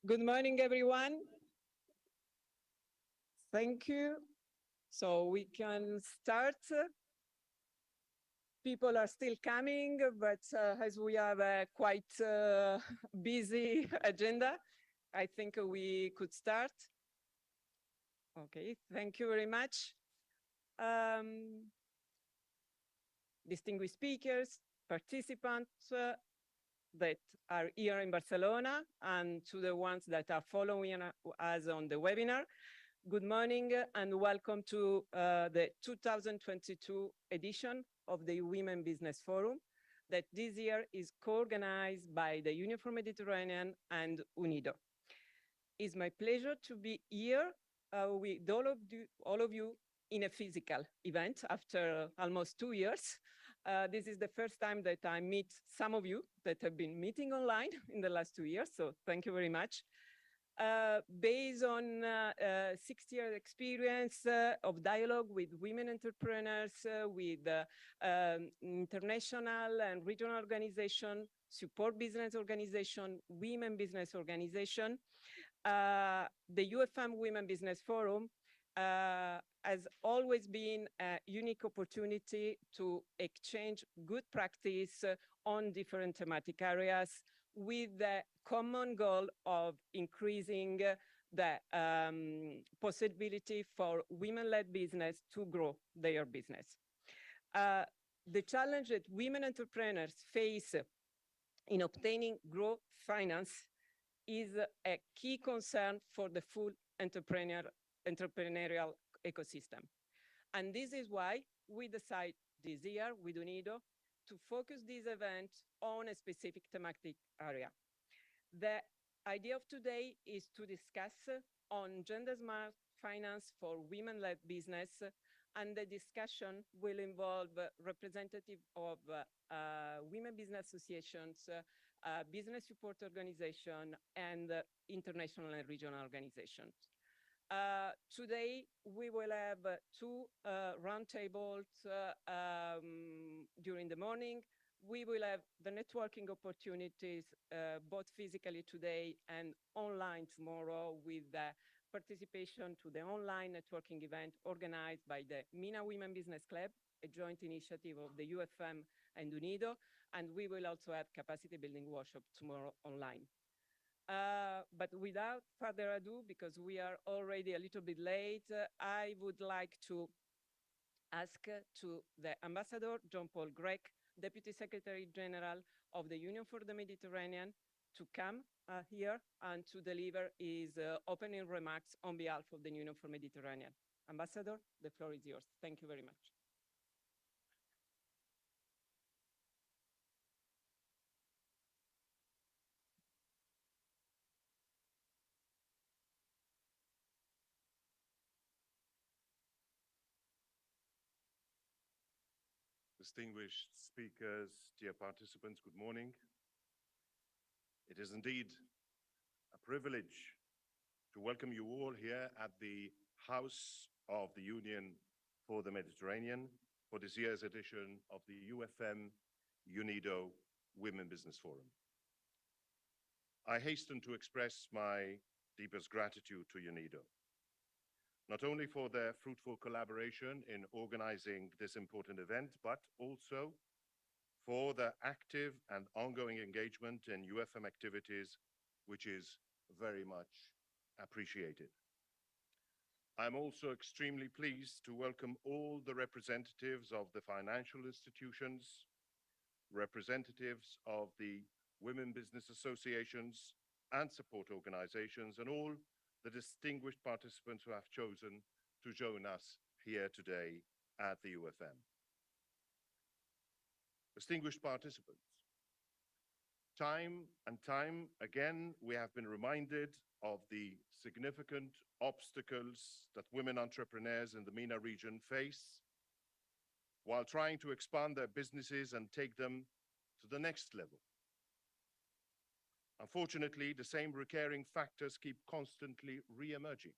Good morning, everyone. Thank you. So we can start. People are still coming, but as we have a quite busy agenda, I think we could start. Okay, thank you very much. Distinguished speakers, participants that are here in Barcelona, and to the ones that are following us on the webinar, good morning and welcome to the 2022 edition of the Women Business Forum that this year is co-organized by the Union for Mediterranean and UNIDO. It's my pleasure to be here with all of you in a physical event after almost 2 years. This is the first time that I meet some of you that have been meeting online in the last 2 years, so thank you very much. Based on 6 years experience of dialogue with women entrepreneurs, with international and regional organization, support business organization, women business organization, the UFM Women Business Forum has always been a unique opportunity to exchange good practice on different thematic areas with the common goal of increasing the possibility for women-led business to grow their business. The challenge that women entrepreneurs face in obtaining growth finance is a key concern for the full entrepreneurial ecosystem. And this is why we decide this year with UNIDO to focus this event on a specific thematic area. The idea of today is to discuss on gender smart finance for women-led business, and the discussion will involve representatives of women business associations, business support organization, and international and regional organizations. Today, we will have two roundtables during the morning. We will have the networking opportunities, both physically today and online tomorrow, with the participation to the online networking event organized by the MENA Women Business Club, a joint initiative of the UFM and UNIDO, and we will also have capacity building workshop tomorrow online. But without further ado, because we are already a little bit late, I would like to ask to the Ambassador Jean-Paul Grech, Deputy Secretary General of the Union for the Mediterranean, to come here and to deliver his opening remarks on behalf of the Union for Mediterranean. Ambassador, the floor is yours. Thank you very much. Distinguished speakers, dear participants, good morning. It is indeed a privilege to welcome you all here at the House of the Union for the Mediterranean for this year's edition of the UFM UNIDO Women Business Forum. I hasten to express my deepest gratitude to UNIDO, not only for their fruitful collaboration in organizing this important event, but also for their active and ongoing engagement in UFM activities, which is very much appreciated. I'm also extremely pleased to welcome all the representatives of the financial institutions, representatives of the women business associations and support organizations, and all the distinguished participants who have chosen to join us here today at the UFM. Distinguished participants, time and time again, we have been reminded of the significant obstacles that women entrepreneurs in the MENA region face while trying to expand their businesses and take them to the next level. Unfortunately, the same recurring factors keep constantly re-emerging.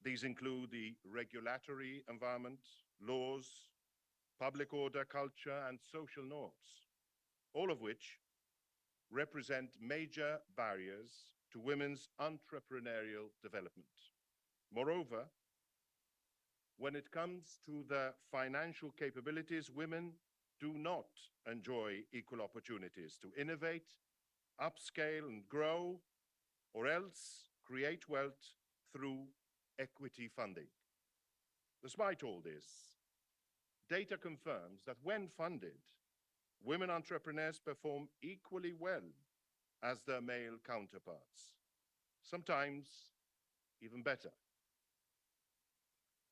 These include the regulatory environment, laws, public order, culture, and social norms, all of which represent major barriers to women's entrepreneurial development. Moreover, when it comes to the financial capabilities, women do not enjoy equal opportunities to innovate, upscale and grow, or else create wealth through equity funding. Despite all this, data confirms that when funded, women entrepreneurs perform equally well as their male counterparts, sometimes even better.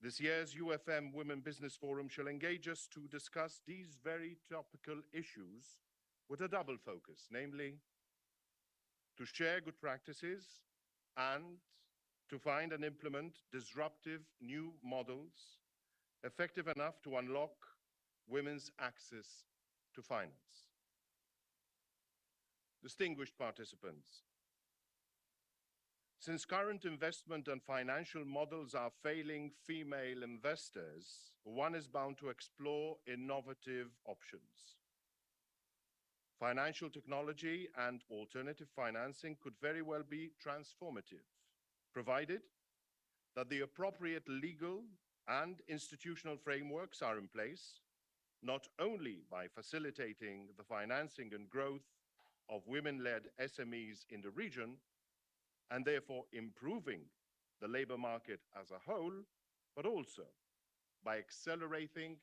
This year's UFM Women Business Forum shall engage us to discuss these very topical issues with a double focus, namely to share good practices and to find and implement disruptive new models effective enough to unlock women's access to finance. Distinguished participants, since current investment and financial models are failing female investors, one is bound to explore innovative options. Financial technology and alternative financing could very well be transformative, provided that the appropriate legal and institutional frameworks are in place, not only by facilitating the financing and growth of women-led SMEs in the region, and therefore improving the labor market as a whole, but also by accelerating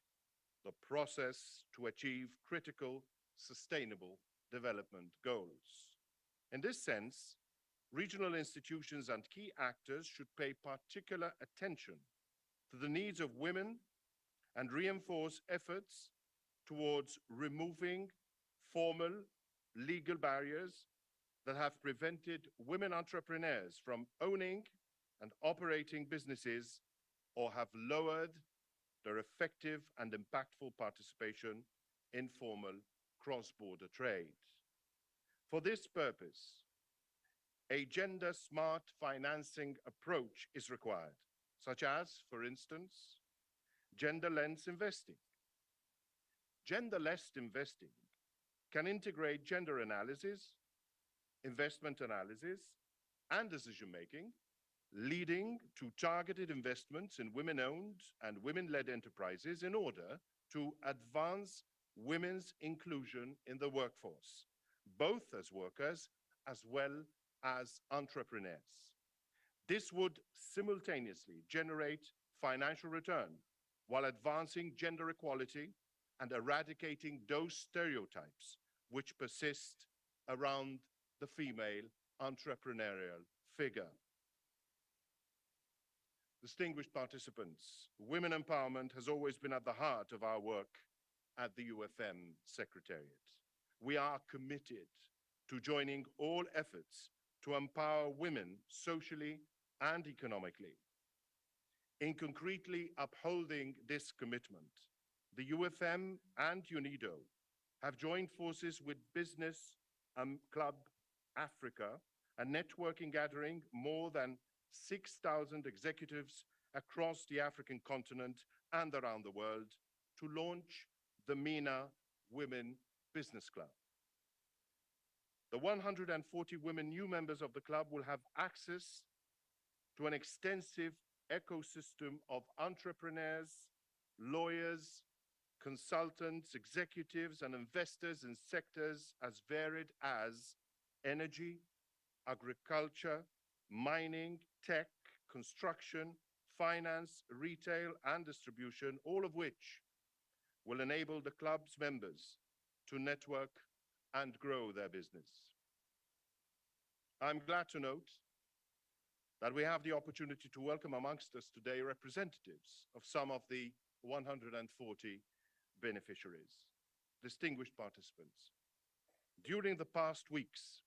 the process to achieve critical sustainable development goals. In this sense, regional institutions and key actors should pay particular attention to the needs of women and reinforce efforts towards removing formal legal barriers that have prevented women entrepreneurs from owning and operating businesses or have lowered their effective and impactful participation in formal cross-border trade. For this purpose, a gender-smart financing approach is required, such as, for instance, gender-lens investing. Gender-less investing can integrate gender analysis, investment analysis, and decision-making, leading to targeted investments in women-owned and women-led enterprises in order to advance women's inclusion in the workforce, both as workers as well as entrepreneurs. This would simultaneously generate financial return while advancing gender equality and eradicating those stereotypes which persist around the female entrepreneurial figure. Distinguished participants, women empowerment has always been at the heart of our work at the UFM Secretariat. We are committed to joining all efforts to empower women socially and economically. In concretely upholding this commitment, the UFM and UNIDO have joined forces with Business Club Africa, a networking gathering more than 6,000 executives across the African continent and around the world to launch the MENA Women Business Club. The 140 women new members of the club will have access to an extensive ecosystem of entrepreneurs, lawyers, consultants, executives, and investors in sectors as varied as energy, agriculture, mining, tech, construction, finance, retail, and distribution, all of which will enable the club's members to network and grow their business. I'm glad to note that we have the opportunity to welcome amongst us today representatives of some of the 140 beneficiaries, distinguished participants. During the past weeks,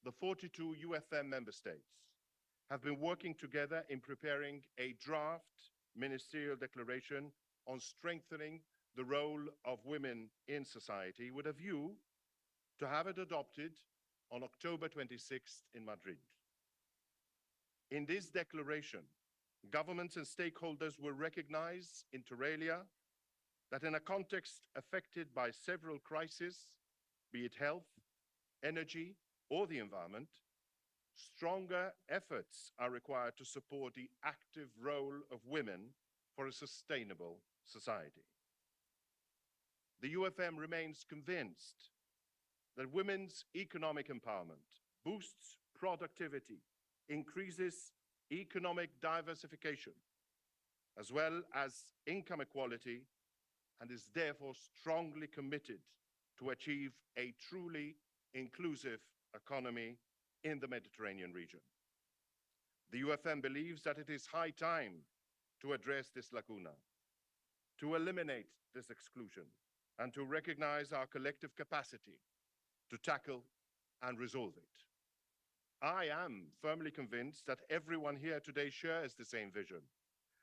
the 42 UFM member states have been working together in preparing a draft ministerial declaration on strengthening the role of women in society with a view to have it adopted on October 26th in Madrid. In this declaration, governments and stakeholders will recognize, inter alia, that in a context affected by several crises, be it health, energy, or the environment, stronger efforts are required to support the active role of women for a sustainable society. The UFM remains convinced that women's economic empowerment boosts productivity, increases economic diversification, as well as income equality, and is therefore strongly committed to achieve a truly inclusive economy in the Mediterranean region. The UFM believes that it is high time to address this lacuna, to eliminate this exclusion, and to recognize our collective capacity to tackle and resolve it. I am firmly convinced that everyone here today shares the same vision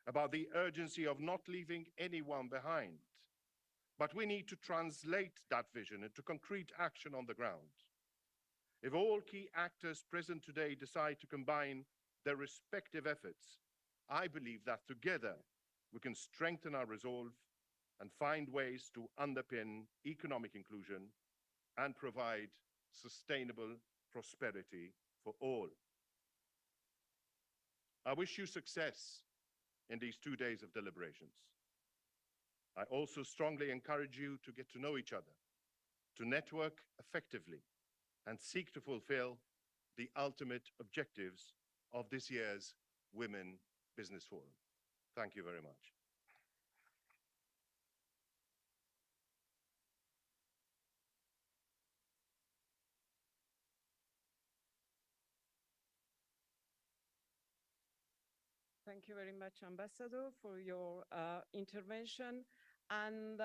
about the urgency of not leaving anyone behind. But we need to translate that vision into concrete action on the ground. If all key actors present today decide to combine their respective efforts, I believe that together we can strengthen our resolve and find ways to underpin economic inclusion and provide sustainable prosperity for all. I wish you success in these 2 days of deliberations. I also strongly encourage you to get to know each other, to network effectively, and seek to fulfill the ultimate objectives of this year's Women Business Forum. Thank you very much. Thank you very much, Ambassador, for your intervention. And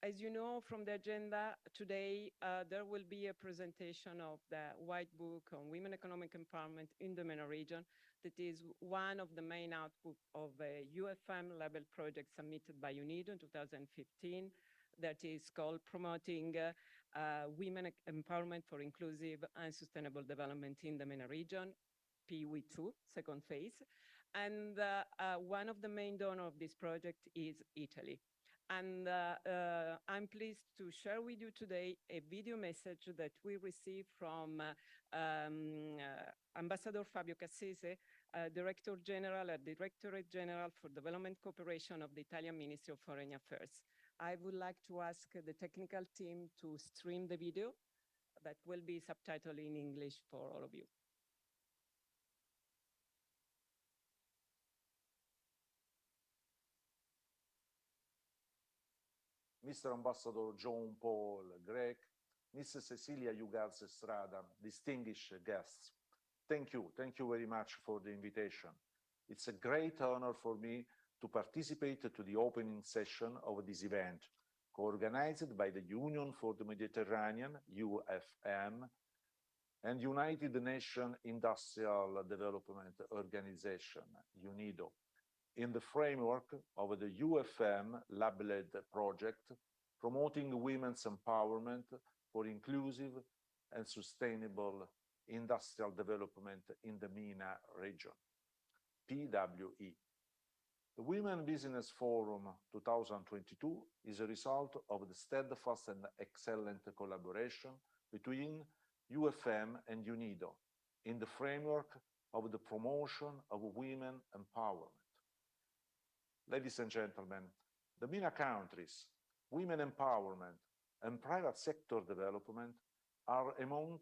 as you know from the agenda today, there will be a presentation of the White Book on Women Economic Empowerment in the MENA region. That is one of the main outputs of a UFM level project submitted by UNIDO in 2015 that is called Promoting Women Empowerment for Inclusive and Sustainable Development in the MENA region, PW2, second phase. And one of the main donors of this project is Italy. And I'm pleased to share with you today a video message that we received from Ambassador Fabio Cassese, Director General at Directorate General for Development Cooperation of the Italian Ministry of Foreign Affairs. I would like to ask the technical team to stream the video that will be subtitled in English for all of you. Mr. Ambassador John Paul Grech, Mrs. Cecilia Ugaz Estrada, distinguished guests. Thank you very much for the invitation. It's a great honor for me to participate to the opening session of this event, co-organized by the Union for the Mediterranean, UFM, and United Nations Industrial Development Organization, UNIDO, in the framework of the UFM lab-led project promoting women's empowerment for inclusive and sustainable industrial development in the MENA region, PWE. The Women Business Forum 2022 is a result of the steadfast and excellent collaboration between UFM and UNIDO in the framework of the promotion of women empowerment. Ladies and gentlemen, the MENA countries, women empowerment and private sector development are among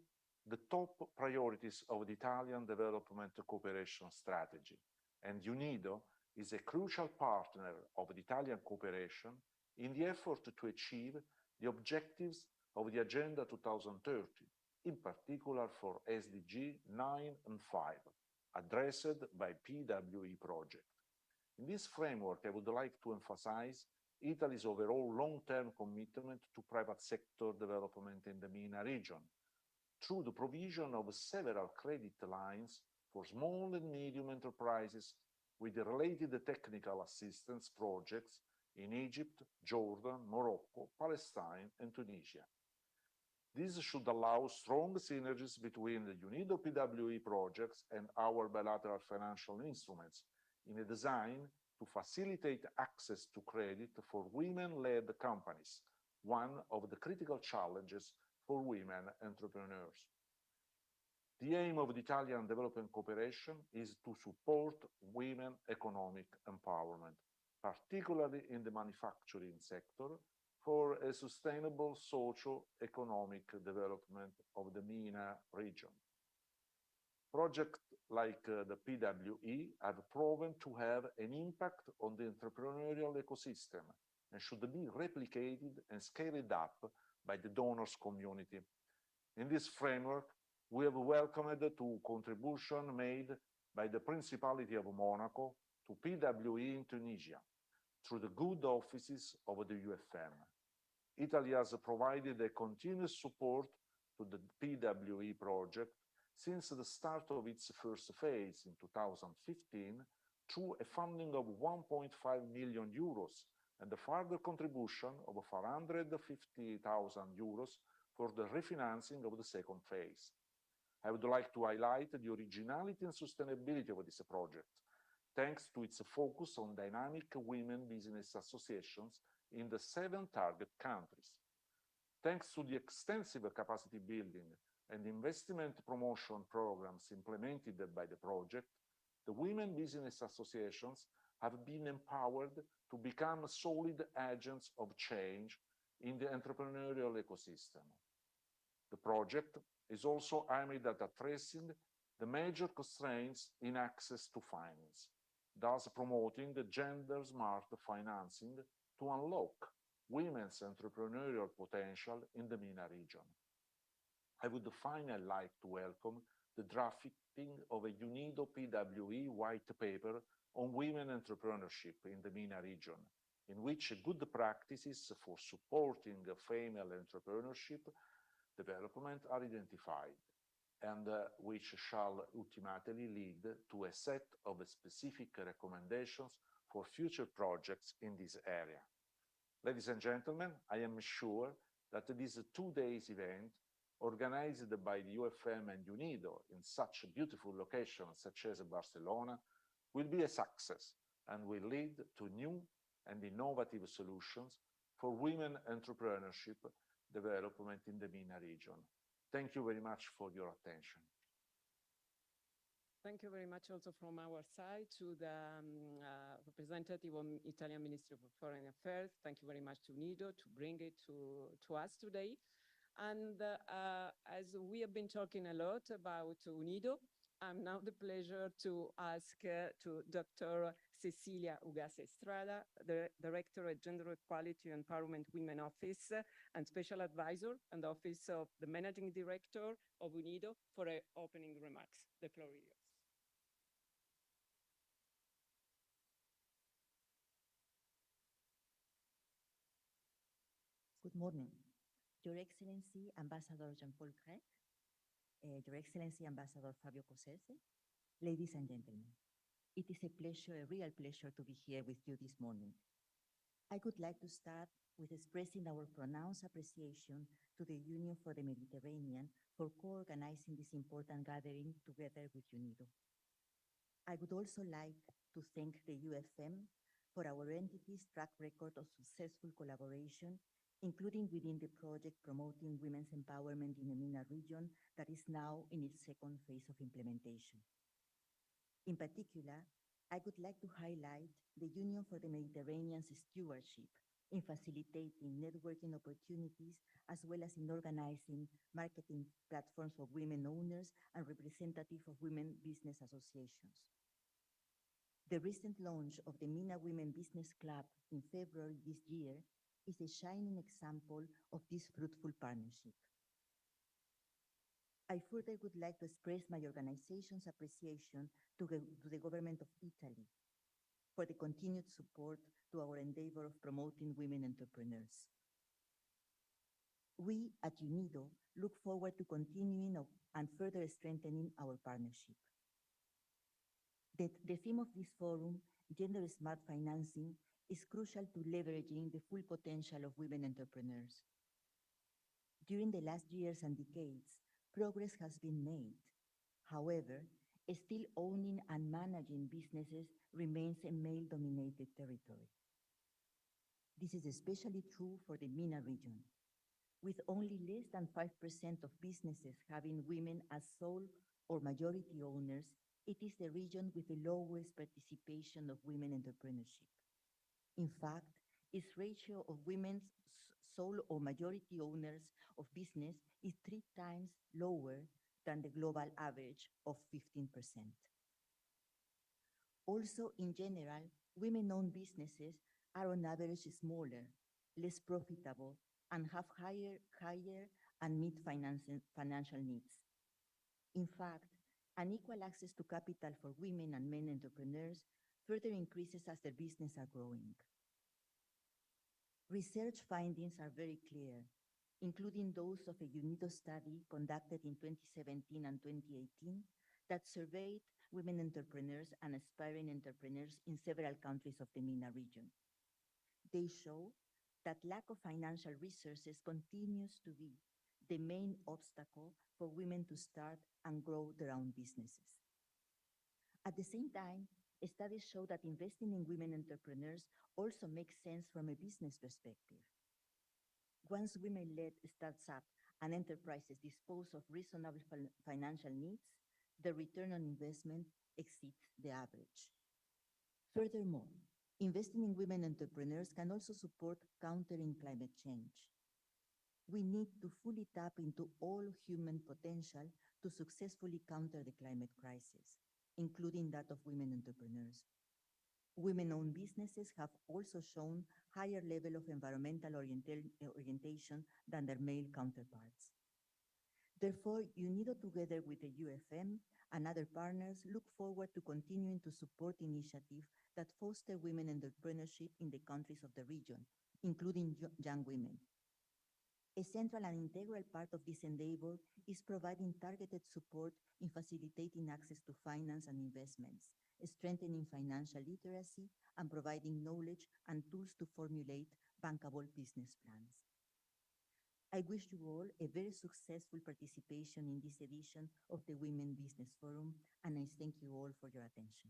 the top priorities of the Italian development cooperation strategy, and UNIDO is a crucial partner of the Italian cooperation in the effort to achieve the objectives of the Agenda 2030, in particular for SDG 9 and 5, addressed by PWE project. In this framework, I would like to emphasize Italy's overall long-term commitment to private sector development in the MENA region, through the provision of several credit lines for small and medium enterprises with the related technical assistance projects in Egypt, Jordan, Morocco, Palestine, and Tunisia. This should allow strong synergies between the UNIDO PWE projects and our bilateral financial instruments in a design to facilitate access to credit for women-led companies, one of the critical challenges for women entrepreneurs. The aim of the Italian development cooperation is to support women economic empowerment, particularly in the manufacturing sector, for a sustainable socio-economic development of the MENA region. Projects like the PWE have proven to have an impact on the entrepreneurial ecosystem and should be replicated and scaled up by the donors community. In this framework, we have welcomed the contribution made by the Principality of Monaco to PWE in Tunisia through the good offices of the UFM. Italy has provided a continuous support to the PWE project since the start of its first phase in 2015 through a funding of 1.5 million euros and a further contribution of 450,000 euros for the refinancing of the second phase. I would like to highlight the originality and sustainability of this project, thanks to its focus on dynamic women business associations in the 7 target countries. Thanks to the extensive capacity building and investment promotion programs implemented by the project, the women business associations have been empowered to become solid agents of change in the entrepreneurial ecosystem. The project is also aimed at addressing the major constraints in access to finance, thus promoting the gender-smart financing to unlock women's entrepreneurial potential in the MENA region. I would finally like to welcome the drafting of a UNIDO PWE white paper on women entrepreneurship in the MENA region, in which good practices for supporting female entrepreneurship development are identified, and which shall ultimately lead to a set of specific recommendations for future projects in this area. Ladies and gentlemen, I am sure that this 2-day event, organized by the UFM and UNIDO in such beautiful locations such as Barcelona, will be a success and will lead to new and innovative solutions for women entrepreneurship development in the MENA region. Thank you very much for your attention. Thank you very much also from our side to the representative of Italian Ministry of Foreign Affairs. Thank you very much to Nido to bring it to us today. And as we have been talking a lot about UNIDO, I'm now the pleasure to ask to Dr. Cecilia Ugase Estrada, the Director at Gender Equality and Empowerment Women Office and Special Advisor and Office of the Managing Director of UNIDO for opening remarks. The floor is yours. Good morning. Your Excellency, Ambassador Jean-Paul Grec, Your Excellency, Ambassador Fabio Cosese, ladies and gentlemen, it is a pleasure, a real pleasure to be here with you this morning. I would like to start with expressing our pronounced appreciation to the Union for the Mediterranean for co-organizing this important gathering together with UNIDO. I would also like to thank the UFM for our entity's track record of successful collaboration, including within the project promoting women's empowerment in the MENA region that is now in its second phase of implementation. In particular, I would like to highlight the Union for the Mediterranean's stewardship in facilitating networking opportunities, as well as in organizing marketing platforms for women owners and representatives of women business associations. The recent launch of the MENA Women Business Club in February this year is a shining example of this fruitful partnership. I further would like to express my organization's appreciation to the government of Italy for the continued support to our endeavor of promoting women entrepreneurs. We at UNIDO look forward to continuing and further strengthening our partnership. The theme of this forum, Gender Smart Financing, is crucial to leveraging the full potential of women entrepreneurs. During the last years and decades, progress has been made. However, still owning and managing businesses remains a male-dominated territory. This is especially true for the MENA region, with only less than 5% of businesses having women as sole or majority owners, it is the region with the lowest participation of women entrepreneurship. In fact, its ratio of women's sole or majority owners of business is 3 times lower than the global average of 15%. Also, in general, women-owned businesses are on average smaller, less profitable, and have higher and meet financial needs. In fact, unequal access to capital for women and men entrepreneurs further increases as their businesses are growing. Research findings are very clear, including those of a UNIDO study conducted in 2017 and 2018 that surveyed women entrepreneurs and aspiring entrepreneurs in several countries of the MENA region. They show that lack of financial resources continues to be the main obstacle for women to start and grow their own businesses. At the same time, studies show that investing in women entrepreneurs also makes sense from a business perspective. Once women-led startups and enterprises dispose of reasonable financial needs, the return on investment exceeds the average. Furthermore, investing in women entrepreneurs can also support countering climate change. We need to fully tap into all human potential to successfully counter the climate crisis, including that of women entrepreneurs. Women-owned businesses have also shown higher level of environmental orientation than their male counterparts. Therefore, UNIDO, together with the UFM and other partners, look forward to continuing to support initiatives that foster women entrepreneurship in the countries of the region, including young women. A central and integral part of this endeavor is providing targeted support in facilitating access to finance and investments, strengthening financial literacy, and providing knowledge and tools to formulate bankable business plans. I wish you all a very successful participation in this edition of the Women Business Forum, and I thank you all for your attention.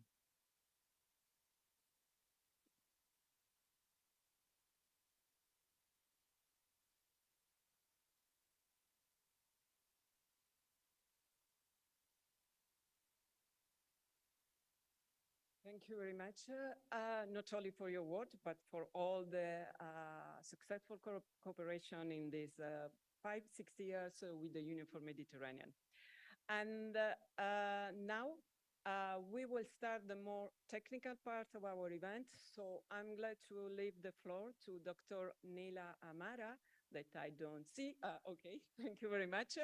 Thank you very much, not only for your work, but for all the successful cooperation in these 5-6 years with the Union for Mediterranean. And now we will start the more technical part of our event. So I'm glad to leave the floor to Dr. Nela Amara, that I don't see. Okay, thank you very much.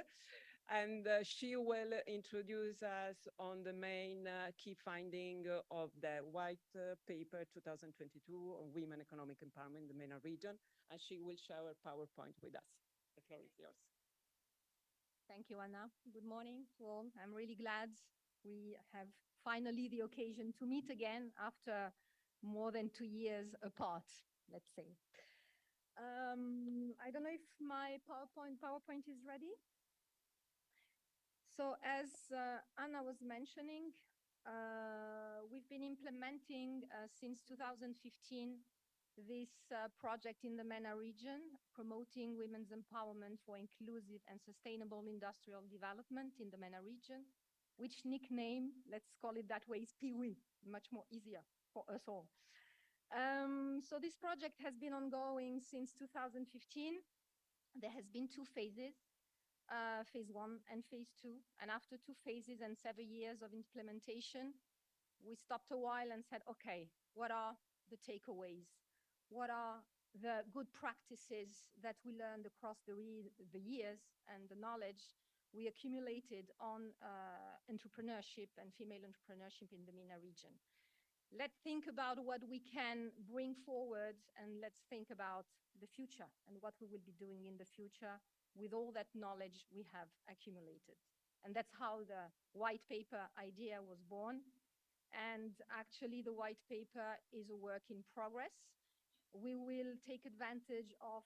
And she will introduce us on the main key finding of the white paper 2022 on women economic empowerment in the MENA region. And she will share a PowerPoint with us. The floor is yours. Thank you, Anna. Good morning to all. I'm really glad we have finally the occasion to meet again after more than 2 years apart, let's say. I don't know if my PowerPoint is ready. So as Anna was mentioning, we've been implementing since 2015 this project in the MENA region, promoting women's empowerment for inclusive and sustainable industrial development in the MENA region, which nickname, let's call it that way, is PIWI, much more easier for us all. So this project has been ongoing since 2015. There has been 2 phases. Phase 1 and phase 2. And after 2 phases and 7 years of implementation, we stopped a while and said, okay, what are the takeaways? What are the good practices that we learned across the years and the knowledge we accumulated on entrepreneurship and female entrepreneurship in the MENA region? Let's think about what we can bring forward, and let's think about the future and what we will be doing in the future with all that knowledge we have accumulated. And that's how the white paper idea was born. And actually, the white paper is a work in progress. We will take advantage of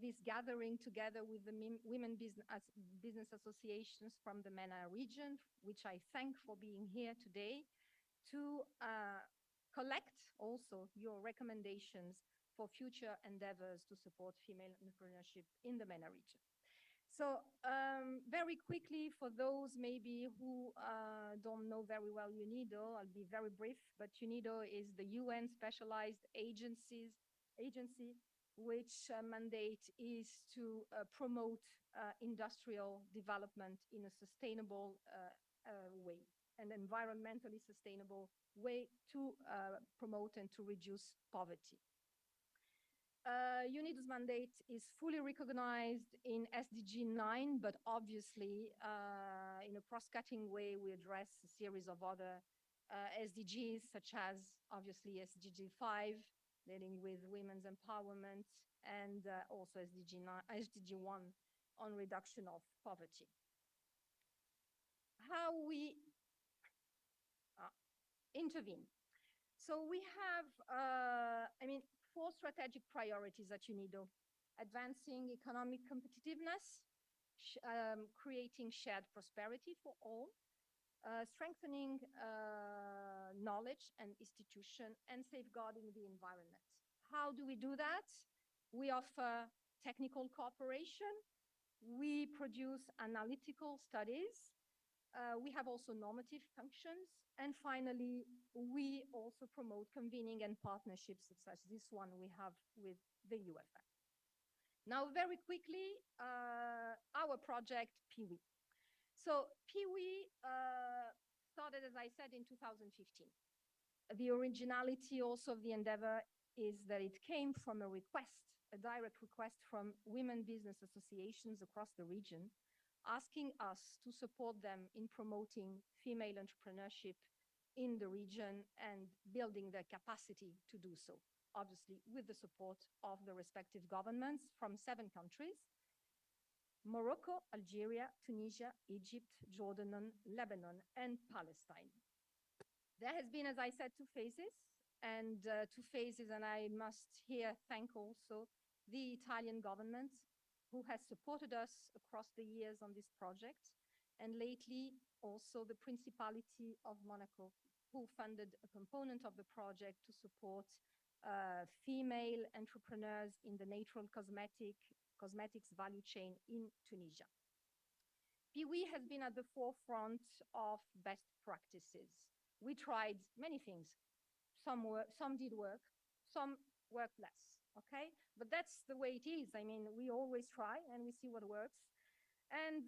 this gathering together with the women business associations from the MENA region, which I thank for being here today, to collect also your recommendations for future endeavors to support female entrepreneurship in the MENA region. So very quickly, for those maybe who don't know very well UNIDO, I'll be very brief, but UNIDO is the UN specialized agency, which mandate is to promote industrial development in a sustainable way, an environmentally sustainable way to promote and to reduce poverty. UNIDO's mandate is fully recognized in SDG 9, but obviously in a cross-cutting way, we address a series of other SDGs, such as obviously SDG 5, dealing with women's empowerment, and also SDG 1 on reduction of poverty. How we intervene. So we have, four strategic priorities at UNIDO: advancing economic competitiveness, creating shared prosperity for all, strengthening knowledge and institution, and safeguarding the environment. How do we do that? We offer technical cooperation. We produce analytical studies. We have also normative functions. And finally, we also promote convening and partnerships such as this one we have with the UFM. Now, very quickly, our project, PIWI. So PIWI started, as I said, in 2015. The originality also of the endeavor is that it came from a request, a direct request from women business associations across the region, asking us to support them in promoting female entrepreneurship in the region and building their capacity to do so, obviously with the support of the respective governments from 7 countries: Morocco, Algeria, Tunisia, Egypt, Jordan, Lebanon, and Palestine. There has been, as I said, 2 phases, and I must here thank also the Italian government, who has supported us across the years on this project, and lately also the Principality of Monaco, who funded a component of the project to support female entrepreneurs in the natural cosmetics value chain in Tunisia. PIWI has been at the forefront of best practices. We tried many things. Some did work, some worked less, okay? But that's the way it is. I mean, we always try and we see what works. And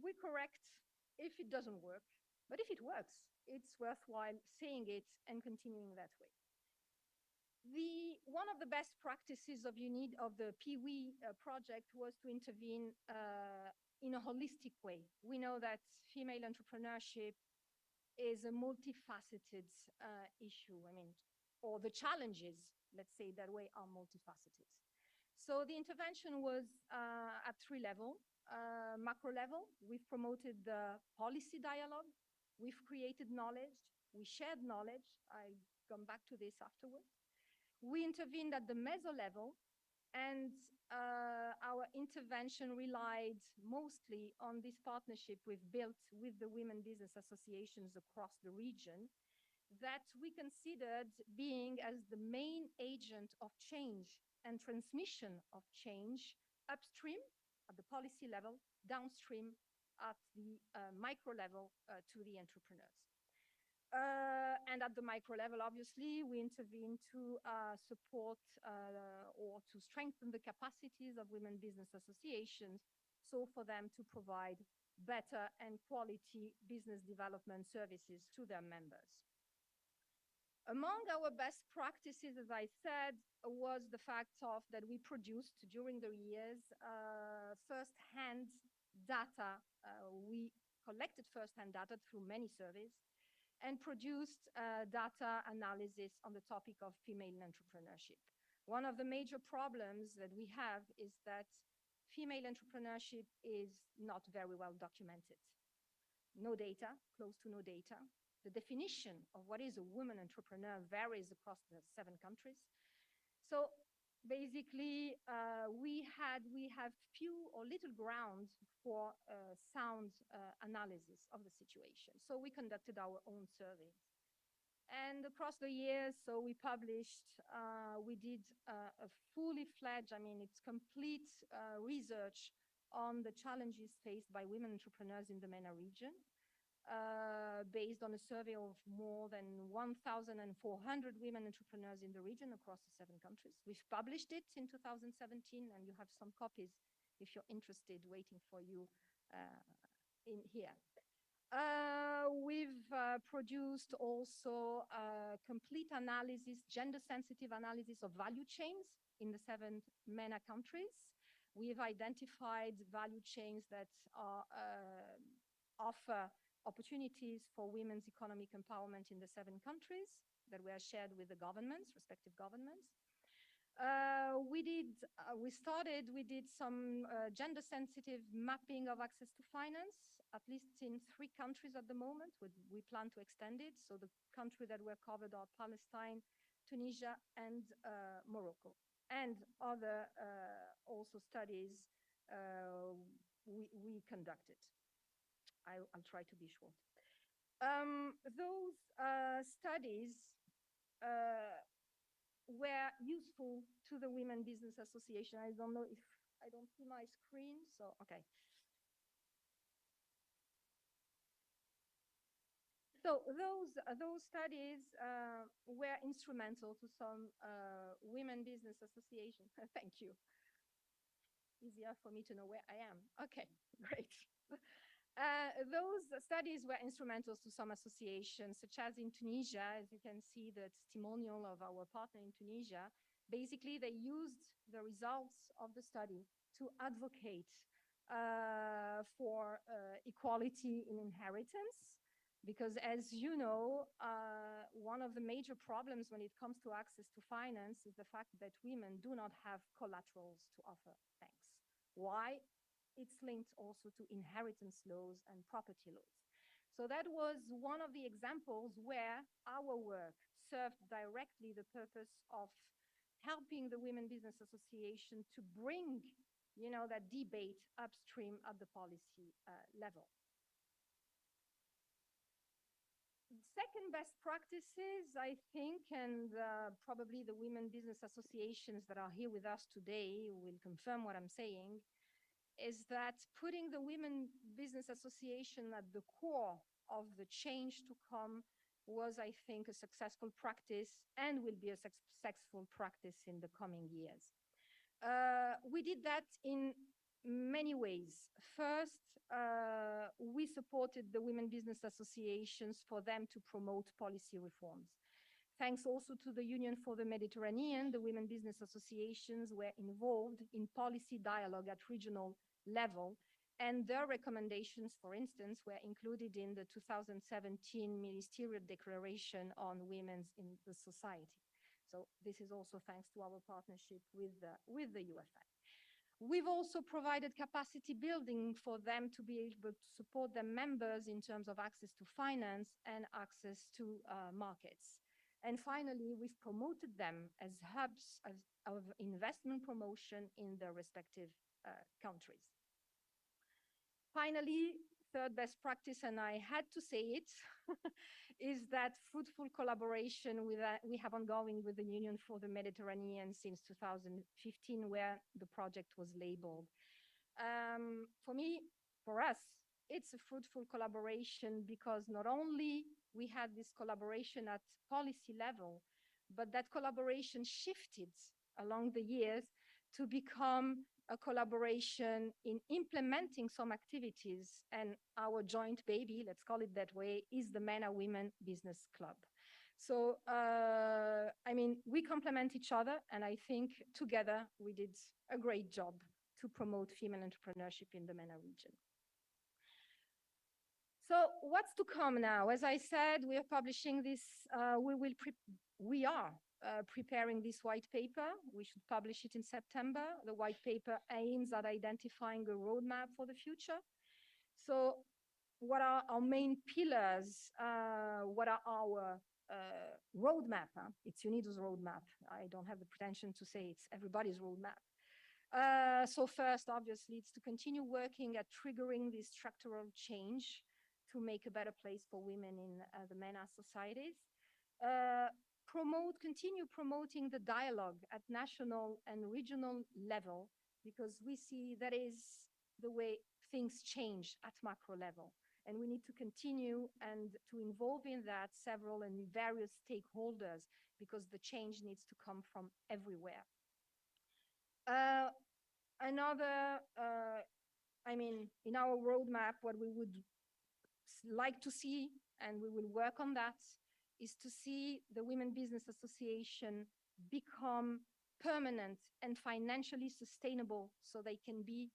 we correct if it doesn't work. But if it works, it's worthwhile saying it and continuing that way. One of the best practices of the PIWI project was to intervene in a holistic way. We know that female entrepreneurship is a multifaceted issue. I mean, or the challenges, let's say that way, are multifaceted. So the intervention was at 3 levels. Macro level, we've promoted the policy dialogue, we've created knowledge, we shared knowledge. I'll come back to this afterwards. We intervened at the meso level, and our intervention relied mostly on this partnership we've built with the women business associations across the region, that we considered being as the main agent of change and transmission of change upstream at the policy level, downstream at the micro level to the entrepreneurs. And at the micro level, obviously, we intervene to support or to strengthen the capacities of women business associations, so for them to provide better and quality business development services to their members. Among our best practices, as I said, was the fact that we produced during the years first-hand data. We collected first-hand data through many surveys and produced data analysis on the topic of female entrepreneurship. One of the major problems that we have is that female entrepreneurship is not very well documented. No data, close to no data. The definition of what is a woman entrepreneur varies across the 7 countries. So basically, we have few or little ground for sound analysis of the situation. So we conducted our own surveys. And across the years, so we published, we did a fully fledged, I mean, it's complete research on the challenges faced by women entrepreneurs in the MENA region, based on a survey of more than 1,400 women entrepreneurs in the region across the 7 countries. We've published it in 2017, and you have some copies if you're interested, waiting for you in here. We've produced also a complete analysis, gender-sensitive analysis of value chains in the 7 MENA countries. We've identified value chains that are, offer opportunities for women's economic empowerment in the 7 countries that were shared with the governments, respective governments. We did some gender-sensitive mapping of access to finance, at least in 3 countries at the moment. We plan to extend it. So the countries that were covered are Palestine, Tunisia, and Morocco. And other also studies we conducted. I'll try to be short. Those studies were useful to the Women Business Association. I don't know if I don't see my screen, so okay. So those studies were instrumental to some Women Business Association. Thank you. Easier for me to know where I am. Okay, great. Those studies were instrumental to some associations, such as in Tunisia. As you can see, the testimonial of our partner in Tunisia. Basically, they used the results of the study to advocate for equality in inheritance. Because as you know, one of the major problems when it comes to access to finance is the fact that women do not have collaterals to offer banks. Why? It's linked also to inheritance laws and property laws. So that was one of the examples where our work served directly the purpose of helping the Women Business Association to bring, you know, that debate upstream at the policy level. Second best practices, I think, and probably the women business associations that are here with us today will confirm what I'm saying, is that putting the Women Business Association at the core of the change to come was, I think, a successful practice and will be a successful practice in the coming years. We did that in many ways. First, we supported the women business associations for them to promote policy reforms. Thanks also to the Union for the Mediterranean, the women business associations were involved in policy dialogue at regional level, and their recommendations, for instance, were included in the 2017 Ministerial Declaration on Women in the Society. So this is also thanks to our partnership with the UFI. We've also provided capacity building for them to be able to support their members in terms of access to finance and access to markets. And finally, we've promoted them as hubs of investment promotion in their respective countries. Finally, third best practice, and I had to say it, is that fruitful collaboration we have ongoing with the Union for the Mediterranean since 2015, where the project was labeled. For me, for us, it's a fruitful collaboration because not only we had this collaboration at policy level, but that collaboration shifted along the years to become a collaboration in implementing some activities, and our joint baby, let's call it that way, is the MENA Women Business Club. So, I mean, we complement each other, and I think together we did a great job to promote female entrepreneurship in the MENA region. So what's to come now? As I said, we are publishing this, we are preparing this white paper. We should publish it in September. The white paper aims at identifying a roadmap for the future. So what are our main pillars? What are our roadmap? It's UNIDO's roadmap. I don't have the pretension to say it's everybody's roadmap. So first, obviously, it's to continue working at triggering this structural change to make a better place for women in the MENA societies. continue promoting the dialogue at national and regional level, because we see that is the way things change at macro level. And we need to continue and to involve in that several and various stakeholders, because the change needs to come from everywhere. In our roadmap, what we would like to see, and we will work on that, is to see the Women Business Association become permanent and financially sustainable, so they can be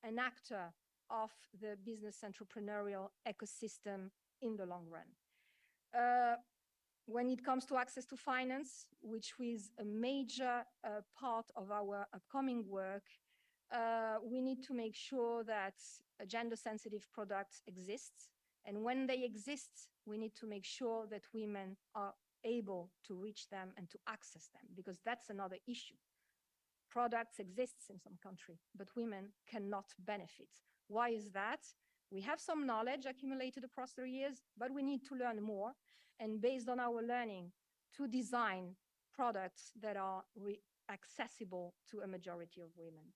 an actor of the business entrepreneurial ecosystem in the long run. When it comes to access to finance, which is a major part of our upcoming work, we need to make sure that gender-sensitive products exist. And when they exist, we need to make sure that women are able to reach them and to access them, because that's another issue. Products exist in some country, but women cannot benefit. Why is that? We have some knowledge accumulated across the years, but we need to learn more. And based on our learning, to design products that are accessible to a majority of women.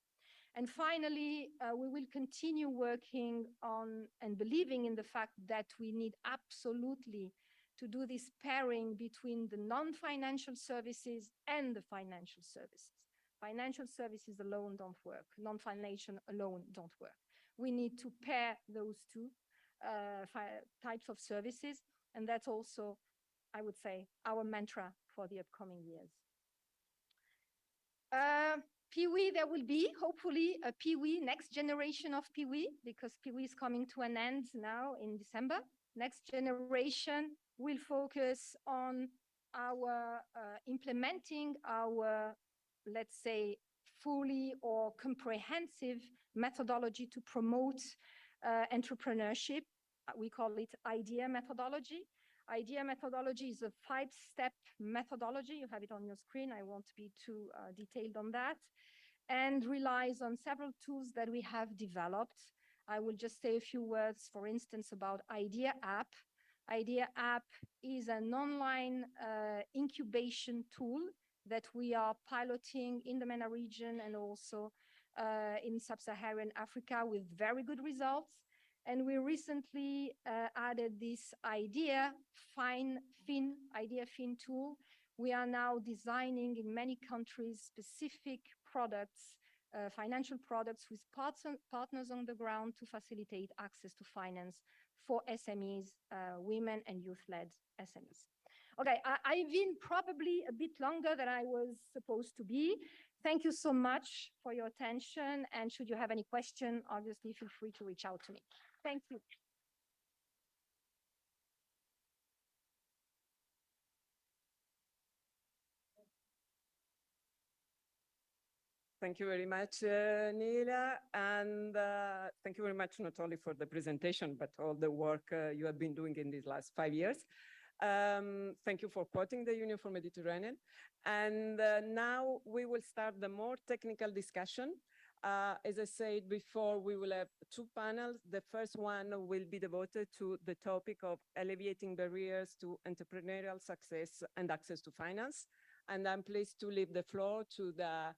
And finally, we will continue working on and believing in the fact that we need absolutely to do this pairing between the non-financial services and the financial services. Financial services alone don't work. Non-financial alone don't work. We need to pair those two types of services. And that's also, I would say, our mantra for the upcoming years. Peewee, there will be hopefully a Peewee, next generation of Peewee, because Peewee is coming to an end now in December. Next generation will focus on our implementing our, let's say, fully or comprehensive methodology to promote entrepreneurship. We call it IDEA methodology. IDEA methodology is a 5-step methodology. You have it on your screen. I won't be too detailed on that. And relies on several tools that we have developed. I will just say a few words, for instance, about IDEA app. IDEA app is an online incubation tool that we are piloting in the MENA region and also in sub-Saharan Africa with very good results. And we recently added this IDEA Fin tool. We are now designing in many countries specific products, financial products with partners on the ground to facilitate access to finance for SMEs, women and youth-led SMEs. Okay, I've been probably a bit longer than I was supposed to be. Thank you so much for your attention. And should you have any question, obviously feel free to reach out to me. Thank you. Thank you very much, Nila. And thank you very much, not only for the presentation, but all the work you have been doing in these last 5 years. Thank you for quoting the Union for Mediterranean. And now we will start the more technical discussion. As I said before, we will have 2 panels. The first one will be devoted to the topic of alleviating barriers to entrepreneurial success and access to finance. And I'm pleased to leave the floor to the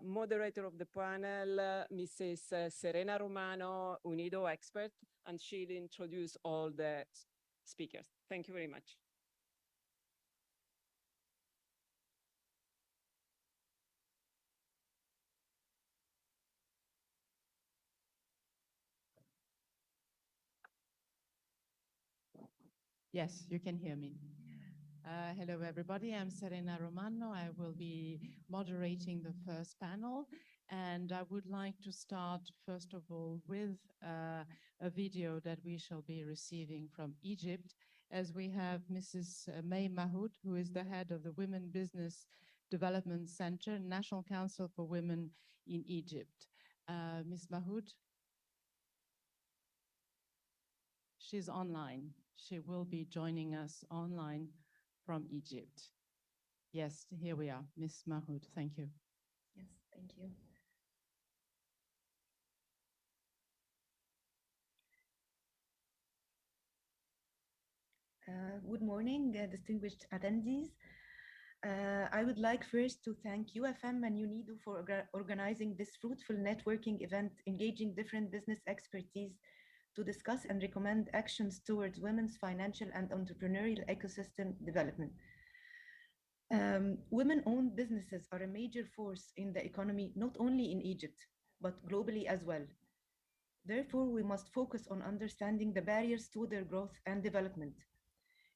moderator of the panel, Mrs. Serena Romano, UNIDO expert, and she'll introduce all the speakers. Thank you very much. Yes, you can hear me. Hello, everybody. I'm Serena Romano. I will be moderating the first panel. And I would like to start, first of all, with a video that we shall be receiving from Egypt, as we have Mrs. May Mahoud, who is the head of the Women Business Development Center, National Council for Women in Egypt. Ms. Mahoud? She's online. She will be joining us online from Egypt. Yes, here we are. Ms. Mahoud, thank you. Yes, thank you. Good morning, distinguished attendees. I would like first to thank UFM and UNIDO for organizing this fruitful networking event, engaging different business expertise to discuss and recommend actions towards women's financial and entrepreneurial ecosystem development. Women-owned businesses are a major force in the economy, not only in Egypt, but globally as well. Therefore, we must focus on understanding the barriers to their growth and development,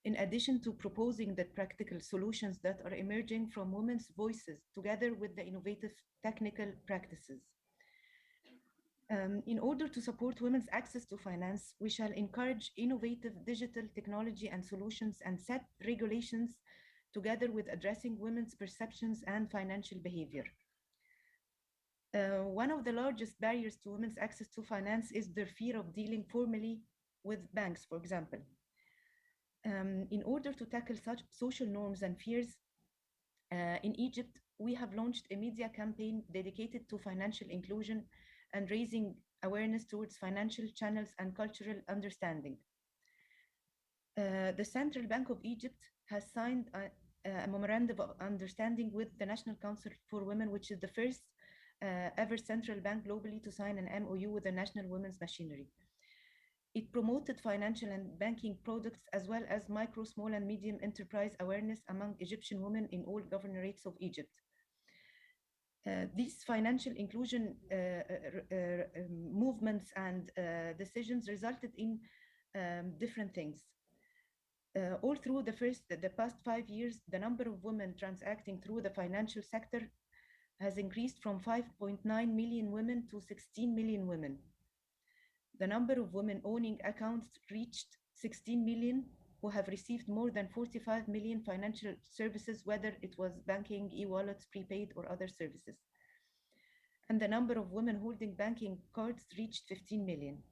in addition to proposing the practical solutions that are emerging from women's voices together with the innovative technical practices. In order to support women's access to finance, we shall encourage innovative digital technology and solutions and set regulations together with addressing women's perceptions and financial behavior. One of the largest barriers to women's access to finance is their fear of dealing formally with banks, for example. In order to tackle such social norms and fears, in Egypt, we have launched a media campaign dedicated to financial inclusion and raising awareness towards financial channels and cultural understanding. The Central Bank of Egypt has signed a memorandum of understanding with the National Council for Women, which is the first ever central bank globally to sign an MOU with the National Women's Machinery. It promoted financial and banking products as well as micro, small, and medium enterprise awareness among Egyptian women in all governorates of Egypt. These financial inclusion movements and decisions resulted in different things. All through the past 5 years, the number of women transacting through the financial sector has increased from 5.9 million women to 16 million women. The number of women owning accounts reached 16 million, who have received more than 45 million financial services, whether it was banking, e-wallets, prepaid, or other services. And the number of women holding banking cards reached 15 million.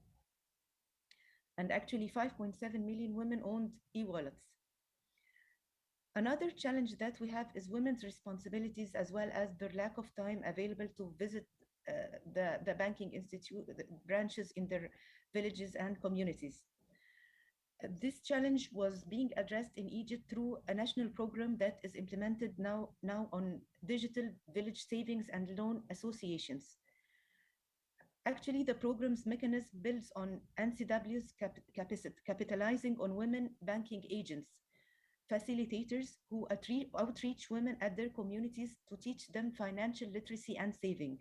And actually 5.7 million women owned e-wallets. Another challenge that we have is women's responsibilities as well as their lack of time available to visit the banking institute branches in their villages and communities. This challenge was being addressed in Egypt through a national program that is implemented now on digital village savings and loan associations. Actually, the program's mechanism builds on NCW's capitalizing on women banking agents, facilitators who outreach women at their communities to teach them financial literacy and saving.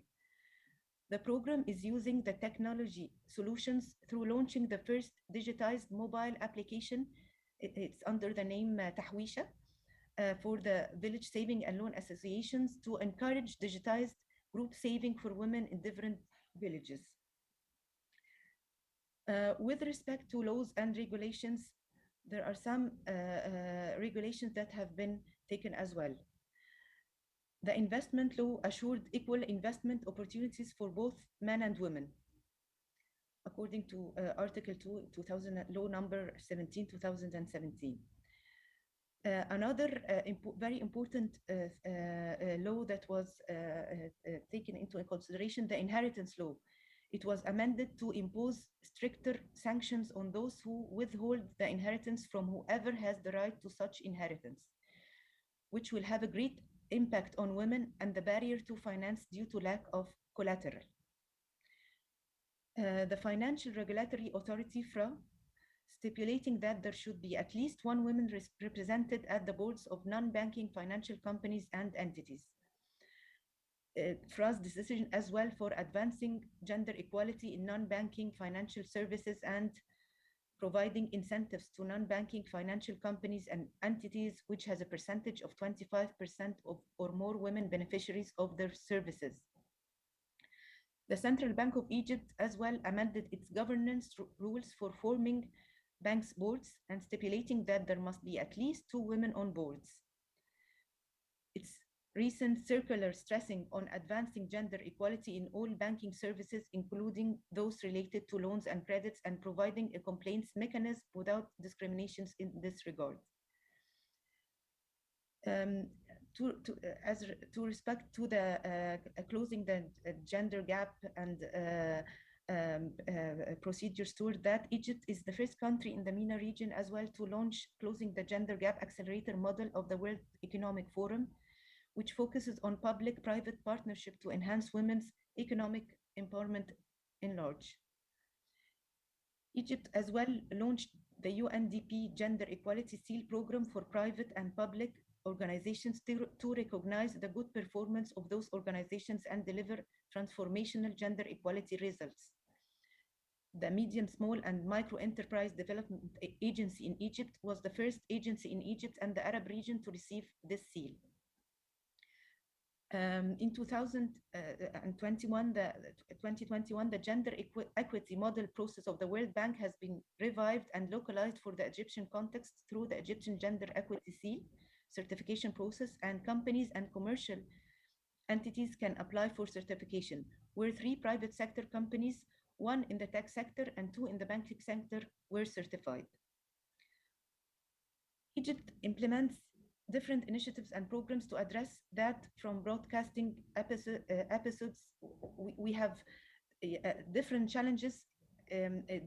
The program is using the technology solutions through launching the first digitized mobile application. It's under the name Tahwisha for the village saving and loan associations to encourage digitized group saving for women in different villages. With respect to laws and regulations, there are some regulations that have been taken as well. The investment law assured equal investment opportunities for both men and women, according to Article 2, Law number 17, 2017. Another very important law that was taken into consideration, the inheritance law. It was amended to impose stricter sanctions on those who withhold the inheritance from whoever has the right to such inheritance, which will have a great impact on women and the barrier to finance due to lack of collateral. The Financial Regulatory Authority, FRA, stipulating that there should be at least one woman represented at the boards of non-banking financial companies and entities. FRA's decision as well for advancing gender equality in non-banking financial services and providing incentives to non-banking financial companies and entities which has a percentage of 25% or more women beneficiaries of their services. The Central Bank of Egypt as well amended its governance rules for forming banks boards and stipulating that there must be at least 2 women on boards. Its recent circular stressing on advancing gender equality in all banking services, including those related to loans and credits, and providing a complaints mechanism without discriminations in this regard. To respect to the closing the gender gap and procedures toward that. Egypt is the first country in the MENA region as well to launch Closing the Gender Gap Accelerator model of the World Economic Forum, which focuses on public-private partnership to enhance women's economic empowerment in large. Egypt as well launched the UNDP Gender Equality Seal Program for private and public organizations to recognize the good performance of those organizations and deliver transformational gender equality results. The Medium, Small, and Micro Enterprise Development Agency in Egypt was the first agency in Egypt and the Arab region to receive this seal. In 2021, the gender equity model process of the World Bank has been revived and localized for the Egyptian context through the Egyptian Gender Equity Seal certification process, and companies and commercial entities can apply for certification, where 3 private sector companies, 1 in the tech sector and 2 in the banking sector, were certified. Egypt implements different initiatives and programs to address that. From broadcasting episodes, we have different challenges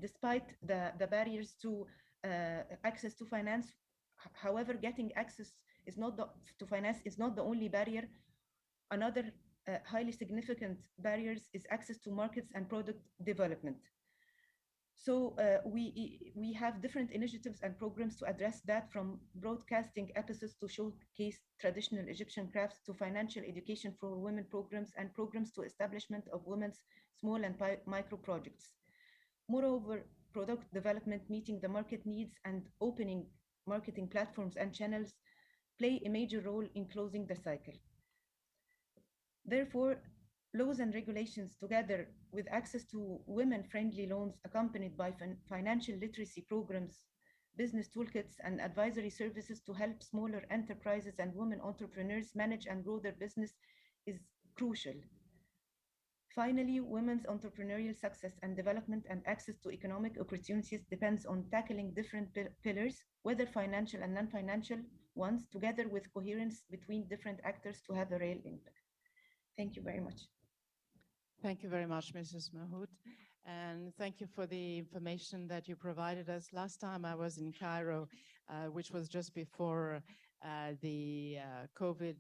despite the barriers to access to finance. However, getting access to finance is not the only barrier. Another highly significant barriers is access to markets and product development. So we have different initiatives and programs to address that, from broadcasting episodes to showcase traditional Egyptian crafts to financial education for women programs and programs to establishment of women's small and micro projects. Moreover, product development, meeting the market needs, and opening marketing platforms and channels play a major role in closing the cycle. Therefore, laws and regulations, together with access to women-friendly loans accompanied by financial literacy programs, business toolkits, and advisory services to help smaller enterprises and women entrepreneurs manage and grow their business, is crucial. Finally, women's entrepreneurial success and development and access to economic opportunities depends on tackling different pillars, whether financial and non-financial ones, together with coherence between different actors to have a real impact. Thank you very much. Thank you very much, Mrs. Mahoud. And thank you for the information that you provided us. Last time I was in Cairo, which was just before the COVID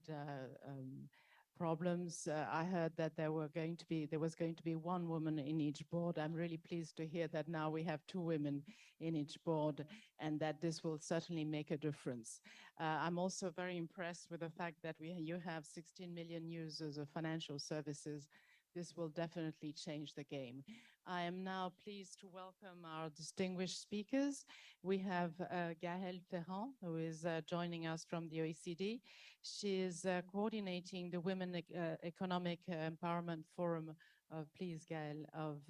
problems. I heard that there was going to be 1 woman in each board. I'm really pleased to hear that now we have 2 women in each board, and that this will certainly make a difference. I'm also very impressed with the fact that you have 16 million users of financial services. This will definitely change the game. I am now pleased to welcome our distinguished speakers. We have Gaëlle Ferrand, who is joining us from the OECD. She is coordinating the Women Economic Empowerment Forum of, please Gaëlle, of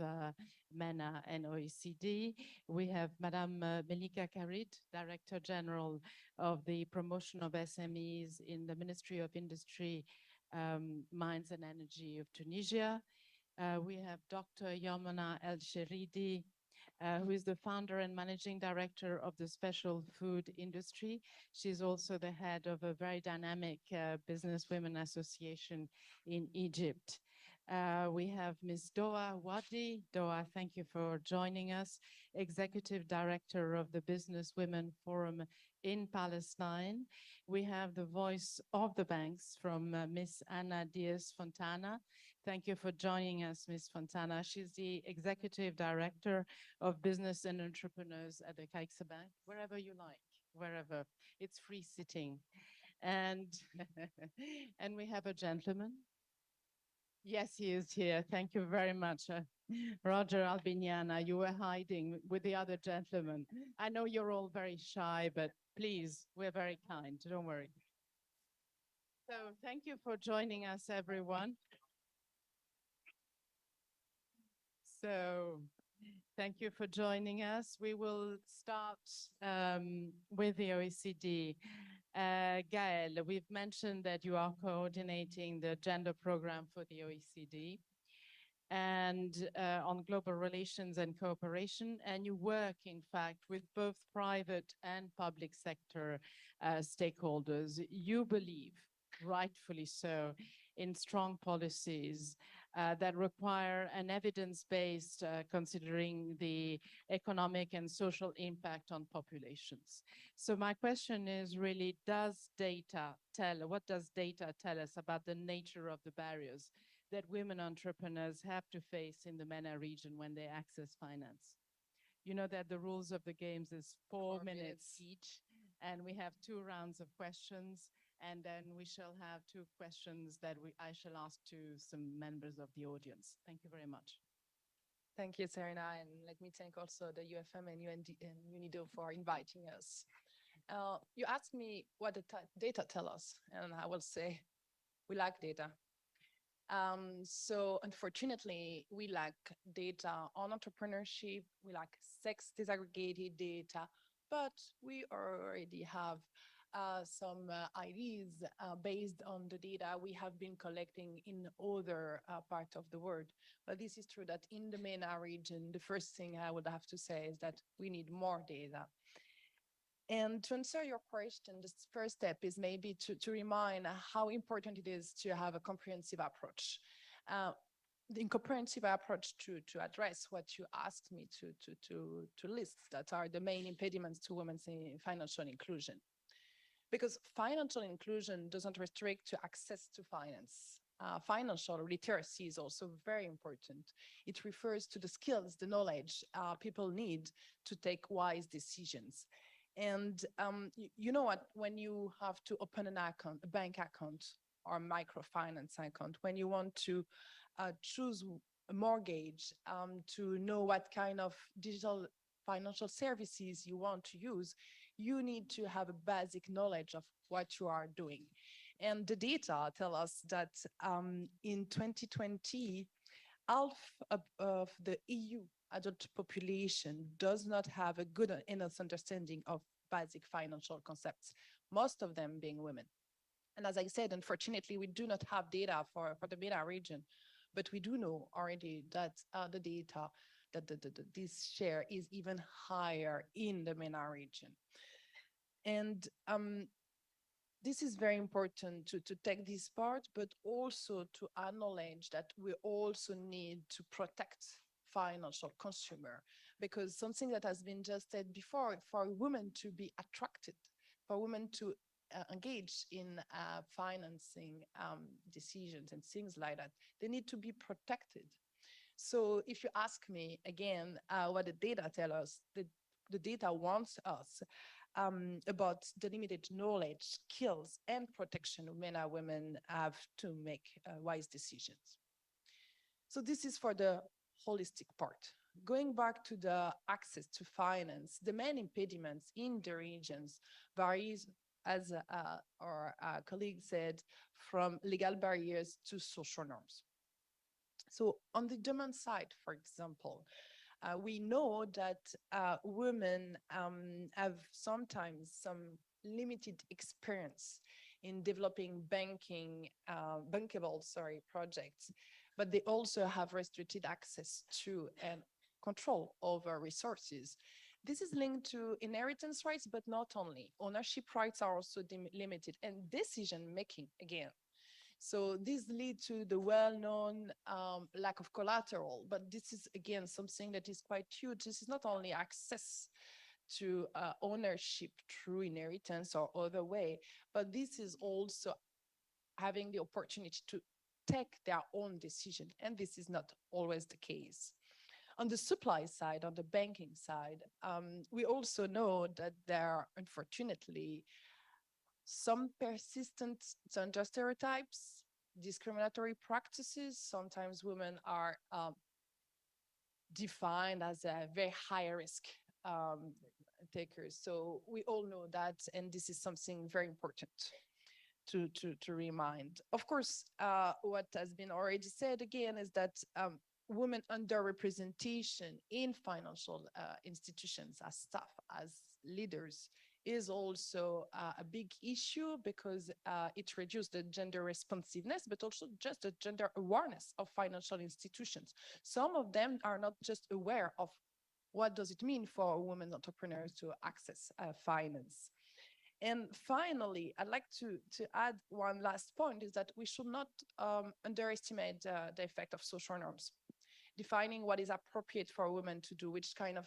MENA and OECD. We have Madame Melika Karid, Director General of the Promotion of SMEs in the Ministry of Industry, Mines and Energy of Tunisia. We have Dr. Yomana El-Sheridi, who is the founder and managing director of the Special Food Industry. She's also the head of a very dynamic business women association in Egypt. We have Ms. Doa Wadi. Doa, thank you for joining us, Executive Director of the Business Women Forum in Palestine. We have the voice of the banks from Ms. Ana Diaz Fontana. Thank you for joining us, Ms. Fontana. She's the Executive Director of Business and Entrepreneurs at the CaixaBank, wherever you like, wherever. It's free sitting. And, and we have a gentleman. Yes, he is here. Thank you very much. Roger Albignana, you were hiding with the other gentlemen. I know you're all very shy, but please, we're very kind. Don't worry. So thank you for joining us, everyone. So thank you for joining us. We will start with the OECD. Gaëlle, we've mentioned that you are coordinating the gender program for the OECD and on global relations and cooperation, and you work, in fact, with both private and public sector stakeholders. You believe, rightfully so, in strong policies that require an evidence-based considering the economic and social impact on populations. So my question is really, what does data tell us about the nature of the barriers that women entrepreneurs have to face in the MENA region when they access finance? You know that the rules of the games is 4 minutes each, and we have 2 rounds of questions, and then we shall have 2 questions that I shall ask to some members of the audience. Thank you very much. Thank you, Serena, and let me thank also the UFM and UNIDO for inviting us. You asked me what the data tell us, and I will say we lack data. So unfortunately, we lack data on entrepreneurship, we lack sex disaggregated data, but we already have some ideas based on the data we have been collecting in other parts of the world. But this is true that in the MENA region, the first thing I would have to say is that we need more data. And to answer your question, the first step is maybe to remind how important it is to have a comprehensive approach. The comprehensive approach to address what you asked me to list that are the main impediments to women's financial inclusion. Because financial inclusion doesn't restrict to access to finance. Financial literacy is also very important. It refers to the skills, the knowledge people need to take wise decisions. And you know what, when you have to open an account, a bank account or microfinance account, when you want to choose a mortgage, to know what kind of digital financial services you want to use, you need to have a basic knowledge of what you are doing. And the data tell us that in 2020, half of the EU adult population does not have a good enough understanding of basic financial concepts, most of them being women. And as I said, unfortunately, we do not have data for the MENA region, but we do know already that the data, that this share is even higher in the MENA region. And this is very important to take this part, but also to acknowledge that we also need to protect financial consumer, because something that has been just said before, for women to be attracted, for women to engage in financing decisions and things like that, they need to be protected. So if you ask me again, what the data tell us, the data warns us about the limited knowledge, skills, and protection MENA women have to make wise decisions. So this is for the holistic part. Going back to the access to finance, the main impediments in the regions varies, as our colleague said, from legal barriers to social norms. So on the demand side, for example, we know that women have sometimes some limited experience in developing bankable projects, but they also have restricted access to and control over resources. This is linked to inheritance rights, but not only. Ownership rights are also limited, and decision-making, again. So this leads to the well-known lack of collateral, but this is, again, something that is quite huge. This is not only access to ownership through inheritance or other way, but this is also having the opportunity to take their own decision, and this is not always the case. On the supply side, on the banking side, we also know that there are, unfortunately, some persistent gender stereotypes, discriminatory practices. Sometimes women are defined as a very high risk takers. So we all know that, and this is something very important to remind. Of course, what has been already said again is that women underrepresentation in financial institutions as staff, as leaders, is also a big issue, because it reduces the gender responsiveness, but also just the gender awareness of financial institutions. Some of them are not just aware of what does it mean for women entrepreneurs to access finance. And finally, I'd like to add one last point is that we should not underestimate the effect of social norms. Defining what is appropriate for women to do, which kind of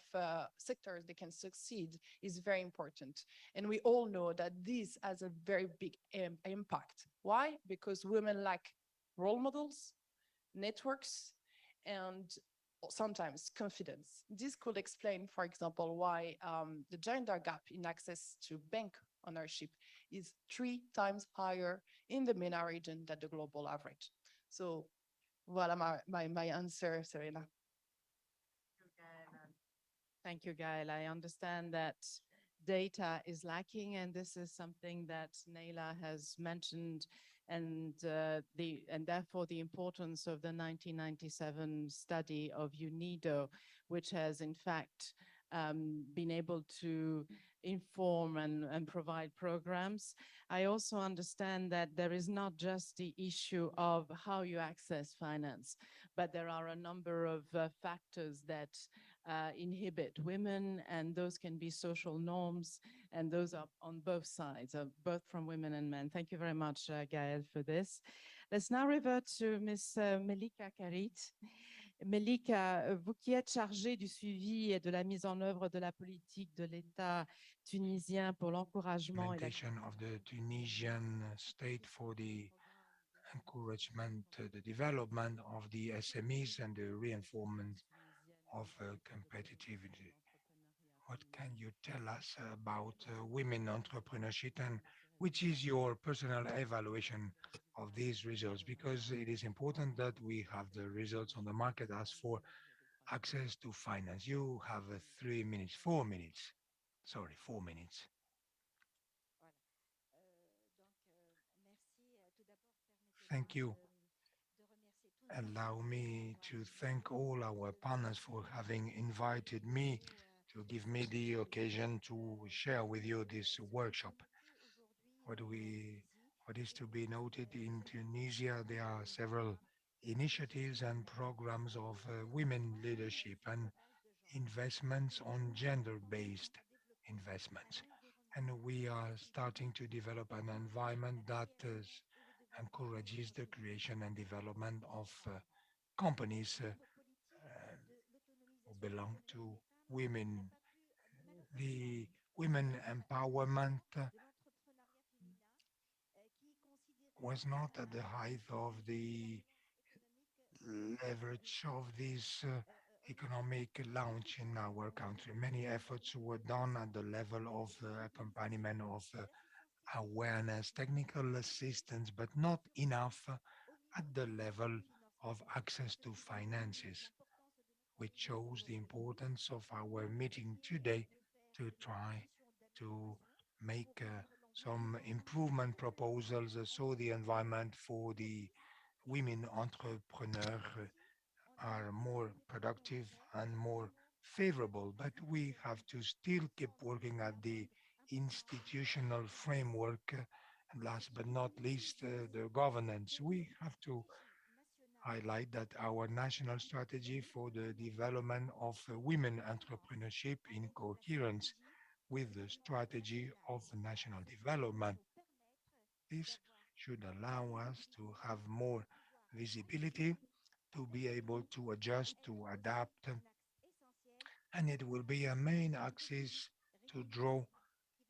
sectors they can succeed is very important. And we all know that this has a very big impact. Why? Because women lack role models, networks, and sometimes confidence. This could explain, for example, why the gender gap in access to bank ownership is 3 times higher in the MENA region than the global average. So voilà my answer, Serena. Thank you, Gael. I understand that data is lacking, and this is something that Naila has mentioned, and therefore the importance of the 1997 study of UNIDO, which has in fact been able to inform and provide programs. I also understand that there is not just the issue of how you access finance, but there are a number of factors that inhibit women, and those can be social norms, and those are on both sides, both from women and men. Thank you very much, Gaël, for this. Let's now revert to Ms. Melika Karit. Melika, vous qui êtes chargée du suivi et de la mise en œuvre de la politique de l'État tunisien pour l'encouragement et la Of the Tunisian state for the encouragement, the development of the SMEs and the reinforcement of competitivity. What can you tell us about women entrepreneurship, and which is your personal evaluation of these results? Because it is important that we have the results on the market as for access to finance. You have 3 minutes, 4 minutes. Sorry, 4 minutes. Thank you. Allow me to thank all our partners for having invited me to give me the occasion to share with you this workshop. What we what is to be noted in Tunisia, there are several initiatives and programs of women leadership and investments on gender-based investments. And we are starting to develop an environment that encourages the creation and development of companies who belong to women. The women empowerment was not at the height of the leverage of this economic launch in our country. Many efforts were done at the level of accompaniment of awareness, technical assistance, but not enough at the level of access to finances, which shows the importance of our meeting today to try to make some improvement proposals so the environment for the women entrepreneurs are more productive and more favorable. But we have to still keep working at the institutional framework. And last but not least, the governance. We have to highlight that our national strategy for the development of women entrepreneurship in coherence with the strategy of national development. This should allow us to have more visibility, to be able to adjust, to adapt, and it will be a main axis to draw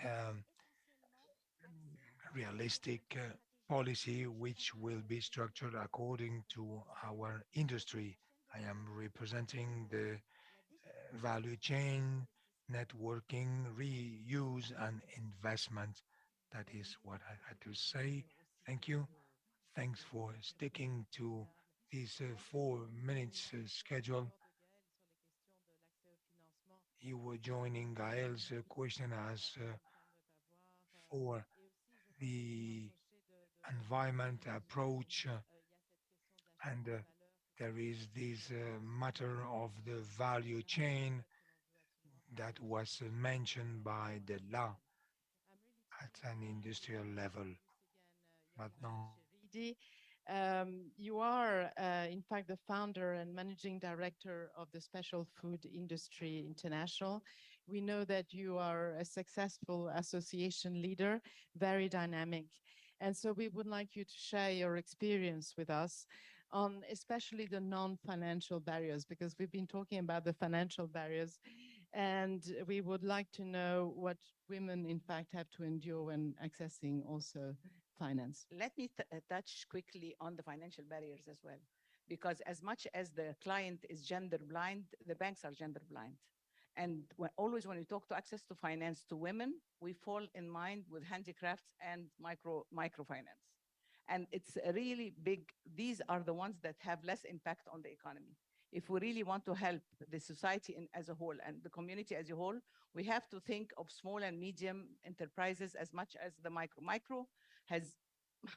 um, realistic policy which will be structured according to our industry. I am representing the value chain, networking, reuse, and investment. That is what I had to say. Thank you. Thanks for sticking to this 4 minutes schedule. You were joining Gael's question as for the environment approach, and there is this matter of the value chain that was mentioned by the law at an industrial level. But no, You are, in fact, the founder and managing director of the Special Food Industry International. We know that you are a successful association leader, very dynamic. And so we would like you to share your experience with us on especially the non-financial barriers, because we've been talking about the financial barriers, and we would like to know what women, in fact, have to endure when accessing also finance. Let me touch quickly on the financial barriers as well, because as much as the client is gender blind, the banks are gender blind. And always when we talk to access to finance to women, we fall in mind with handicrafts and microfinance. And it's a really big, these are the ones that have less impact on the economy. If we really want to help the society as a whole and the community as a whole, we have to think of small and medium enterprises as much as the micro. Micro has,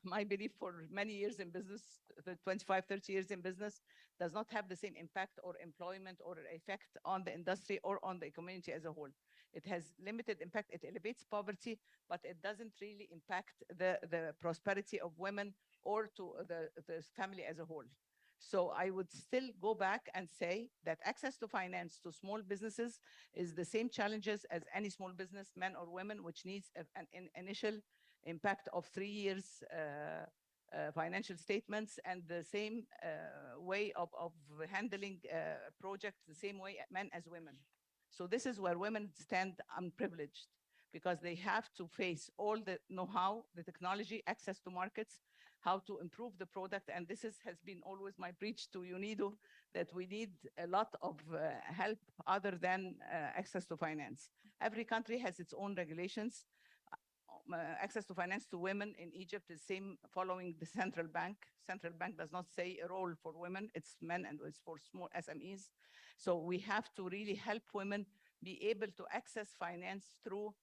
my belief, for many years in business, the 25, 30 years in business, does not have the same impact or employment or effect on the industry or on the community as a whole. It has limited impact. It elevates poverty, but it doesn't really impact the prosperity of women or to the family as a whole. So I would still go back and say that access to finance to small businesses is the same challenges as any small business, men or women, which needs an initial impact of 3 years financial statements and the same way of handling projects, the same way men as women. So this is where women stand unprivileged, because they have to face all the know-how, the technology, access to markets, how to improve the product. And this has been always my preach to UNIDO, that we need a lot of help other than access to finance. Every country has its own regulations. Access to finance to women in Egypt is same following the central bank. Central bank does not say a role for women, it's men and it's for small SMEs. So we have to really help women be able to access finance through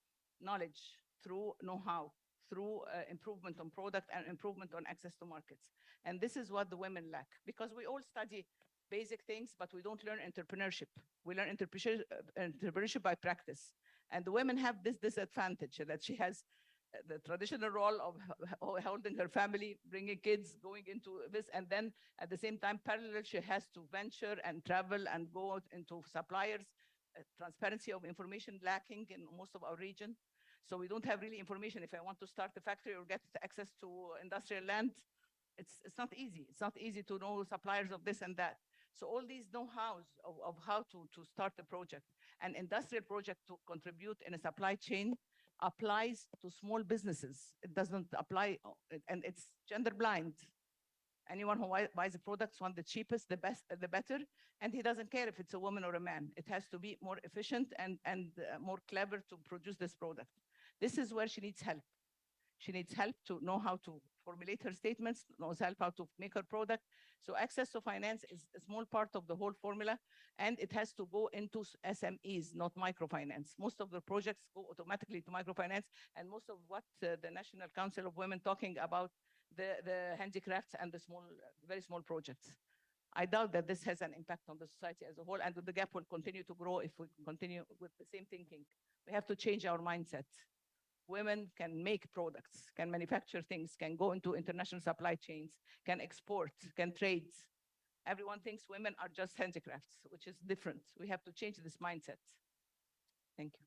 knowledge, through know-how, through improvement on product and improvement on access to markets. And this is what the women lack, because we all study basic things, but we don't learn entrepreneurship. We learn entrepreneurship by practice. And the women have this disadvantage that she has the traditional role of holding her family, bringing kids, going into this, and then at the same time, parallel, she has to venture and travel and go out into suppliers. Transparency of information lacking in most of our region. So we don't have really information. If I want to start a factory or get access to industrial land, it's not easy. It's not easy to know suppliers of this and that. So all these know-hows of how to start a project, an industrial project to contribute in a supply chain applies to small businesses. It doesn't apply, and it's gender blind. Anyone who buys the products want the cheapest, the best, the better, and he doesn't care if it's a woman or a man. It has to be more efficient and more clever to produce this product. This is where she needs help. She needs help to know how to formulate her statements, knows help how to make her product. So access to finance is a small part of the whole formula, and it has to go into SMEs, not microfinance. Most of the projects go automatically to microfinance, and most of what the National Council of Women talking about, the handicrafts and the small, very small projects. I doubt that this has an impact on the society as a whole, and the gap will continue to grow if we continue with the same thinking. We have to change our mindset. Women can make products, can manufacture things, can go into international supply chains, can export, can trade. Everyone thinks women are just handicrafts, which is different. We have to change this mindset. Thank you.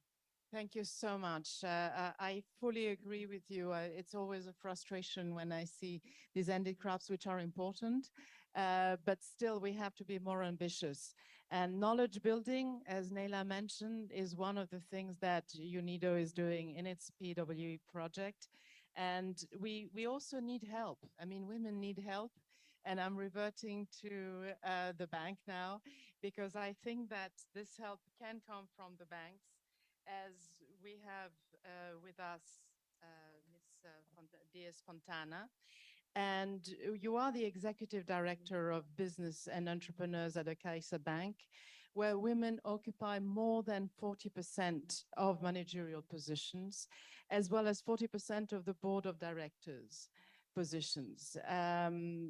Thank you so much. I fully agree with you. It's always a frustration when I see these handicrafts, which are important, but still we have to be more ambitious. And knowledge building, as Nela mentioned, is one of the things that UNIDO is doing in its PWE project. And we also need help. I mean, women need help. And I'm reverting to the bank now, because I think that this help can come from the banks, as we have with us Ms. Diaz Fontana. And you are the executive director of business and entrepreneurs at the Caixa Bank, where women occupy more than 40% of managerial positions, as well as 40% of the board of directors positions.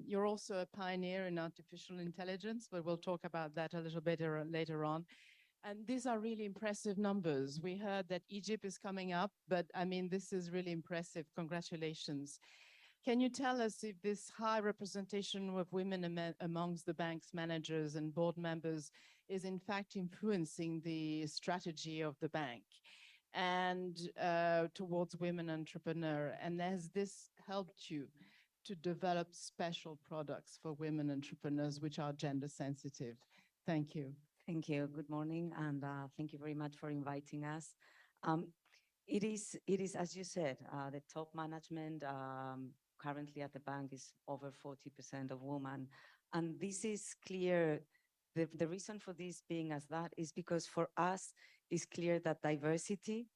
You're also a pioneer in artificial intelligence, but we'll talk about that a little bit later on. And these are really impressive numbers. We heard that Egypt is coming up, but I mean, this is really impressive. Congratulations. Can you tell us if this high representation of women amongst the bank's managers and board members is in fact influencing the strategy of the bank and towards women entrepreneurs? And has this helped you to develop special products for women entrepreneurs which are gender sensitive? Thank you. Thank you. Good morning, and thank you very much for inviting us. It is, as you said, the top management currently at the bank is over 40% of women. And this is clear. The reason for this being as that is because for us, it's clear that diversity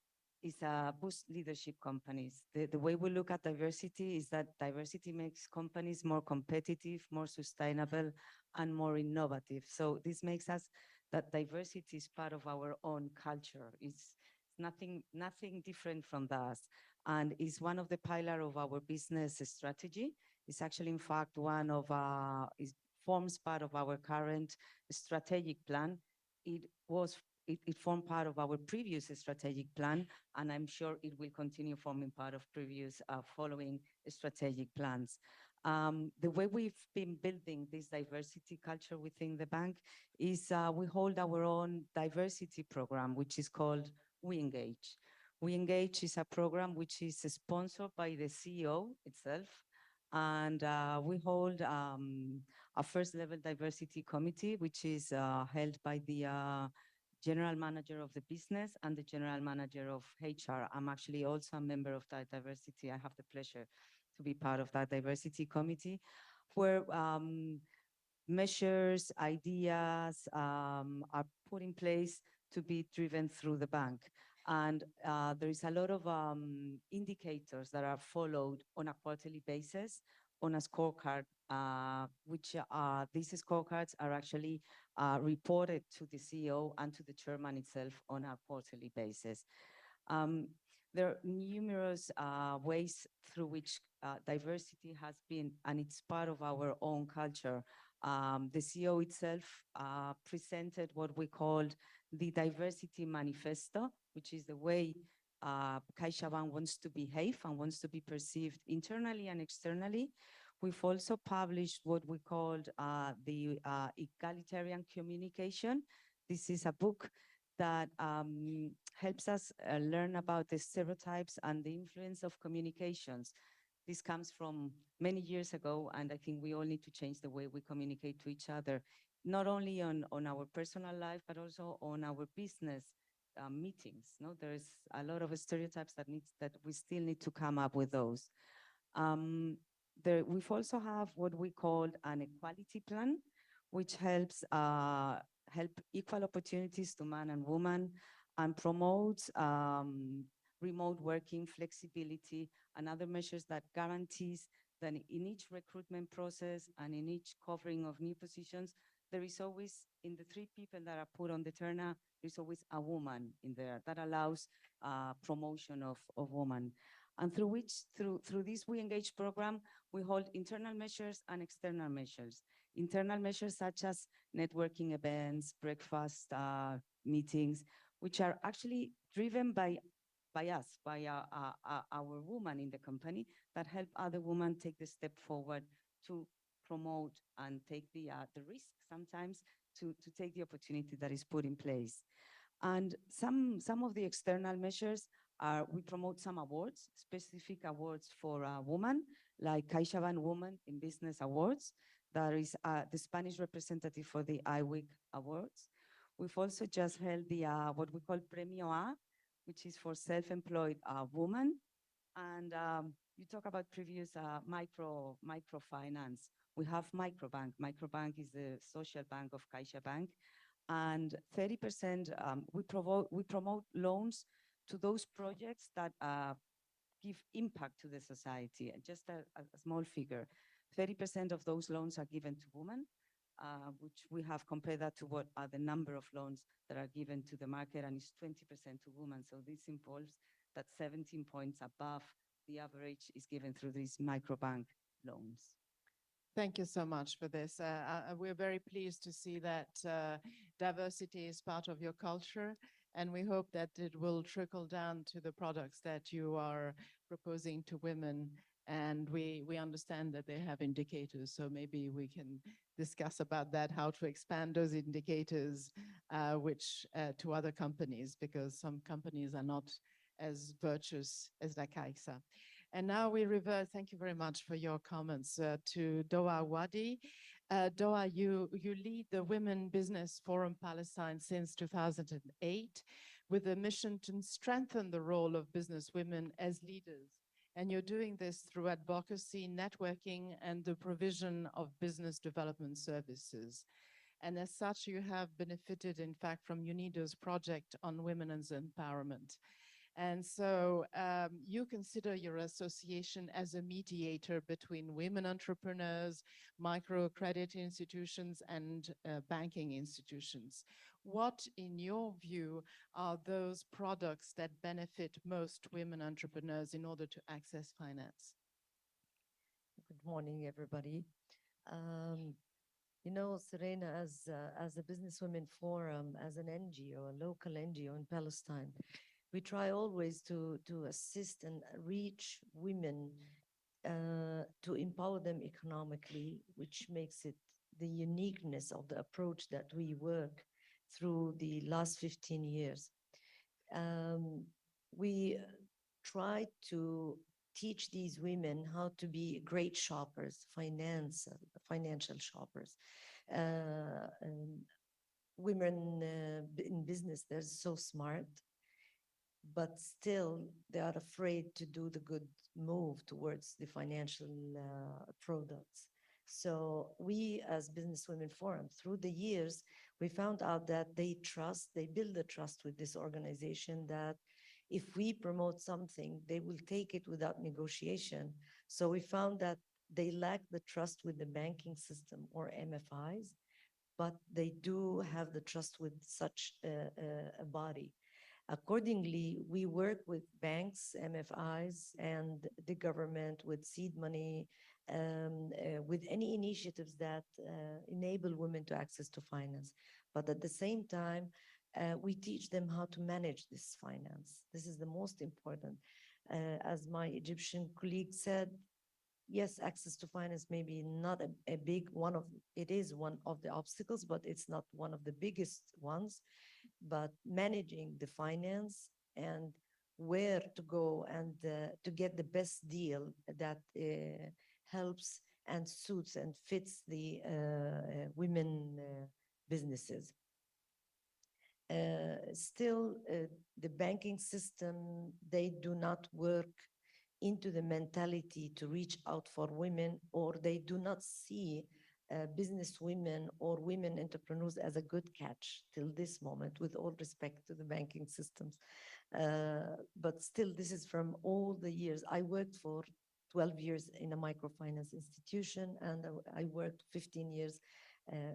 is boost leadership companies. The way we look at diversity is that diversity makes companies more competitive, more sustainable, and more innovative. So this makes us that diversity is part of our own culture. It's nothing different from that. And is one of the pillars of our business strategy. It's actually, in fact, one of forms part of our current strategic plan. It formed part of our previous strategic plan, and I'm sure it will continue forming part of previous following strategic plans. The way we've been building this diversity culture within the bank is we hold our own diversity program, which is called We Engage. We Engage is a program which is sponsored by the CEO itself, and we hold a first level diversity committee, which is held by the general manager of the business and the general manager of HR. I'm actually also a member of that diversity. I have the pleasure to be part of that diversity committee, where measures, ideas are put in place to be driven through the bank. And there is a lot of indicators that are followed on a quarterly basis on a scorecard, which these scorecards are actually reported to the CEO and to the chairman itself on a quarterly basis. There are numerous ways through which diversity has been, and it's part of our own culture. The CEO itself presented what we called the Diversity Manifesto, which is the way CaixaBank wants to behave and wants to be perceived internally and externally. We've also published what we called the Egalitarian Communication. This is a book that helps us learn about the stereotypes and the influence of communications. This comes from many years ago, and I think we all need to change the way we communicate to each other, not only on our personal life, but also on our business meetings. No, there's a lot of stereotypes that we still need to come up with those. We've also have what we call an equality plan, which helps help equal opportunities to man and woman, and promotes remote working, flexibility, and other measures that guarantees that in each recruitment process and in each covering of new positions, there is always, in the 3 people that are put on the turner, there's always a woman in there that allows promotion of women. And through this We Engage program, we hold internal measures and external measures. Internal measures such as networking events, breakfast meetings, which are actually driven by us, by our women in the company, that help other women take the step forward to promote and take the risk sometimes to take the opportunity that is put in place. And some of the external measures are, we promote some awards, specific awards for women, like CaixaBank Women in Business Awards. That is the Spanish representative for the IWIC Awards. We've also just held the what we call Premio A, which is for self-employed women. And you talk about previous microfinance. We have Microbank. Microbank is the social bank of CaixaBank. And 30%, we promote loans to those projects that give impact to the society. Just a small figure, 30% of those loans are given to women, which we have compared that to what are the number of loans that are given to the market, and it's 20% to women. So this involves that 17 points above the average is given through these microbank loans. Thank you so much for this. We're very pleased to see that diversity is part of your culture, and we hope that it will trickle down to the products that you are proposing to women And we understand that they have indicators, so maybe we can discuss about that, how to expand those indicators, which to other companies, because some companies are not as virtuous as La Caixa. And now we revert, thank you very much for your comments, to Doha Wadi. Doha, you lead the Women Business Forum Palestine since 2008 with a mission to strengthen the role of business women as leaders. And you're doing this through advocacy, networking, and the provision of business development services. And as such, you have benefited, in fact, from UNIDO's project on women's empowerment. And so you consider your association as a mediator between women entrepreneurs, microcredit institutions, and banking institutions. What, in your view, are those products that benefit most women entrepreneurs in order to access finance? Good morning, everybody. You know, Serena, as a Businesswomen Forum, as an NGO, a local NGO in Palestine, we try always to assist and reach women to empower them economically, which makes it the uniqueness of the approach that we work through the last 15 years. We try to teach these women how to be great shoppers, financial shoppers. Women in business, they're so smart, but still they are afraid to do the good move towards the financial products. So we as Businesswomen Forum, through the years, we found out that they build a trust with this organization, that if we promote something, they will take it without negotiation. So we found that they lack the trust with the banking system or MFIs, but they do have the trust with such a body. Accordingly, we work with banks, MFIs, and the government with seed money, with any initiatives that enable women to access to finance. But at the same time, we teach them how to manage this finance. This is the most important. As my Egyptian colleague said, yes, access to finance may be not a big one of, it is one of the obstacles, but it's not one of the biggest ones. But managing the finance and where to go and to get the best deal that helps and suits and fits the women businesses. Still, the banking system, they do not work into the mentality to reach out for women, or they do not see business women or women entrepreneurs as a good catch till this moment, with all respect to the banking systems. But still, this is from all the years. I worked for 12 years in a microfinance institution, and I worked 15 years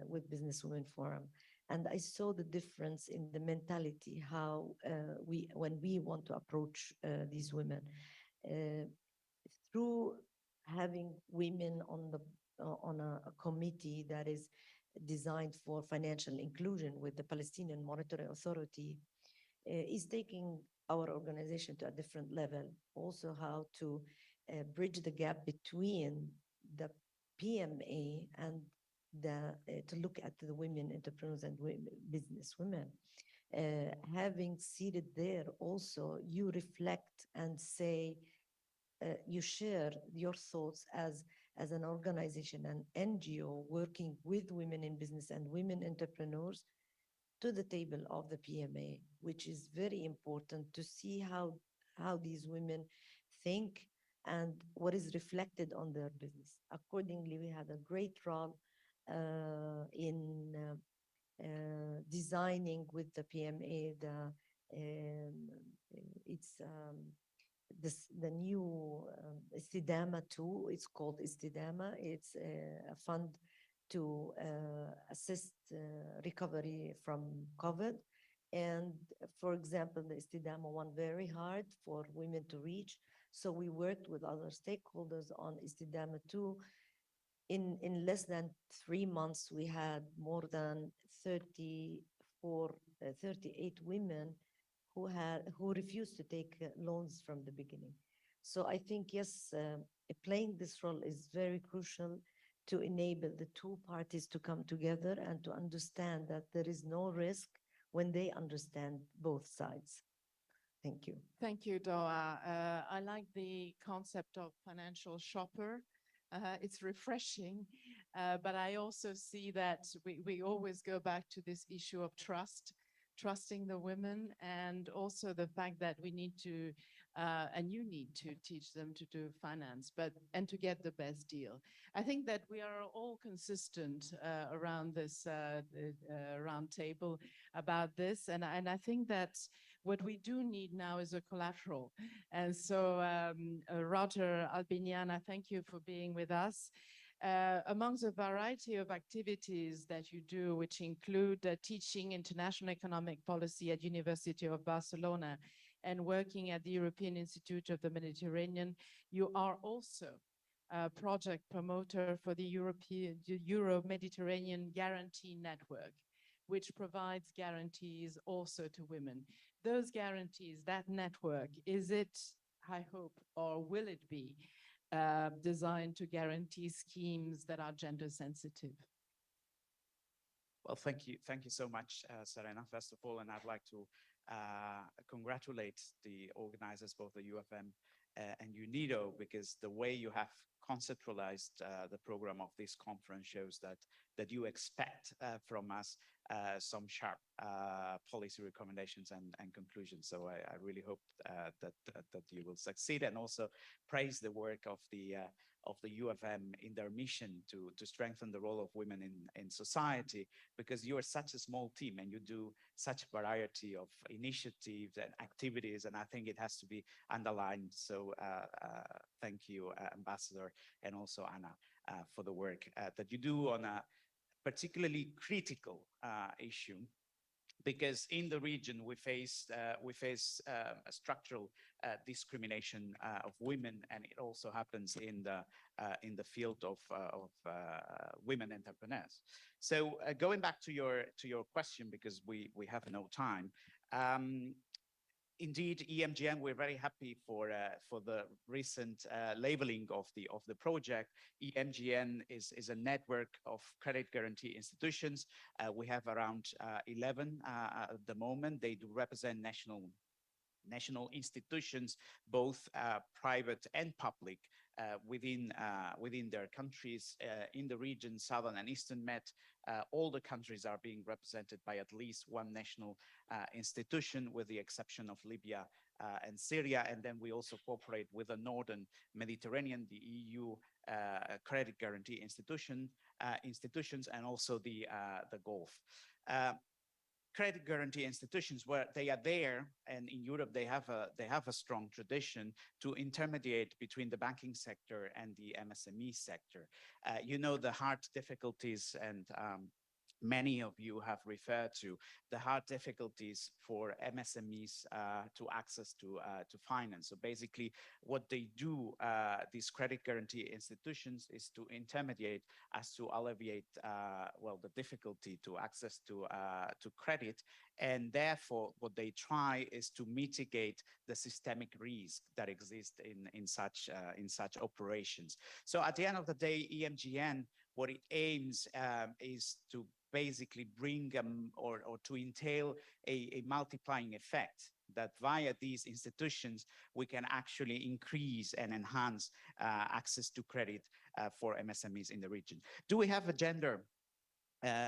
with Businesswomen Forum. And I saw the difference in the mentality, how when we want to approach these women. Through having women on a committee that is designed for financial inclusion with the Palestinian Monetary Authority, is taking our organization to a different level. Also, how to bridge the gap between the PMA and to look at the women entrepreneurs and business women. Having seated there, also you reflect and say, you share your thoughts as an organization, an NGO working with women in business and women entrepreneurs to the table of the PMA, which is very important to see how these women think and what is reflected on their business. Accordingly, we had a great role in designing with the PMA the new Istidama 2. It's called Istidama. It's a fund to assist recovery from COVID. And for example, the Istidama 1 very hard for women to reach. So we worked with other stakeholders on Istidama 2. In less than 3 months, we had more than 38 women who refused to take loans from the beginning. So I think, yes, playing this role is very crucial to enable the two parties to come together and to understand that there is no risk when they understand both sides. Thank you. Thank you, Doa. I like the concept of financial shopper. It's refreshing, but I also see that we always go back to this issue of trust, trusting the women, and also the fact that we need to, and you need to teach them to do finance, and to get the best deal. I think that we are all consistent around this round table about this, and I think that what we do need now is a collateral. And so, Roger Albiniana, thank you for being with us. Among the variety of activities that you do, which include teaching international economic policy at University of Barcelona and working at the European Institute of the Mediterranean, you are also a project promoter for the Euro-Mediterranean Guarantee Network, which provides guarantees also to women. Those guarantees, that network, is it, I hope, or will it be designed to guarantee schemes that are gender sensitive? Well, thank you. Thank you so much, Serena, first of all, and I'd like to congratulate the organizers, both the UFM and UNIDO, because the way you have conceptualized the program of this conference shows that you expect from us some sharp policy recommendations and conclusions. So I really hope that you will succeed, and also praise the work of the UFM in their mission to strengthen the role of women in society, because you are such a small team and you do such a variety of initiatives and activities, and I think it has to be underlined. So thank you, Ambassador, and also Anna, for the work that you do on a particularly critical issue, because in the region we face a structural discrimination of women, and it also happens in the field of women entrepreneurs. So going back to your question, because we have no time. Indeed, EMGN, we're very happy for the recent labeling of the project. EMGN is a network of credit guarantee institutions. We have around 11 at the moment. They do represent national institutions, both private and public, within their countries in the region, Southern and Eastern Med. All the countries are being represented by at least one national institution, with the exception of Libya and Syria. And then we also cooperate with the Northern Mediterranean, the EU credit guarantee institutions, and also the Gulf. Credit guarantee institutions, where they are there, and in Europe they have a strong tradition to intermediate between the banking sector and the MSME sector. You know, the hard difficulties, and many of you have referred to the hard difficulties for MSMEs to access to finance. So basically, what they do, these credit guarantee institutions, is to intermediate as to alleviate the difficulty to access to credit, and therefore what they try is to mitigate the systemic risk that exists in such operations. So at the end of the day, EMGN, what it aims is to basically bring or to entail a multiplying effect, that via these institutions we can actually increase and enhance access to credit for MSMEs in the region. Do we have a gender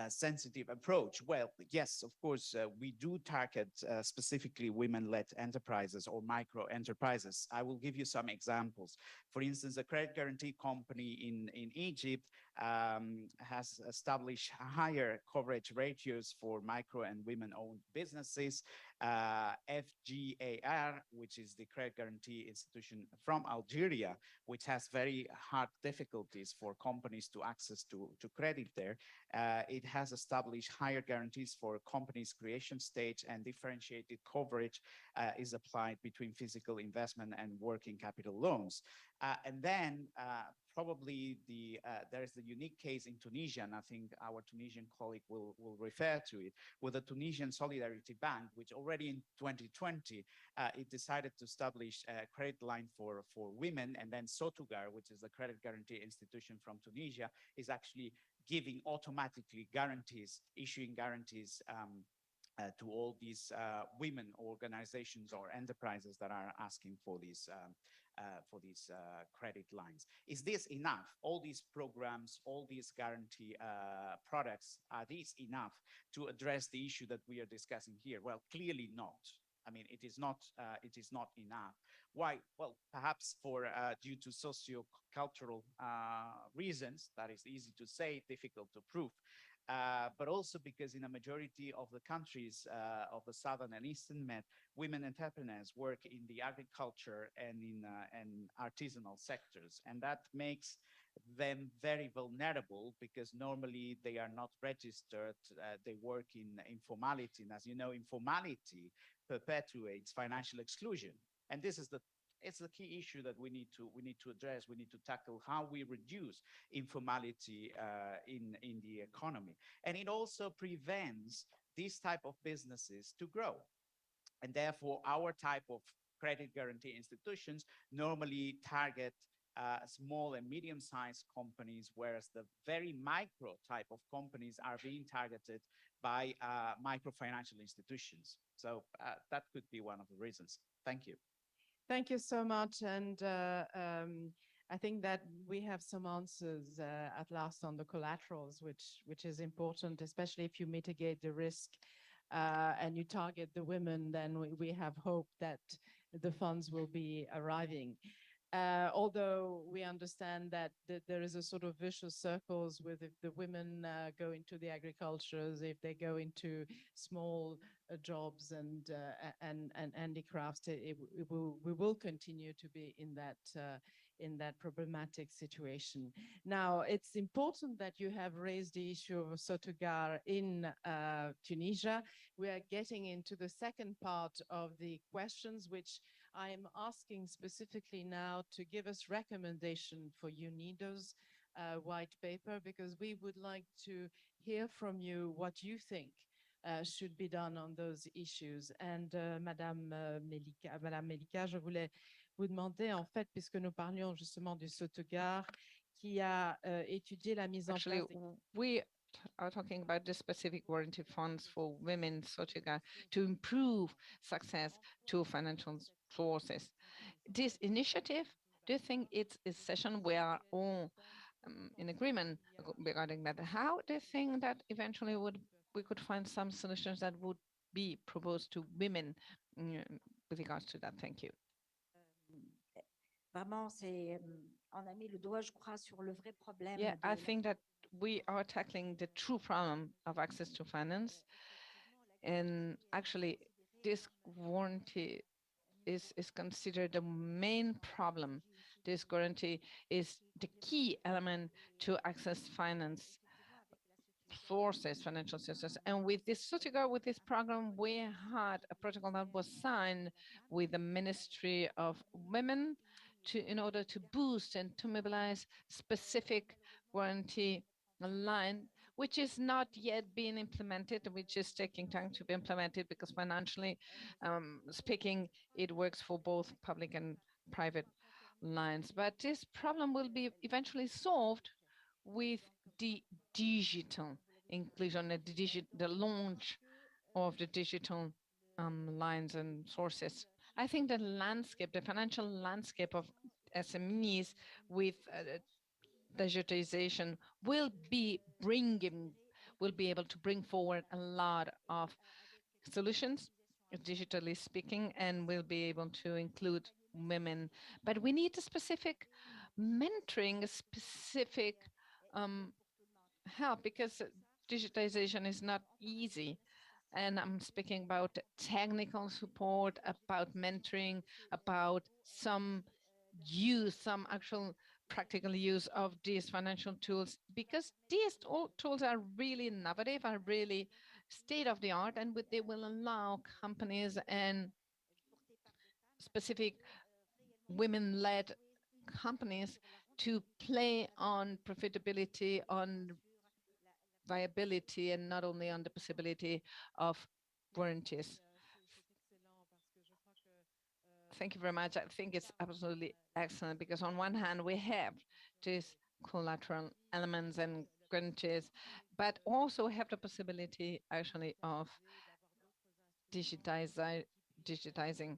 sensitive approach? Well, yes, of course, we do target specifically women-led enterprises or micro enterprises. I will give you some examples. For instance, a credit guarantee company in Egypt has established higher coverage ratios for micro and women-owned businesses. FGAR, which is the credit guarantee institution from Algeria, which has very hard difficulties for companies to access to credit there. It has established higher guarantees for companies' creation stage, and differentiated coverage is applied between physical investment and working capital loans. And then probably there is a unique case in Tunisia, and I think our Tunisian colleague will refer to it, with the Tunisian Solidarity Bank, which already in 2020, it decided to establish a credit line for women, and then Sotugar, which is a credit guarantee institution from Tunisia, is actually giving automatically guarantees, issuing guarantees to all these women organizations or enterprises that are asking for these credit lines. Is this enough? All these programs, all these guarantee products, are these enough to address the issue that we are discussing here? Well, clearly not. I mean, it is not enough. Why? Well, perhaps due to socio-cultural reasons. That is easy to say, difficult to prove. But also because in a majority of the countries of the Southern and Eastern Med, women entrepreneurs work in the agriculture and in artisanal sectors. And that makes them very vulnerable because normally they are not registered. They work in informality. And as you know, informality perpetuates financial exclusion. And this is it's the key issue that we need to address. We need to tackle how we reduce informality in the economy. And it also prevents these type of businesses to grow. And therefore, our type of credit guarantee institutions normally target small and medium-sized companies, whereas the very micro type of companies are being targeted by microfinancial institutions. So that could be one of the reasons. Thank you. Thank you so much. And I think that we have some answers at last on the collaterals, which is important, especially if you mitigate the risk and you target the women, then we have hope that the funds will be arriving. Although we understand that there is a sort of vicious circles with if the women go into the agricultures, if they go into small jobs and handicrafts, we will continue to be in that problematic situation. Now, it's important that you have raised the issue of Sotugar in Tunisia. We are getting into the second part of the questions, which I'm asking specifically now to give us recommendation for UNIDO's white paper, because we would like to hear from you what you think should be done on those issues. And Madame Melika, je voulais vous demander, en fait, puisque nous parlions justement du Sotugar, qui a étudié la mise en place. We are talking about the specific warranty funds for women Sotugar to improve success to financial sources. This initiative, do you think it's a session we are all in agreement regarding that? How do you think that eventually we could find some solutions that would be proposed to women with regards to that? Thank you. Vraiment, on a mis le doigt, je crois, sur le vrai problème. Yeah, I think that we are tackling the true problem of access to finance. And actually, this warranty is considered the main problem. This guarantee is the key element to access finance sources, financial sources. And with this Sotugar, with this program, we had a protocol that was signed with the Ministry of Women in order to boost and to mobilize specific warranty line, which is not yet being implemented, which is taking time to be implemented because financially speaking, it works for both public and private lines. But this problem will be eventually solved with the digital inclusion, the launch of the digital lines and sources. I think the landscape, the financial landscape of SMEs with digitization will be able to bring forward a lot of solutions, digitally speaking, and will be able to include women. But we need a specific mentoring, a specific help, because digitization is not easy. And I'm speaking about technical support, about mentoring, about some actual practical use of these financial tools, because these tools are really innovative, are really state of the art, and they will allow companies and specific women-led companies to play on profitability, on viability, and not only on the possibility of warranties. Thank you very much. I think it's absolutely excellent because on one hand, we have these collateral elements and guarantees, but also have the possibility actually of digitizing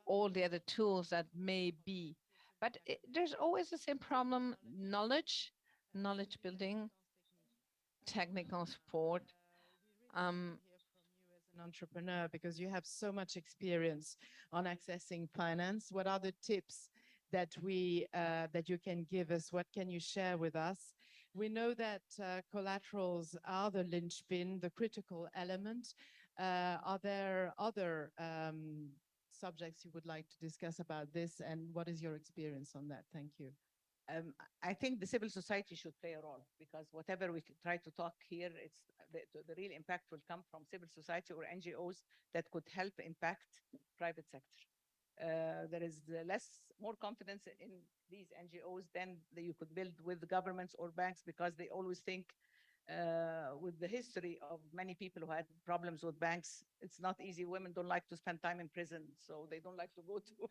all the other tools that may be. But there's always the same problem, knowledge building, technical support. An entrepreneur, because you have so much experience on accessing finance. What are the tips that you can give us? What can you share with us? We know that collaterals are the linchpin, the critical element. Are there other subjects you would like to discuss about this, and what is your experience on that? Thank you. I think the civil society should play a role, because whatever we try to talk here, it's the real impact will come from civil society or NGOs that could help impact private sector. There is more confidence in these NGOs than you could build with governments or banks, because they always think with the history of many people who had problems with banks, it's not easy. Women don't like to spend time in prison, so they don't like to go to,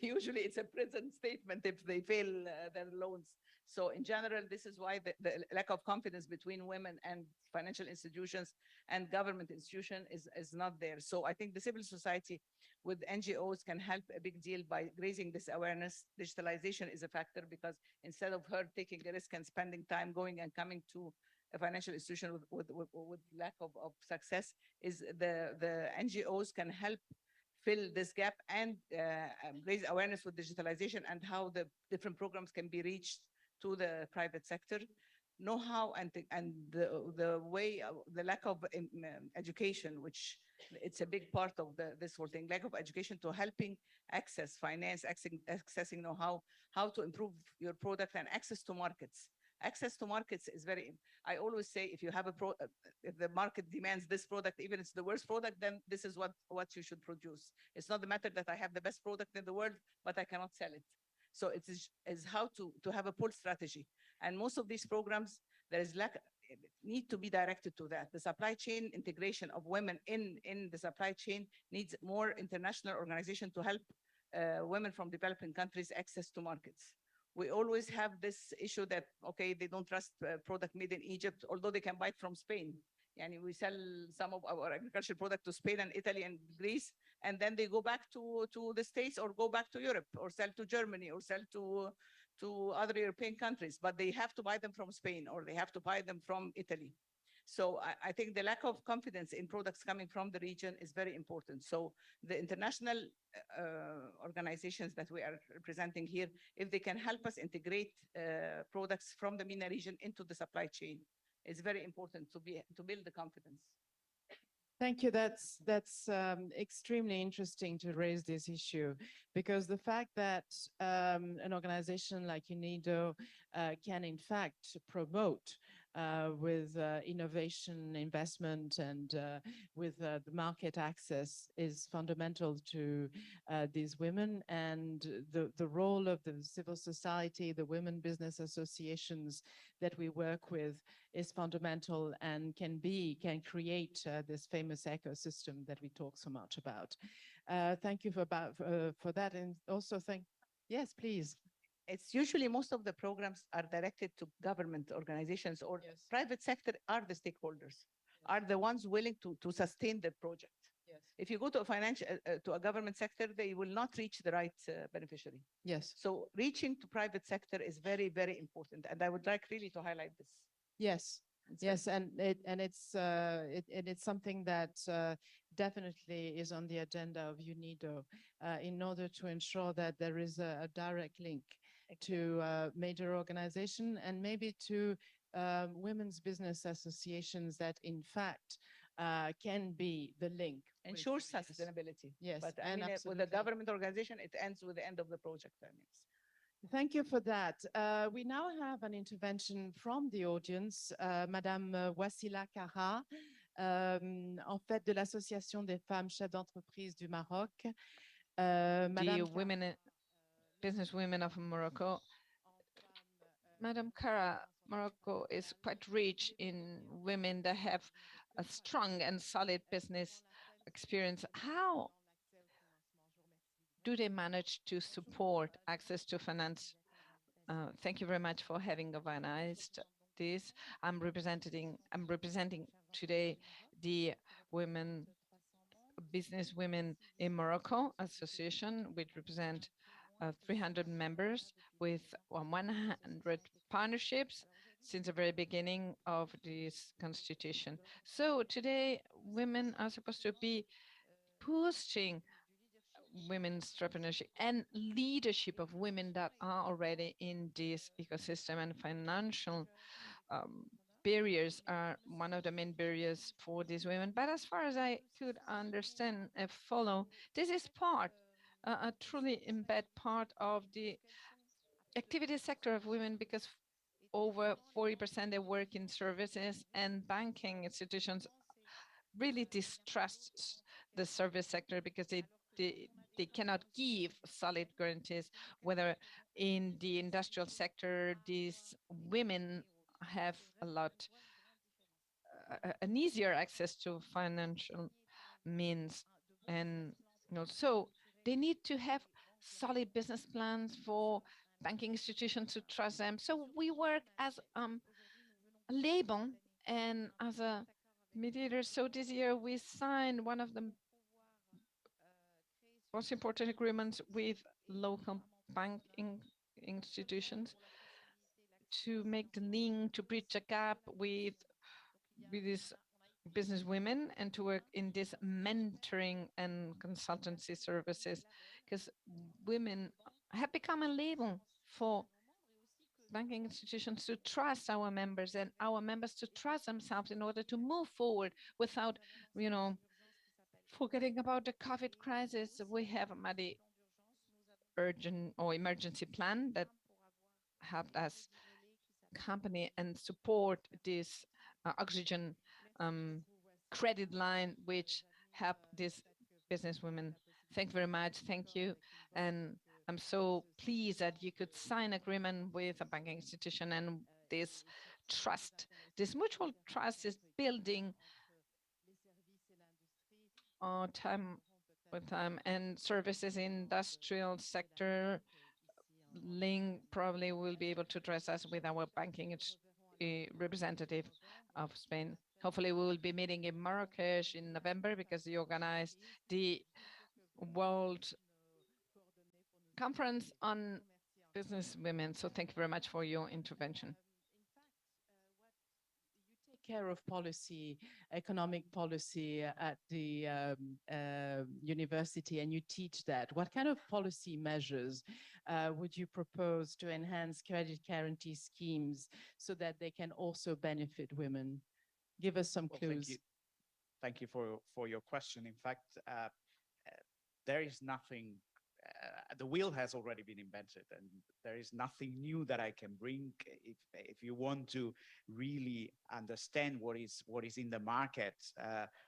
usually it's a prison statement if they fail their loans. So in general, this is why the lack of confidence between women and financial institutions and government institution is not there. So I think the civil society with NGOs can help a big deal by raising this awareness. Digitalization is a factor, because instead of her taking a risk and spending time going and coming to a financial institution with lack of success, is the NGOs can help fill this gap and raise awareness with digitalization and how the different programs can be reached to the private sector. Know-how and the way, the lack of education, which it's a big part of this whole thing, lack of education to helping access finance, accessing know-how, how to improve your product and access to markets. Access to markets is I always say, if you have if the market demands this product, even if it's the worst product, then this is what you should produce. It's not the matter that I have the best product in the world, but I cannot sell it. So it is how to have a pull strategy. And most of these programs, there is need to be directed to that. The supply chain integration of women in the supply chain needs more international organization to help women from developing countries access to markets. We always have this issue that, okay, they don't trust product made in Egypt, although they can buy it from Spain. And we sell some of our agricultural product to Spain and Italy and Greece, and then they go back to the States or go back to Europe or sell to Germany or sell to other European countries, but they have to buy them from Spain or they have to buy them from Italy. So I think the lack of confidence in products coming from the region is very important. So the international organizations that we are representing here, if they can help us integrate products from the MENA region into the supply chain, it's very important to build the confidence. Thank you. That's extremely interesting to raise this issue, because the fact that an organization like UNIDO can in fact promote with innovation, investment, and with the market access is fundamental to these women. And the role of the civil society, the women business associations that we work with is fundamental and can create this famous ecosystem that we talk so much about. Thank you for that. And also yes, please. It's usually most of the programs are directed to government organizations or private sector are the stakeholders, are the ones willing to sustain the project. Yes. If you go to a government sector, they will not reach the right beneficiary. Yes. So reaching to private sector is very, very important. And I would like really to highlight this. Yes. Yes, and it's something that definitely is on the agenda of UNIDO in order to ensure that there is a direct link to major organization and maybe to women's business associations that in fact can be the link. Ensure sustainability. Yes, but I mean, with a government organization, it ends with the end of the project. That means. Thank you for that. We now have an intervention from the audience, Madame Wassila Kara, en fait de l'Association des femmes chefs d'entreprise du Maroc. The business women of Morocco Madam Kara, Morocco is quite rich in women that have a strong and solid business experience. How do they manage to support access to finance? Thank you very much for having organized this. I'm representing today the women, business women in Morocco Association, which represent 300 members with 100 partnerships since the very beginning of this constitution. So today, women are supposed to be pushing women's entrepreneurship and leadership of women that are already in this ecosystem, and financial barriers are one of the main barriers for these women. But as far as I could understand and follow, this is part, a truly embed part of the activity sector of women, because over 40% they work in services, and banking institutions really distrust the service sector because they cannot give solid guarantees. Whether in the industrial sector, these women have a lot an easier access to financial means, and so they need to have solid business plans for banking institutions to trust them. So we work as a label and as a mediator. So this year we signed one of the most important agreements with local banking institutions to make the link, to bridge a gap with these business women, and to work in this mentoring and consultancy services, because women have become a label for banking institutions to trust our members, and our members to trust themselves in order to move forward without, forgetting about the COVID crisis. We have a mighty urgent or emergency plan that helped us accompany and support this oxygen credit line, which help these business women. Thank you very much. Thank you. And I'm so pleased that you could sign agreement with a banking institution, and this trust, this mutual trust is building time with time, and services industrial sector link probably will be able to address us with our banking representative of Spain. Hopefully we will be meeting in Marrakesh in November, because they organized the World Conference on Business Women. So thank you very much for your intervention. Take care of policy, economic policy at the university, and you teach that. What kind of policy measures would you propose to enhance credit guarantee schemes so that they can also benefit women? Give us some clues. Thank you for your question. In fact, there is nothing, the wheel has already been invented, and there is nothing new that I can bring. If you want to really understand what is in the market,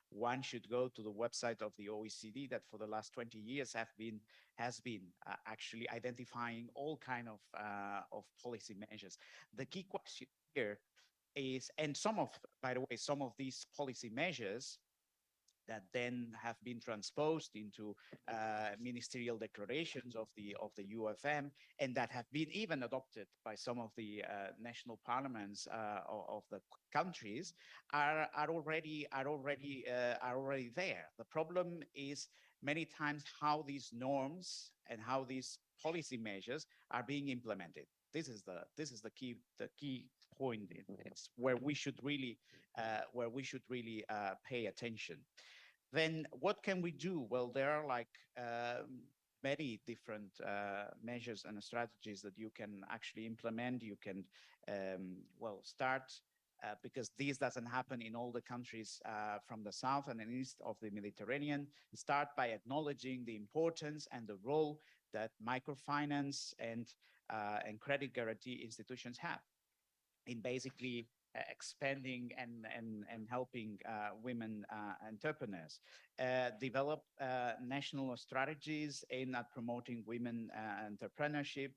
one should go to the website of the OECD that for the last 20 years has been actually identifying all kind of policy measures. The key question here is, and by the way, some of these policy measures that then have been transposed into ministerial declarations of the UFM, and that have been even adopted by some of the national parliaments of the countries, are already there. The problem is many times how these norms and how these policy measures are being implemented. This is the key point. It's where we should really pay attention. Then what can we do? Well, there are like many different measures and strategies that you can actually implement. You can start because this doesn't happen in all the countries from the south and east of the Mediterranean. Start by acknowledging the importance and the role that microfinance and credit guarantee institutions have in basically expanding and helping women entrepreneurs. Develop national strategies aimed at promoting women entrepreneurship,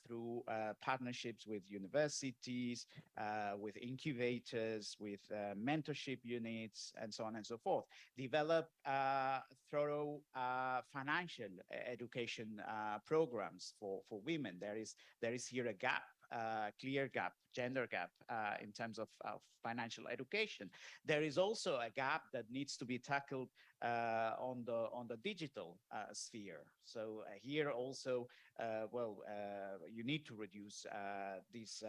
through partnerships with universities, with incubators, with mentorship units, and so on and so forth. Develop thorough financial education programs for women. There is here a gap, clear gap, gender gap in terms of financial education. There is also a gap that needs to be tackled on the digital sphere. So here also, you need to reduce this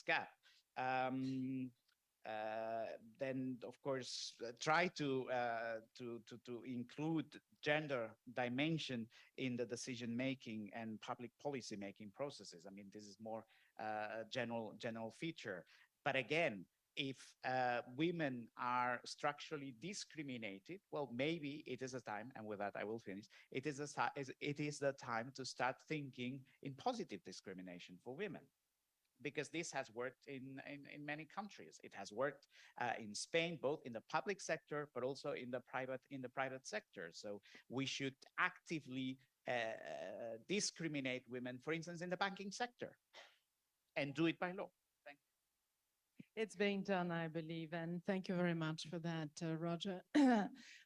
gap. Then, of course, try to include gender dimension in the decision making and public policy making processes. I mean, this is more general feature. But again, if women are structurally discriminated, well, maybe it is a time, and with that I will finish, it is the time to start thinking in positive discrimination for women, because this has worked in many countries. It has worked in Spain, both in the public sector, but also in the private sector. So we should actively discriminate women, for instance, in the banking sector, and do it by law. Thank you. It's being done, I believe, and thank you very much for that, Roger.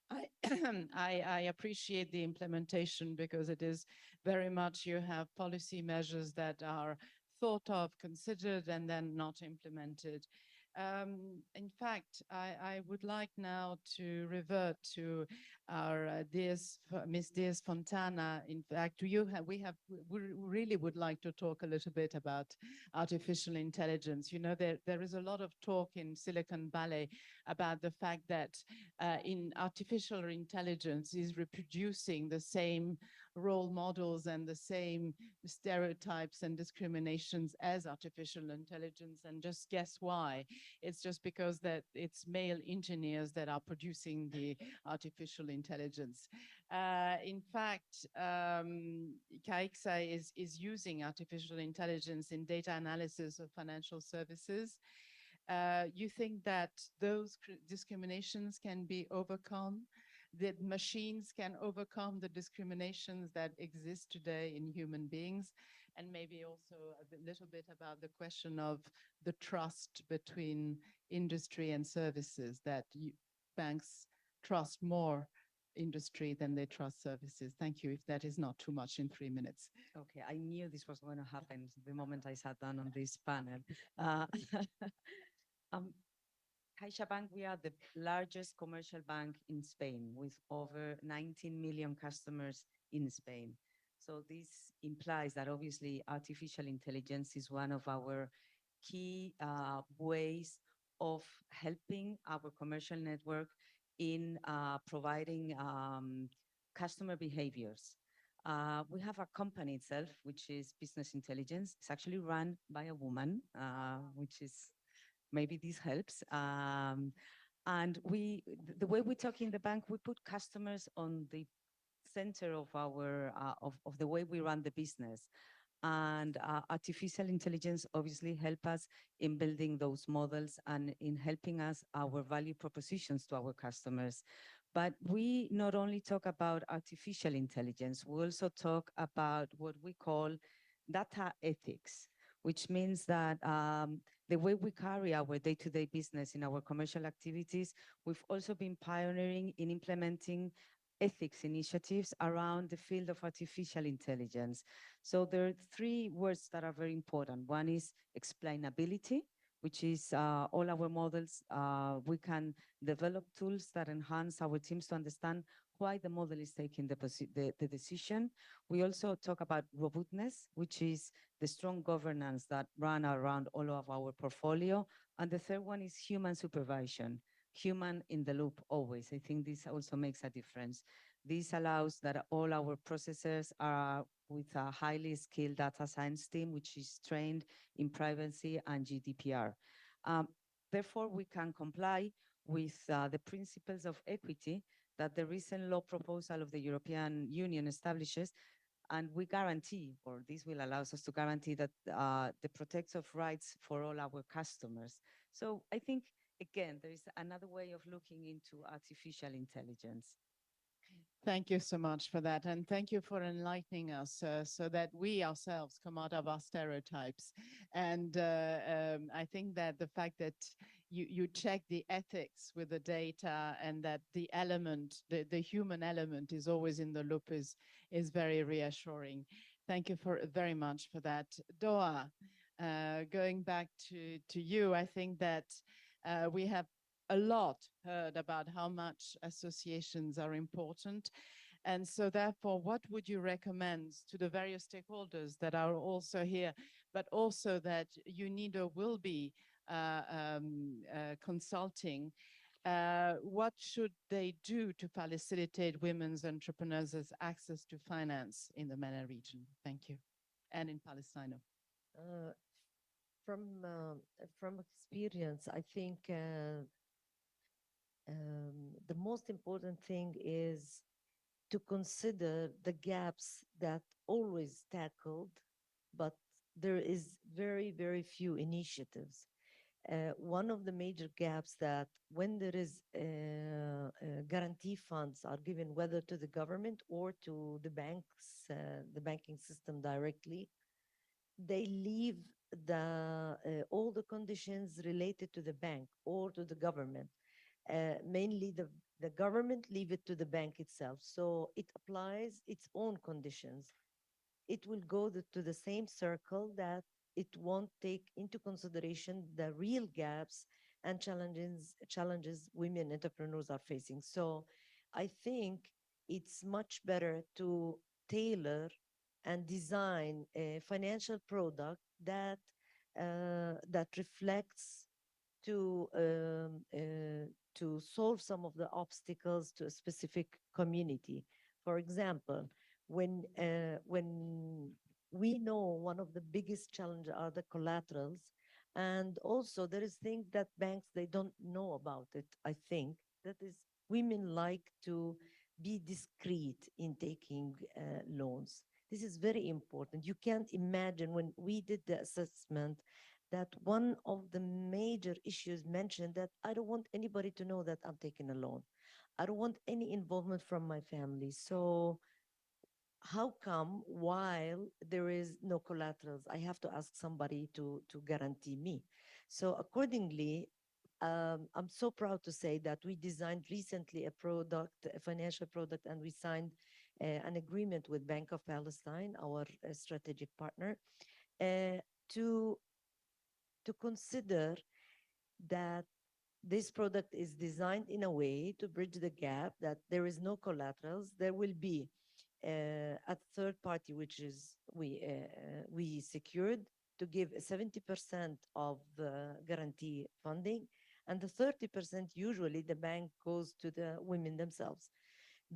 I appreciate the implementation, because it is very much you have policy measures that are thought of, considered, and then not implemented. In fact, I would like now to revert to our Ms. Diaz Fontana. In fact, we really would like to talk a little bit about artificial intelligence. You know, there is a lot of talk in Silicon Valley about the fact that in artificial intelligence is reproducing the same role models and the same stereotypes and discriminations as artificial intelligence. And just guess why? It's just because that it's male engineers that are producing the artificial intelligence. In fact, CAIXA is using artificial intelligence in data analysis of financial services. You think that those discriminations can be overcome, that machines can overcome the discriminations that exist today in human beings? And maybe also a little bit about the question of the trust between industry and services, that banks trust more industry than they trust services. Thank you, if that is not too much in 3 minutes. Okay, I knew this was going to happen the moment I sat down on this panel. CaixaBank, we are the largest commercial bank in Spain with over 19 million customers in Spain. So this implies that obviously artificial intelligence is one of our key ways of helping our commercial network in providing customer behaviors. We have a company itself, which is Business Intelligence. It's actually run by a woman, which is, maybe this helps. And the way we talk in the bank, we put customers on the center of our of the way we run the business. And artificial intelligence obviously help us in building those models and in helping us our value propositions to our customers. But we not only talk about artificial intelligence, we also talk about what we call data ethics, which means that the way we carry our day-to-day business in our commercial activities, we've also been pioneering in implementing ethics initiatives around the field of artificial intelligence. So there are 3 words that are very important. One is explainability, which is all our models. We can develop tools that enhance our teams to understand why the model is taking the decision. We also talk about robustness, which is the strong governance that run around all of our portfolio. And the 3rd one is human supervision, human in the loop always. I think this also makes a difference. This allows that all our processors are with a highly skilled data science team, which is trained in privacy and GDPR. Therefore, we can comply with the principles of equity that the recent law proposal of the European Union establishes, and we guarantee, or this will allow us to guarantee, that the protects of rights for all our customers. So I think, again, there is another way of looking into artificial intelligence. Thank you so much for that. And thank you for enlightening us so that we ourselves come out of our stereotypes. And I think that the fact that you check the ethics with the data and that the element, the human element is always in the loop is very reassuring. Thank you very much for that. Doha, going back to you, I think that we have a lot heard about how much associations are important. And so therefore, what would you recommend to the various stakeholders that are also here, but also that UNIDO will be consulting? What should they do to facilitate women's entrepreneurs' access to finance in the MENA region? Thank you. And in Palestine. From experience, I think the most important thing is to consider the gaps that always tackled, but there is very, very few initiatives. One of the major gaps that when there is guarantee funds are given whether to the government or to the banks, the banking system directly, they leave all the conditions related to the bank or to the government. Mainly the government leave it to the bank itself. So it applies its own conditions. It will go to the same circle that it won't take into consideration the real gaps and challenges women entrepreneurs are facing. So I think it's much better to tailor and design a financial product that that reflects to solve some of the obstacles to a specific community. For example, when we know one of the biggest challenges are the collaterals, and also there is thing that banks they don't know about it. I think that is women like to be discreet in taking loans. This is very important. You can't imagine when we did the assessment that one of the major issues mentioned that I don't want anybody to know that I'm taking a loan. I don't want any involvement from my family. So how come while there is no collaterals, I have to ask somebody to guarantee me? So accordingly, I'm so proud to say that we designed recently a financial product, and we signed an agreement with Bank of Palestine, our strategic partner, to consider that this product is designed in a way to bridge the gap that there is no collaterals. There will be a third party, which is we secured to give 70% of guarantee funding, and the 30% usually the bank goes to the women themselves.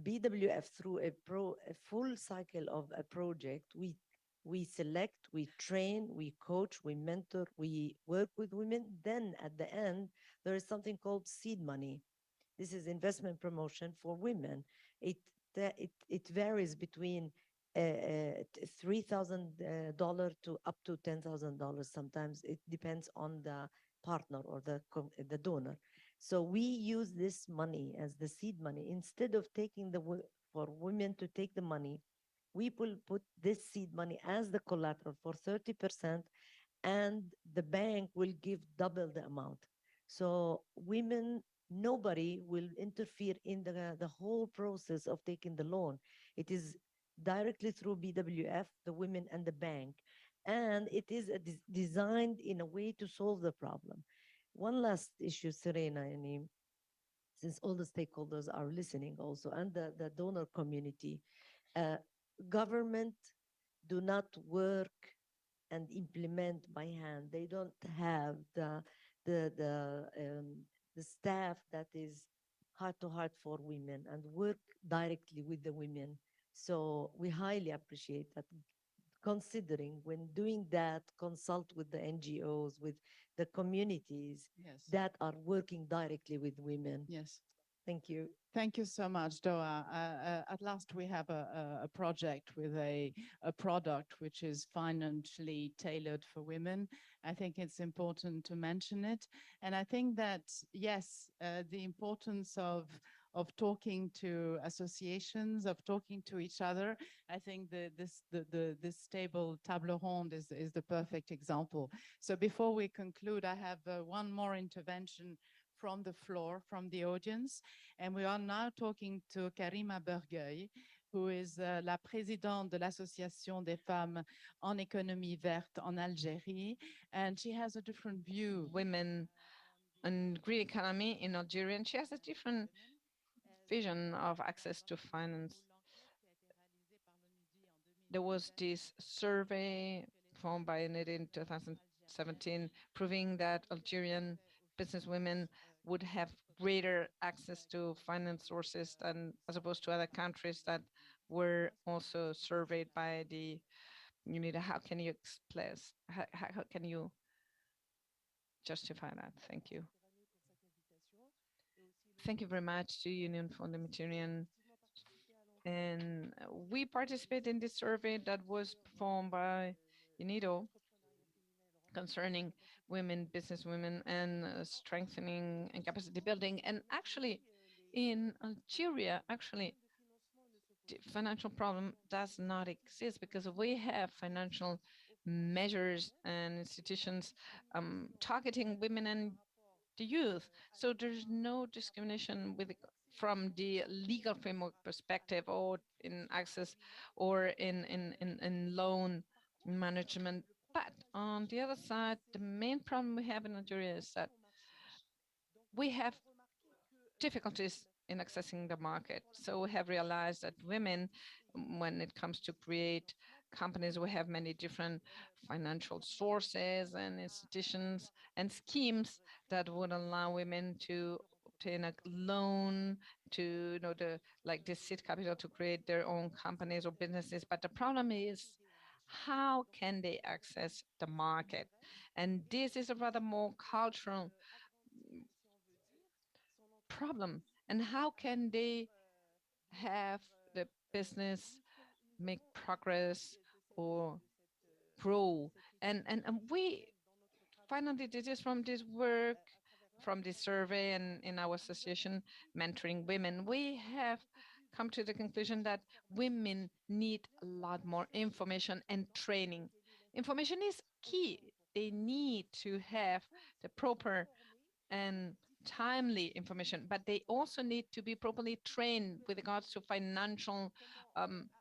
BWF through a full cycle of a project, we select, we train, we coach, we mentor, we work with women. Then at the end, there is something called seed money. This is investment promotion for women. It varies between $3,000 to up to $10,000. Sometimes it depends on the partner or the donor. So we use this money as the seed money. Instead of taking for women to take the money, we will put this seed money as the collateral for 30%, and the bank will give double the amount. So women, nobody will interfere in the whole process of taking the loan. It is directly through BWF, the women and the bank. And it is designed in a way to solve the problem. One last issue, Serena, since all the stakeholders are listening also, and the donor community, government do not work and implement by hand. They don't have the staff that is heart to heart for women and work directly with the women. So we highly appreciate that. Considering when doing that, consult with the NGOs, with the communities that are working directly with women. Yes. Thank you. Thank you so much, Doha. At last, we have a project with a product which is financially tailored for women. I think it's important to mention it. And I think that, yes, the importance of of talking to associations, of talking to each other. I think this table ronde is the perfect example. So before we conclude, I have one more intervention from the floor, from the audience. And we are now talking to Karima Bergueil, who is la présidente de l'Association des femmes en économie verte en Algérie. And she has a different view. Women and green economy in Algeria, and she has a different vision of access to finance. There was this survey formed by NID in 2017 proving that Algerian businesswomen would have greater access to finance sources than as opposed to other countries that were also surveyed by the UNIDA. How can you explain? How can you justify that? Thank you. Thank you very much to Union for the Mediterranean. And we participate in this survey that was performed by UNIDO concerning women, business women, and strengthening and capacity building. And actually, in Algeria, actually, the financial problem does not exist because we have financial measures and institutions targeting women and the youth. So there's no discrimination from the legal framework perspective or in access or in loan management. But on the other side, the main problem we have in Nigeria is that we have difficulties in accessing the market. So we have realized that women, when it comes to create companies, we have many different financial sources and institutions and schemes that would allow women to obtain a loan to, like the seed capital to create their own companies or businesses. But the problem is, how can they access the market? And this is a rather more cultural problem. And how can they have the business make progress or grow? And we finally did this from this work, from this survey and in our association, Mentoring Women. We have come to the conclusion that women need a lot more information and training. Information is key. They need to have the proper and timely information, but they also need to be properly trained with regards to financial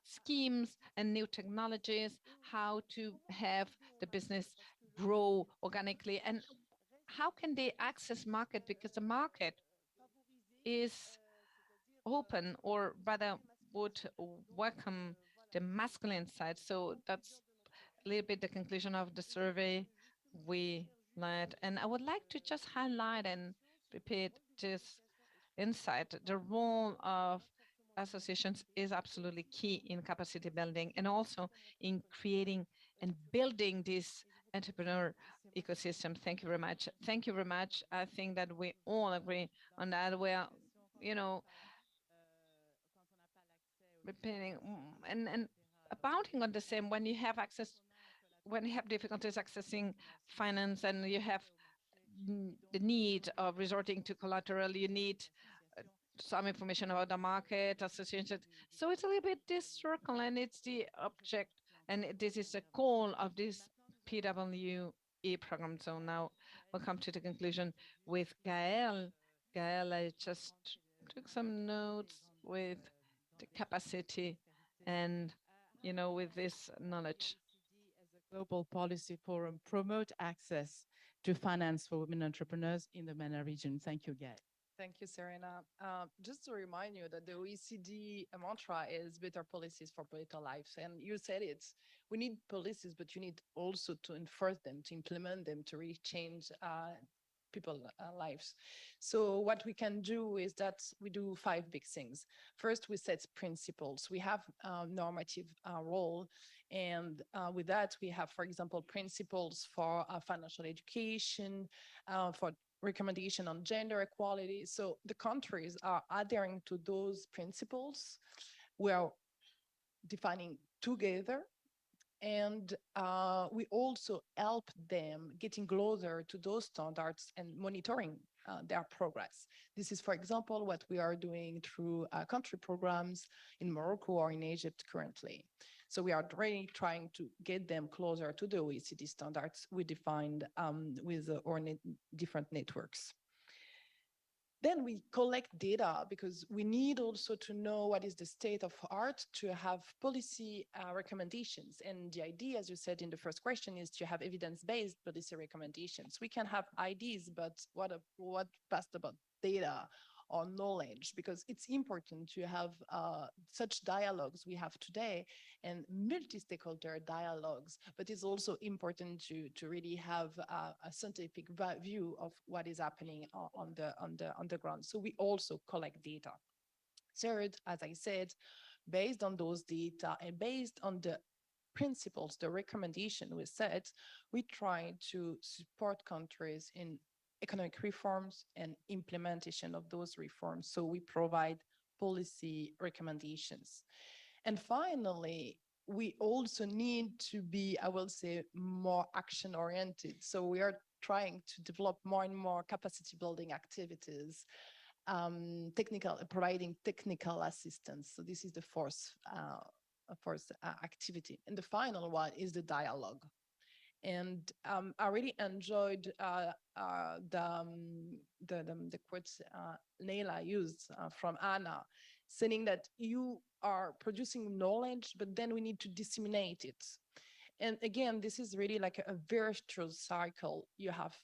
schemes and new technologies, how to have the business grow organically, and how can they access market, because the market is open, or rather would welcome the masculine side. So that's a little bit the conclusion of the survey we led. And I would like to just highlight and repeat this insight. The role of associations is absolutely key in capacity building and also in creating and building this entrepreneur ecosystem. Thank you very much. Thank you very much. I think that we all agree on that. We are, repeating and abounding on the same. When you have access, when you have difficulties accessing finance and you have the need of resorting to collateral, you need some information about the market associated. So it's a little bit this circle, and it's the object, and this is the goal of this PWE program. So now we'll come to the conclusion with Gael. Gael, I just took some notes with the capacity and, with this knowledge. As a global policy forum, promote access to finance for women entrepreneurs in the MENA region. Thank you, Gael. Thank you, Serena. Just to remind you that the OECD mantra is better policies for better lives. And you said it, we need policies, but you need also to enforce them, to implement them, to really change people's lives. So what we can do is that we do 5 big things. First, we set principles. We have a normative role. And with that, we have, for example, principles for financial education, for recommendation on gender equality. So the countries are adhering to those principles. We are defining together, and we also help them getting closer to those standards and monitoring their progress. This is, for example, what we are doing through country programs in Morocco or in Egypt currently. So we are really trying to get them closer to the OECD standards we defined with our different networks. Then we collect data because we need also to know what is the state of art to have policy recommendations. And the idea, as you said in the first question, is to have evidence-based policy recommendations. We can have ideas, but what best about data or knowledge? Because it's important to have such dialogues we have today and multi-stakeholder dialogues, but it's also important to really have a scientific view of what is happening on the ground. So we also collect data. Third, as I said, based on those data and based on the principles, the recommendation we set, we try to support countries in economic reforms and implementation of those reforms. So we provide policy recommendations. And finally, we also need to be, I will say, more action-oriented. So we are trying to develop more and more capacity building activities, providing technical assistance. So this is the fourth activity. And the final one is the dialogue. And I really enjoyed the quotes Leila used from Anna, saying that you are producing knowledge, but then we need to disseminate it. And again, this is really like a virtuous cycle. You have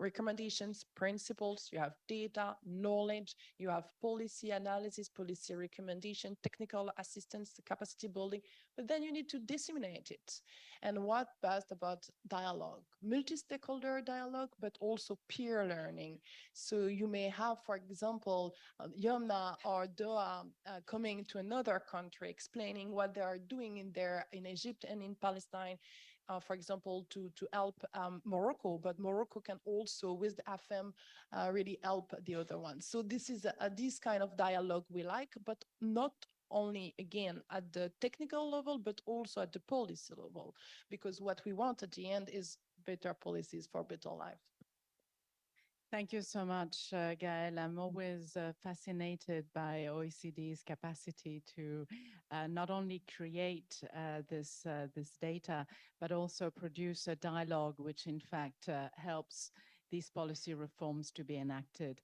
recommendations, principles, you have data, knowledge, you have policy analysis, policy recommendation, technical assistance, capacity building, but then you need to disseminate it. And what best about dialogue? Multi-stakeholder dialogue, but also peer learning. So you may have, for example, Yomna or Doha coming to another country, explaining what they are doing in Egypt and in Palestine, for example, to help Morocco, but Morocco can also, with the FM, really help the other ones. So this is this kind of dialogue we like, but not only, again, at the technical level, but also at the policy level, because what we want at the end is better policies for better life. Thank you so much, Gael. I'm always fascinated by OECD's capacity to not only create this data, but also produce a dialogue which in fact helps these policy reforms to be enacted.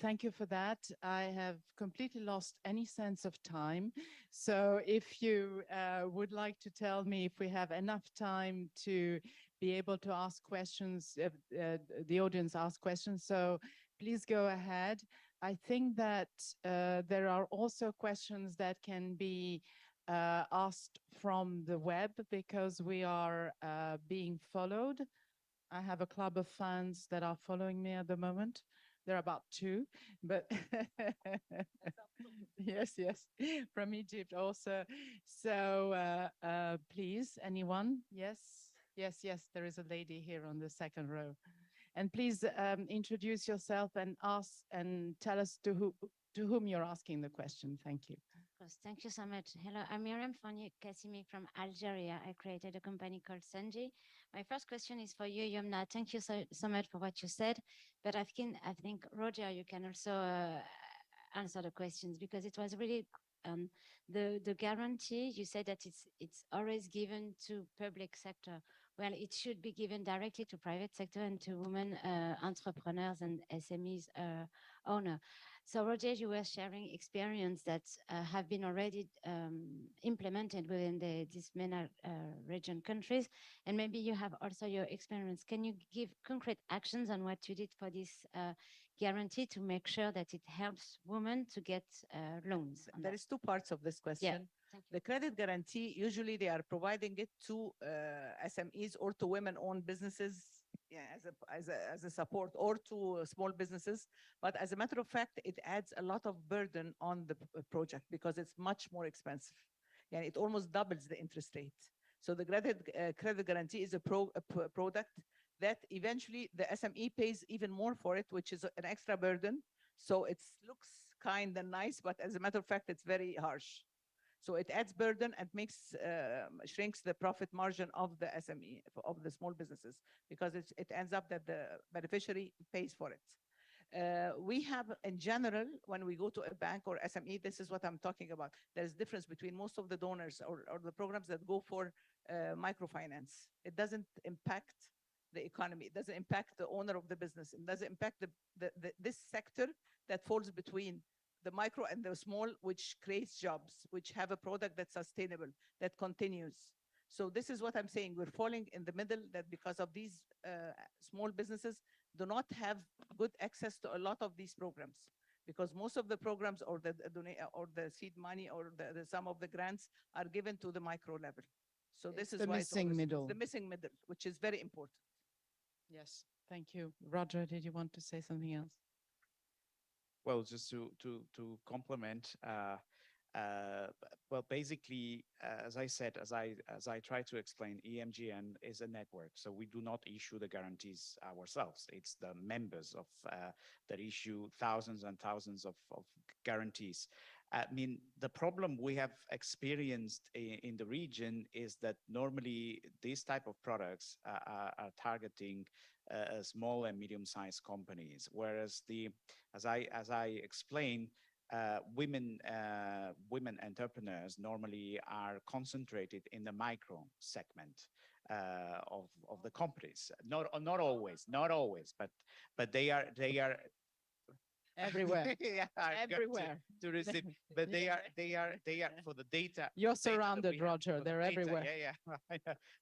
Thank you for that. I have completely lost any sense of time. So if you would like to tell me if we have enough time to be able to ask questions, the audience ask questions. So please go ahead. I think that there are also questions that can be asked from the web because we are being followed. I have a club of fans that are following me at the moment. There are about 2, but yes, from Egypt also. So please, anyone? Yes, there is a lady here on the second row. And please introduce yourself and ask and tell us to whom you're asking the question. Thank you. Of course, thank you so much. Hello, I'm Miriam Kasimi from Algeria. I created a company called Sanji. My first question is for you, Yomna. Thank you so much for what you said. But I think Roger, you can also answer the questions because it was really the guarantee. You said that it's always given to public sector. Well, it should be given directly to private sector and to women entrepreneurs and SMEs owner. So Roger, you were sharing experience that have been already implemented within these MENA region countries, and maybe you have also your experience. Can you give concrete actions on what you did for this guarantee to make sure that it helps women to get loans? There is 2 parts of this question. Yeah, the credit guarantee, usually they are providing it to SMEs or to women-owned businesses, as a support, or to small businesses. But as a matter of fact, it adds a lot of burden on the project because it's much more expensive. Yeah, it almost doubles the interest rate. So the credit guarantee is a product that eventually the SME pays even more for it, which is an extra burden. So it looks kind and nice, but as a matter of fact, it's very harsh. So it adds burden and shrinks the profit margin of the SME, of the small businesses, because it ends up that the beneficiary pays for it. We have, in general, when we go to a bank or SME, this is what I'm talking about. There's difference between most of the donors or the programs that go for microfinance. It doesn't impact the economy. It doesn't impact the owner of the business. It doesn't impact this sector that falls between the micro and the small, which creates jobs, which have a product that's sustainable, that continues. So this is what I'm saying. We're falling in the middle, that because of these small businesses do not have good access to a lot of these programs, because most of the programs or the seed money or the some of the grants are given to the micro level. So this is the why missing middle. the missing middle, which is very important. Yes, thank you. Roger, did you want to say something else? Well, just to complement, well, basically, as I said, as I try to explain, EMGN is a network, so we do not issue the guarantees ourselves. It's the members of that issue thousands and thousands of guarantees. I mean, the problem we have experienced in the region is that normally these type of products are targeting small and medium-sized companies, whereas as I explained, women entrepreneurs normally are concentrated in the micro segment of the companies. Not always, but they are everywhere. Yeah, everywhere to receive, but they are for the data. You're surrounded, Roger. They're everywhere. Yeah.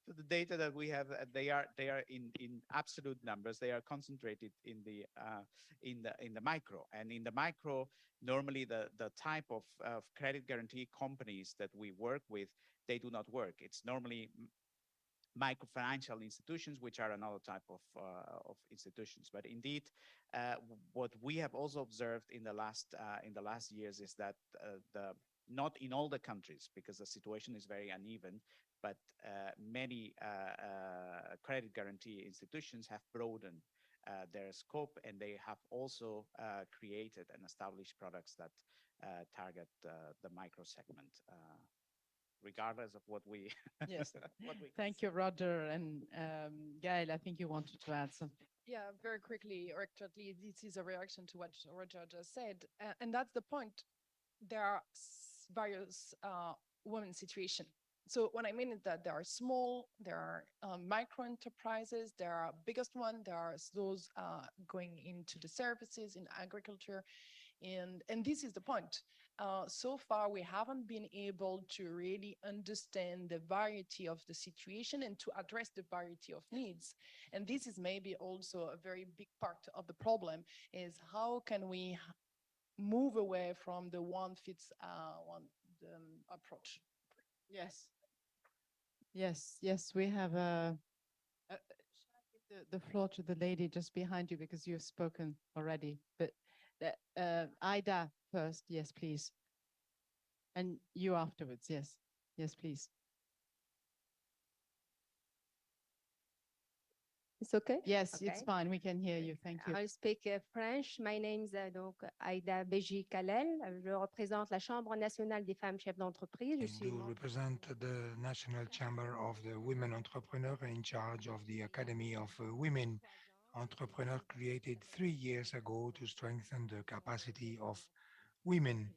For the data that we have, they are in absolute numbers. They are concentrated in the micro, and in the micro, normally the type of credit guarantee companies that we work with, they do not work. It's normally microfinancial institutions, which are another type of institutions. But indeed, what we have also observed in the last years is that not in all the countries, because the situation is very uneven, but many credit guarantee institutions have broadened their scope, and they have also created and established products that target the micro segment. Regardless of what we yes. Thank you, Roger. And Gail, I think you wanted to add something. Yeah, very quickly, or actually, this is a reaction to what Roger just said. And that's the point. There are various women situations. So what I mean is that there are small, there are micro enterprises, there are biggest one, there are those going into the services in agriculture. And this is the point. So far, we haven't been able to really understand the variety of the situation and to address the variety of needs. And this is maybe also a very big part of the problem, is how can we move away from the one fits one approach? Yes. Yes, we have shall I give the floor to the lady just behind you, because you've spoken already, but Ida first, yes, please. And you afterwards, yes. Yes, please. It's okay? Yes, Okay. it's fine. We can hear you. Thank you. I'll speak French. My name is donc Aïda Beji Kalel. Je représente la Chambre nationale des femmes chefs d'entreprise. I do represent the National Chamber of the Women Entrepreneurs, in charge of the Academy of Women Entrepreneurs, created 3 years ago to strengthen the capacity of women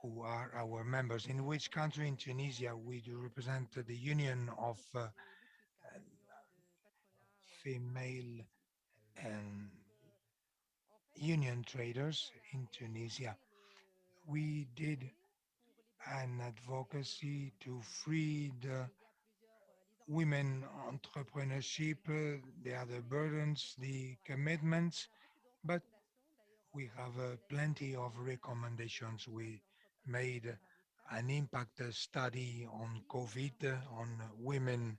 who are our members. In which country? In Tunisia. We do represent the Union of Female and Union Traders in Tunisia. We did an advocacy to free the women entrepreneurship. They are the burdens, the commitments, but we have plenty of recommendations. We made an impact study on COVID, on women.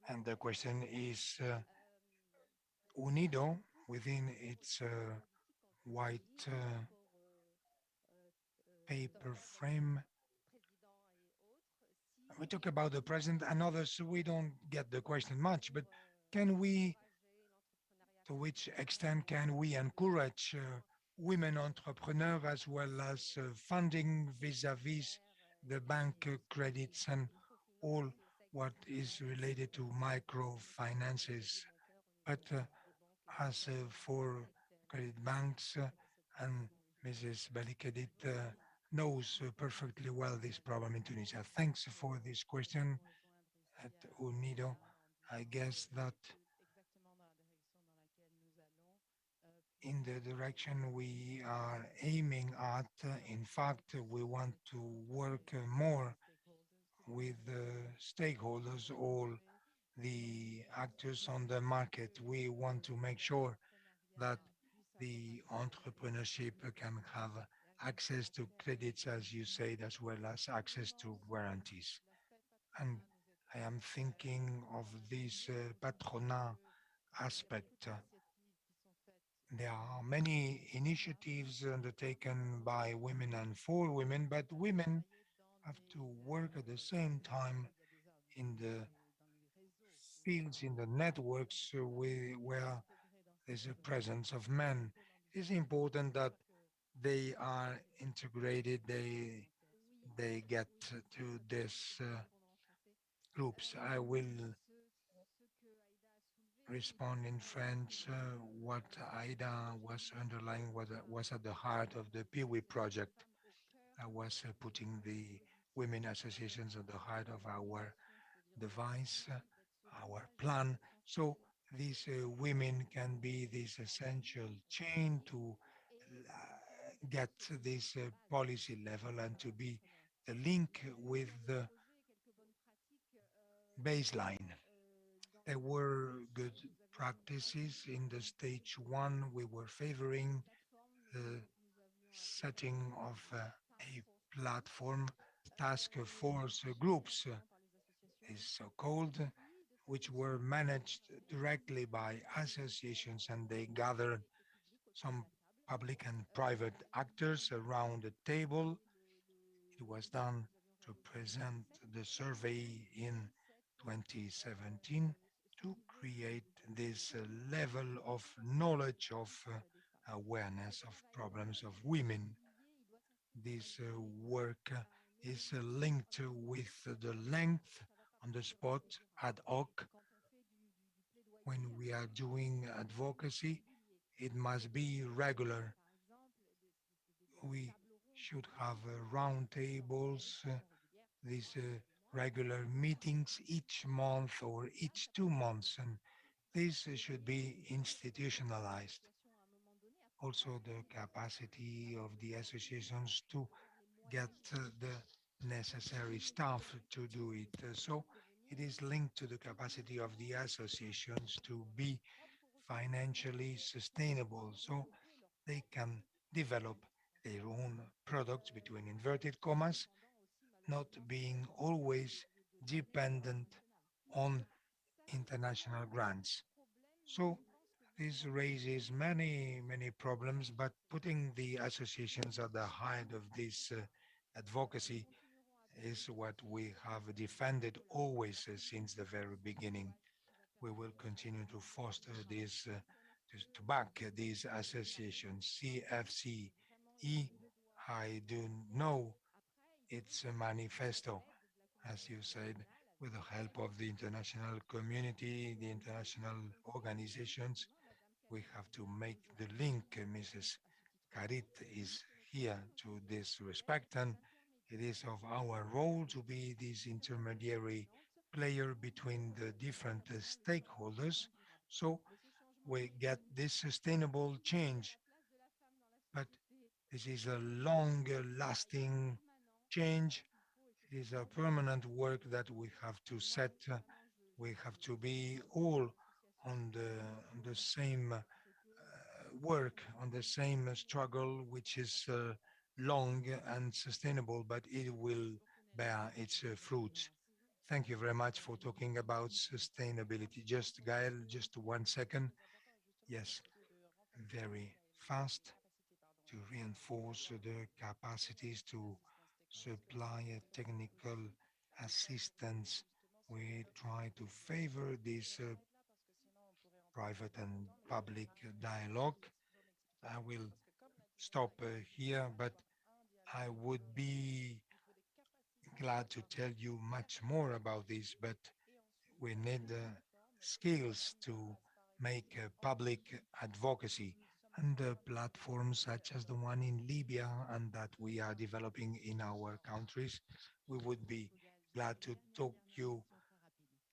And the question is, UNIDO, within its white paper frame, we talk about the president and others, we don't get the question much, but can we, to which extent can we encourage women entrepreneurs, as well as funding vis-a-vis the bank credits and all what is related to microfinances? But as for credit banks, and Mrs. Balikadit knows perfectly well this problem in Tunisia. Thanks for this question at UNIDO. I guess that in the direction we are aiming at, in fact, we want to work more with the stakeholders, all the actors on the market. We want to make sure that the entrepreneurship can have access to credits, as you said, as well as access to guarantees. And I am thinking of this patronat aspect. There are many initiatives undertaken by women and for women, but women have to work at the same time in the fields, in the networks where there's a presence of men. It's important that they are integrated, they get to these groups. I will respond in French. What Aida was underlying was at the heart of the Peewee project. I was putting the women associations at the heart of our device, our plan. So these women can be this essential chain to get this policy level and to be the link with the baseline. There were good practices in the stage one. We were favoring the setting of a platform task force groups, is so called, which were managed directly by associations, and they gathered some public and private actors around the table. It was done to present the survey in 2017 to create this level of knowledge, of awareness of problems of women. This work is linked with the length on the spot ad hoc. When we are doing advocacy, it must be regular. We should have round tables, these regular meetings each month or each 2 months, and this should be institutionalized. Also, the capacity of the associations to get the necessary staff to do it. So it is linked to the capacity of the associations to be financially sustainable, so they can develop their own products between inverted commas, not being always dependent on international grants. So this raises many problems, but putting the associations at the height of this advocacy is what we have defended always since the very beginning. We will continue to foster this, to back these associations. CFCE, I do know its a manifesto, as you said, with the help of the international community, the international organizations. We have to make the link. Mrs. Karit is here to this respect, and it is of our role to be this intermediary player between the different stakeholders so we get this sustainable change. But this is a long lasting change. It is a permanent work that we have to set. We have to be all on the same work, on the same struggle, which is long and sustainable, but it will bear its fruits. Thank you very much for talking about sustainability. Just, Gael, just 1 second. Yes, very fast to reinforce the capacities to supply a technical assistance. We try to favor this private and public dialogue. I will stop here, but I would be glad to tell you much more about this, but we need skills to make public advocacy and platforms such as the one in Libya and that we are developing in our countries. We would be glad to talk to you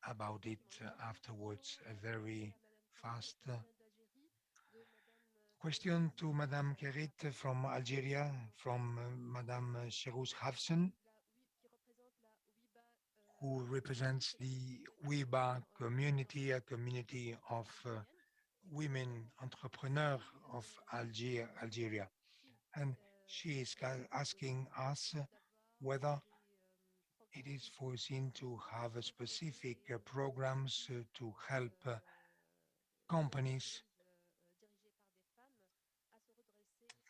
about it afterwards. A very fast question to Madame Kerit from Algeria, from Madame Shirous Hafsan, who represents the WIBA community, a community of women entrepreneurs of Algeria. And she is asking us whether it is foreseen to have a specific programs to help companies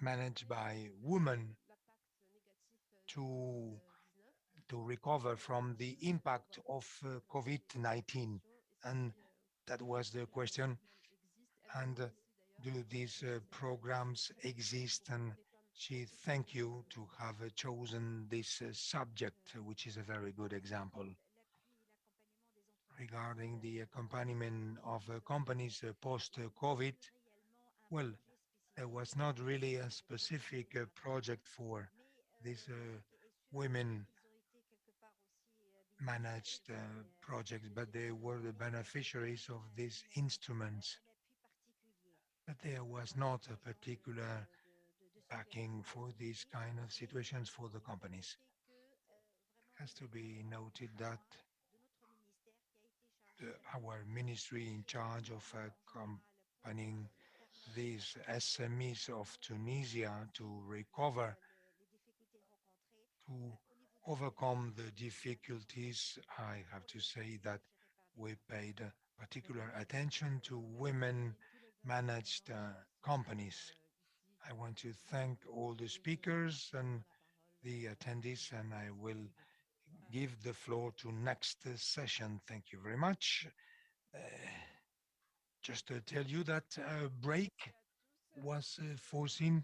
managed by women to recover from the impact of COVID-19. And that was the question. And do these programs exist? And she thank you to have chosen this subject, which is a very good example. Regarding the accompaniment of companies post-COVID, well, there was not really a specific project for these women managed projects, but they were the beneficiaries of these instruments. But there was not a particular backing for these kind of situations for the companies. Has to be noted that our ministry in charge of accompanying these SMEs of Tunisia to recover, to overcome the difficulties, I have to say that we paid particular attention to women managed companies. I want to thank all the speakers and the attendees, and I will give the floor to next session. Thank you very much. Just to tell you that a break was foreseen.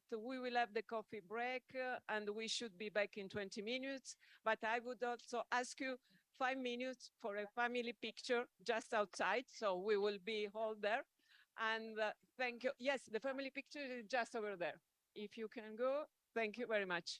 So we will have the coffee break and we should be back in 20 minutes. But I would also ask you 5 minutes for a family picture just outside. So we will be all there. And thank you. Yes, the family picture is just over there. If you can go, thank you very much.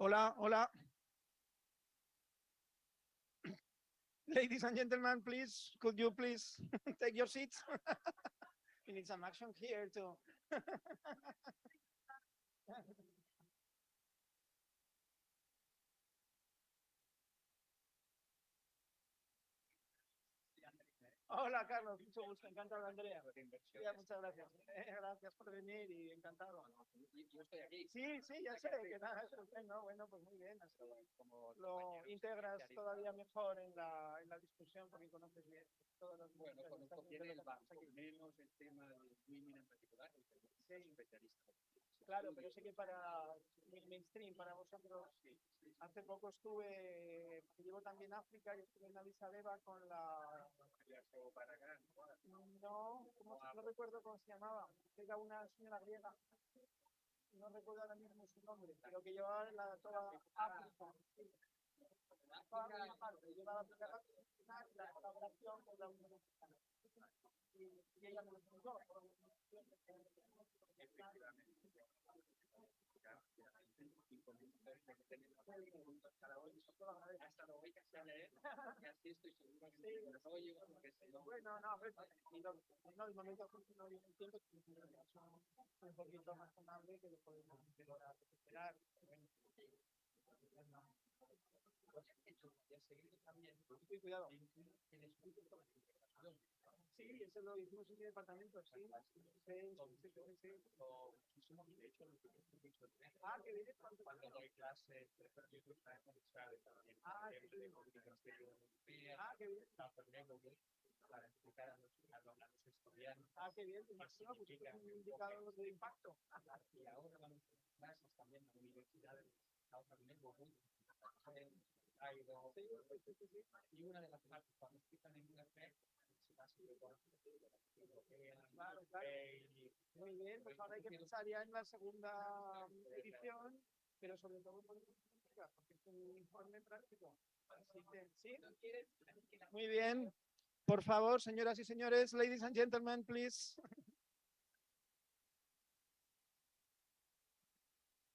Hola, hola. Ladies and gentlemen, please, could you please take your seats? We need some action here too. Hola, Carlos, mucho gusto, encantado, Andrea. Ya, muchas gracias. Gracias por venir y encantado. Yo estoy aquí. Sí, sí, ya sé que nada, es estupendo. Bueno, pues muy bien. Como lo integras todavía mejor en la discusión porque conoces bien todos los... Bueno, conozco bien el banco, menos el tema de women en particular, que soy especialista. Claro, pero sé que para el mainstream, para vosotros, hace poco estuve, llevo también África y estuve en Addis Abeba con la... No, no recuerdo cómo se llamaba, era una señora griega, no recuerdo ahora mismo su nombre, pero que llevaba toda África. Toda parte, llevaba la colaboración con la Unión Africana. Y ella me lo explicó. Bueno, no, no, el momento justo no viene el tiempo, un poquito más amable que lo podemos recuperar. Cuidado. Sí, eso lo hicimos en mi departamento, sí. Ah, qué bien. Cuando doy clases, ah, qué bien. Ah, qué bien. Para explicar a los estudiantes. Ah, qué bien. Pues es un indicador de impacto. Y ahora vamos a hacer clases también en universidades de Estados Unidos. Y una de las partes cuando explican en inglés claro, claro. Muy bien, pues ahora hay que pensar ya en la segunda edición, pero sobre todo por porque es un informe práctico. Así que, ¿sí? Muy bien. Por favor, señoras y señores, ladies and gentlemen, please.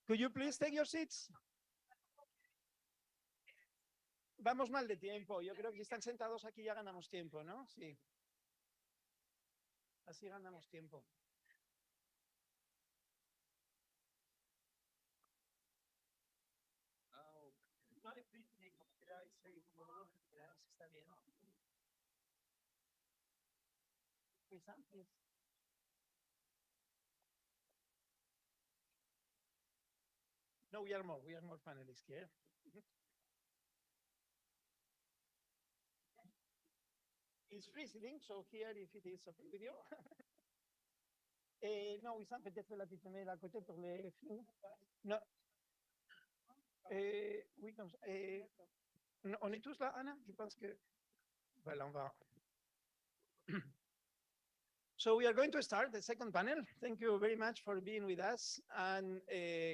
Could you please take your seats? Vamos mal de tiempo. Yo creo que si están sentados aquí ya ganamos tiempo, ¿no? Sí. Así ganamos tiempo. Está bien. No, we are more panelists here. It's freezing, so here if it is okay with you. Non, oui, ça peut-être la petite mais à côté pour les films. Non. Oui, comme ça. On est tous là, Anna? Je pense que... Voilà, on va... So we are going to start the second panel. Thank you very much for being with us. And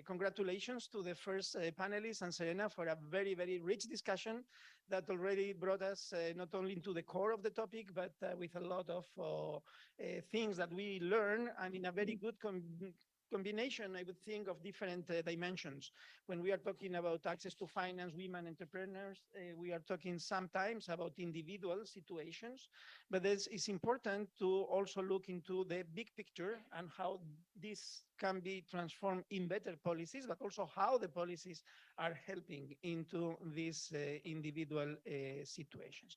congratulations to the first panelists and Serena for a very, very rich discussion that already brought us not only into the core of the topic, but with a lot of things that we learn and in a very good combination, I would think, of different dimensions. When we are talking about access to finance, women entrepreneurs, we are talking sometimes about individual situations, but it's important to also look into the big picture and how this can be transformed in better policies, but also how the policies are helping into these individual situations.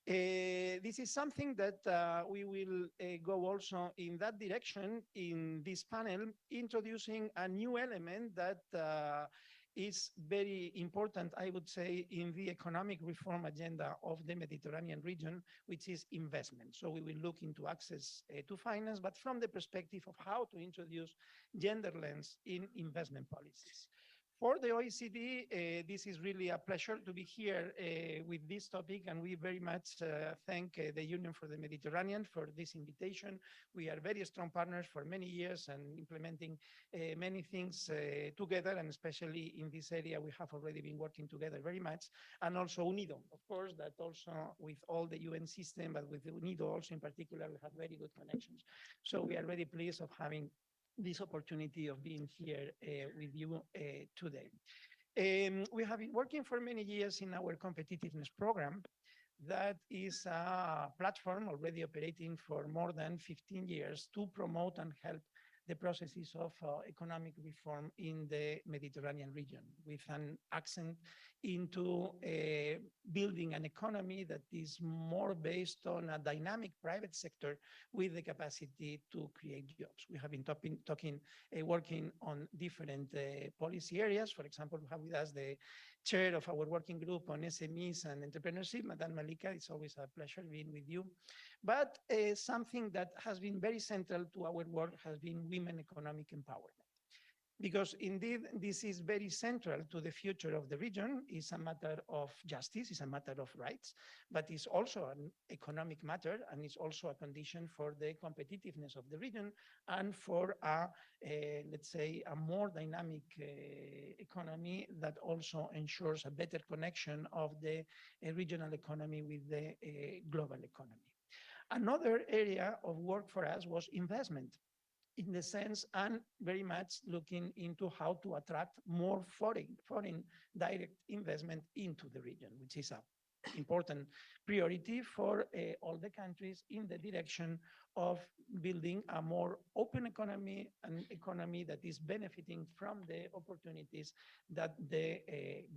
This is something that we will go also in that direction in this panel, introducing a new element that is very important, I would say, in the economic reform agenda of the Mediterranean region, which is investment. So we will look into access to finance, but from the perspective of how to introduce gender lens in investment policies. For the OECD, this is really a pleasure to be here with this topic, and we very much thank the Union for the Mediterranean for this invitation. We are very strong partners for many years and implementing many things together, and especially in this area, we have already been working together very much. And also UNIDO, of course, that also with all the UN system, but with UNIDO also in particular, we have very good connections. So we are very pleased of having this opportunity of being here with you today. We have been working for many years in our competitiveness program. That is a platform already operating for more than 15 years to promote and help the processes of economic reform in the Mediterranean region, with an accent into building an economy that is more based on a dynamic private sector with the capacity to create jobs. We have been working on different policy areas. For example, we have with us the chair of our working group on SMEs and entrepreneurship, Madame Malika. It's always a pleasure being with you. But something that has been very central to our work has been women economic empowerment. Because indeed, this is very central to the future of the region. It's a matter of justice, it's a matter of rights, but it's also an economic matter, and it's also a condition for the competitiveness of the region and for let's say, a more dynamic economy that also ensures a better connection of the regional economy with the global economy. Another area of work for us was investment, in the sense and very much looking into how to attract more foreign direct investment into the region, which is an important priority for all the countries in the direction of building a more open economy, an economy that is benefiting from the opportunities that the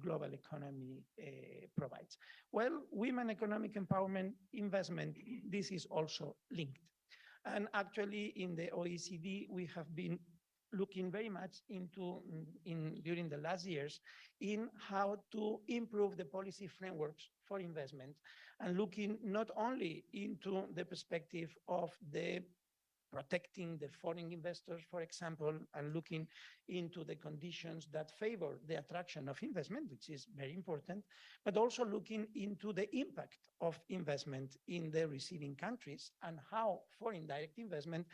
global economy provides. Well, women economic empowerment investment, this is also linked. And actually, in the OECD, we have been looking very much into, during the last years, in how to improve the policy frameworks for investment, and looking not only into the perspective of the protecting the foreign investors, for example, and looking into the conditions that favor the attraction of investment, which is very important, but also looking into the impact of investment in the receiving countries and how foreign direct investment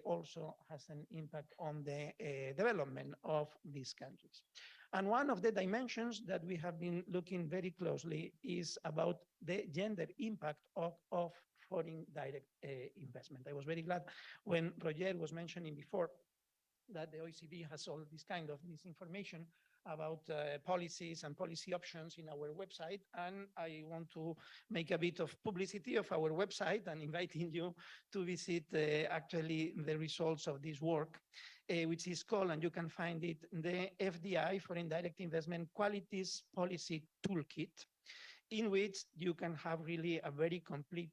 also has an impact on the development of these countries. And one of the dimensions that we have been looking very closely is about the gender impact of foreign direct investment. I was very glad when Roger was mentioning before that the OECD has all this kind of information about policies and policy options in our website. And I want to make a bit of publicity of our website and inviting you to visit actually the results of this work, which is called, and you can find it, the FDI, Foreign Direct Investment Qualities Policy Toolkit, in which you can have really a very complete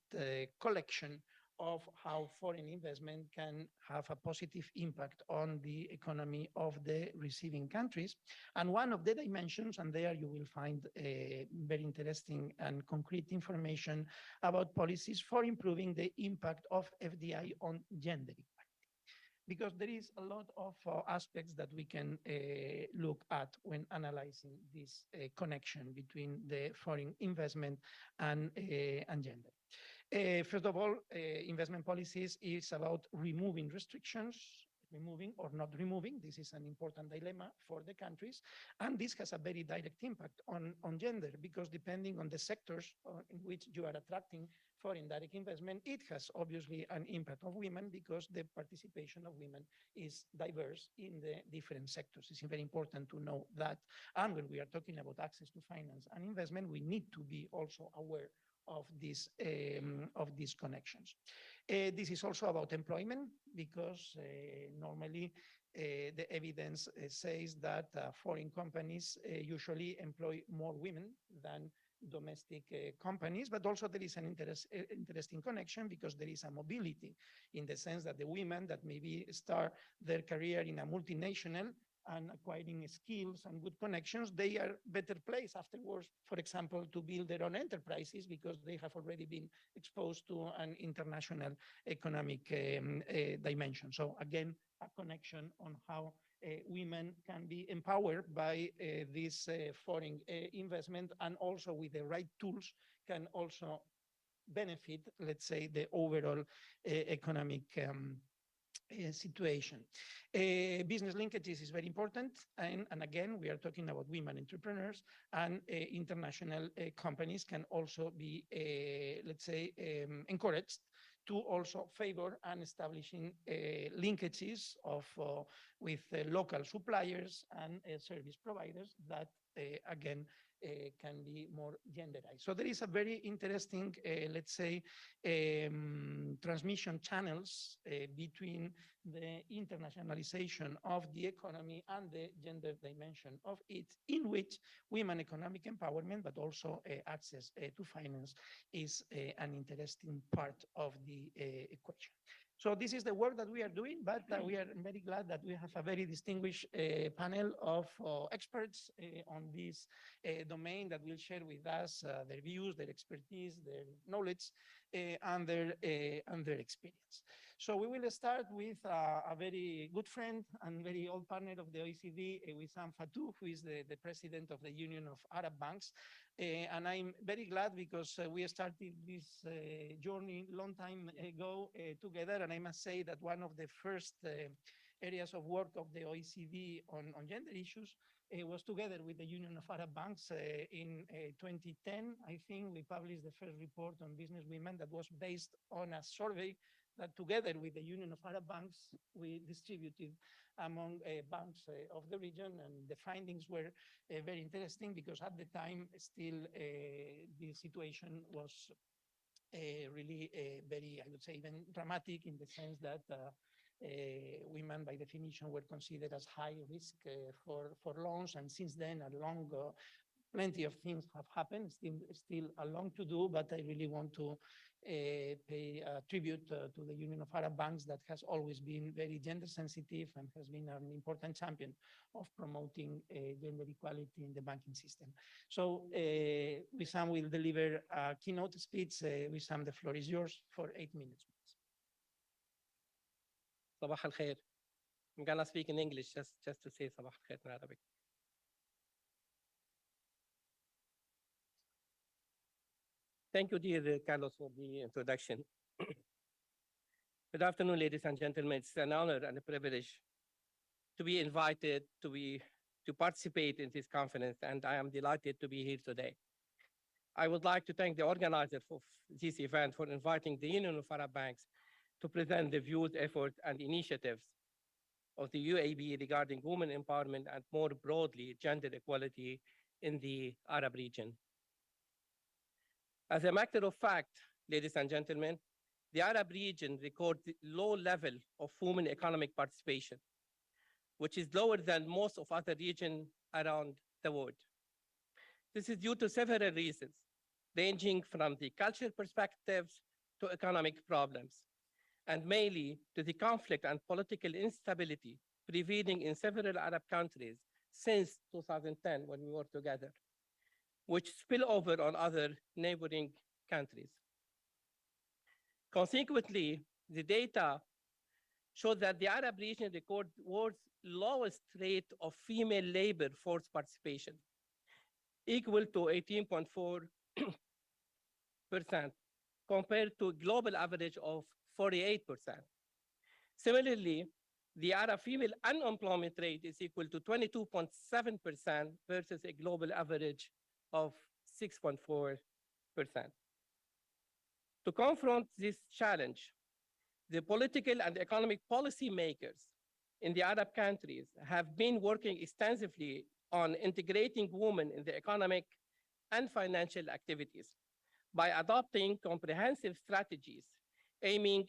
collection of how foreign investment can have a positive impact on the economy of the receiving countries. And one of the dimensions, and there you will find very interesting and concrete information about policies for improving the impact of FDI on gender equality. Because there is a lot of aspects that we can look at when analyzing this connection between the foreign investment and gender. First of all, investment policies is about removing restrictions, removing or not removing. This is an important dilemma for the countries. And this has a very direct impact on gender, because depending on the sectors in which you are attracting foreign direct investment, it has obviously an impact on women, because the participation of women is diverse in the different sectors. It's very important to know that. And when we are talking about access to finance and investment, we need to be also aware of these connections. This is also about employment, because normally the evidence says that foreign companies usually employ more women than domestic companies, but also there is an interesting connection, because there is a mobility, in the sense that the women that maybe start their career in a multinational and acquiring skills and good connections, they are better placed afterwards, for example, to build their own enterprises, because they have already been exposed to an international economic dimension. So again, a connection on how women can be empowered by this foreign investment, and also with the right tools can also benefit, let's say, the overall economic situation. Business linkages is very important. And again, we are talking about women entrepreneurs, and international companies can also be, let's say, encouraged to also favor and establishing linkages with local suppliers and service providers that, again, can be more genderized. So there is a very interesting, let's say, transmission channels between the internationalization of the economy and the gender dimension of it, in which women economic empowerment, but also access to finance is an interesting part of the equation. So this is the work that we are doing, but we are very glad that we have a very distinguished panel of experts on this domain that will share with us their views, their expertise, their knowledge, and their experience. So we will start with a very good friend and very old partner of the OECD, Wissam Fatou, who is the president of the Union of Arab Banks. And I'm very glad because we started this journey long time ago together. And I must say that one of the first areas of work of the OECD on gender issues was together with the Union of Arab Banks in 2010. I think we published the first report on business women that was based on a survey that together with the Union of Arab Banks, we distributed among banks of the region. And the findings were very interesting because at the time, still the situation was really very, I would say, even dramatic in the sense that women, by definition, were considered as high risk for loans. And since then, plenty of things have happened, still a long to do, but I really want to pay tribute to the Union of Arab Banks that has always been very gender sensitive and has been an important champion of promoting gender equality in the banking system. So Wissam will deliver a keynote speech. Wissam, the floor is yours for 8 minutes. صباح الخير. I'm gonna speak in English just to say صباح الخير in Arabic. Thank you, dear Carlos, for the introduction. Good afternoon, ladies and gentlemen. It's an honor and a privilege to be invited to participate in this conference, and I am delighted to be here today. I would like to thank the organizers of this event for inviting the Union of Arab Banks to present the views, efforts, and initiatives of the UAB regarding women empowerment and more broadly, gender equality in the Arab region. As a matter of fact, ladies and gentlemen, the Arab region records low level of women economic participation, which is lower than most of other regions around the world. This is due to several reasons, ranging from the cultural perspectives to economic problems, and mainly to the conflict and political instability prevailing in several Arab countries since 2010 when we were together, which spill over on other neighboring countries. Consequently, the data show that the Arab region records world's lowest rate of female labor force participation, equal to 18.4%, compared to a global average of 48%. Similarly, the Arab female unemployment rate is equal to 22.7% versus a global average of 6.4%. To confront this challenge, the political and economic policy makers in the Arab countries have been working extensively on integrating women in the economic and financial activities by adopting comprehensive strategies aiming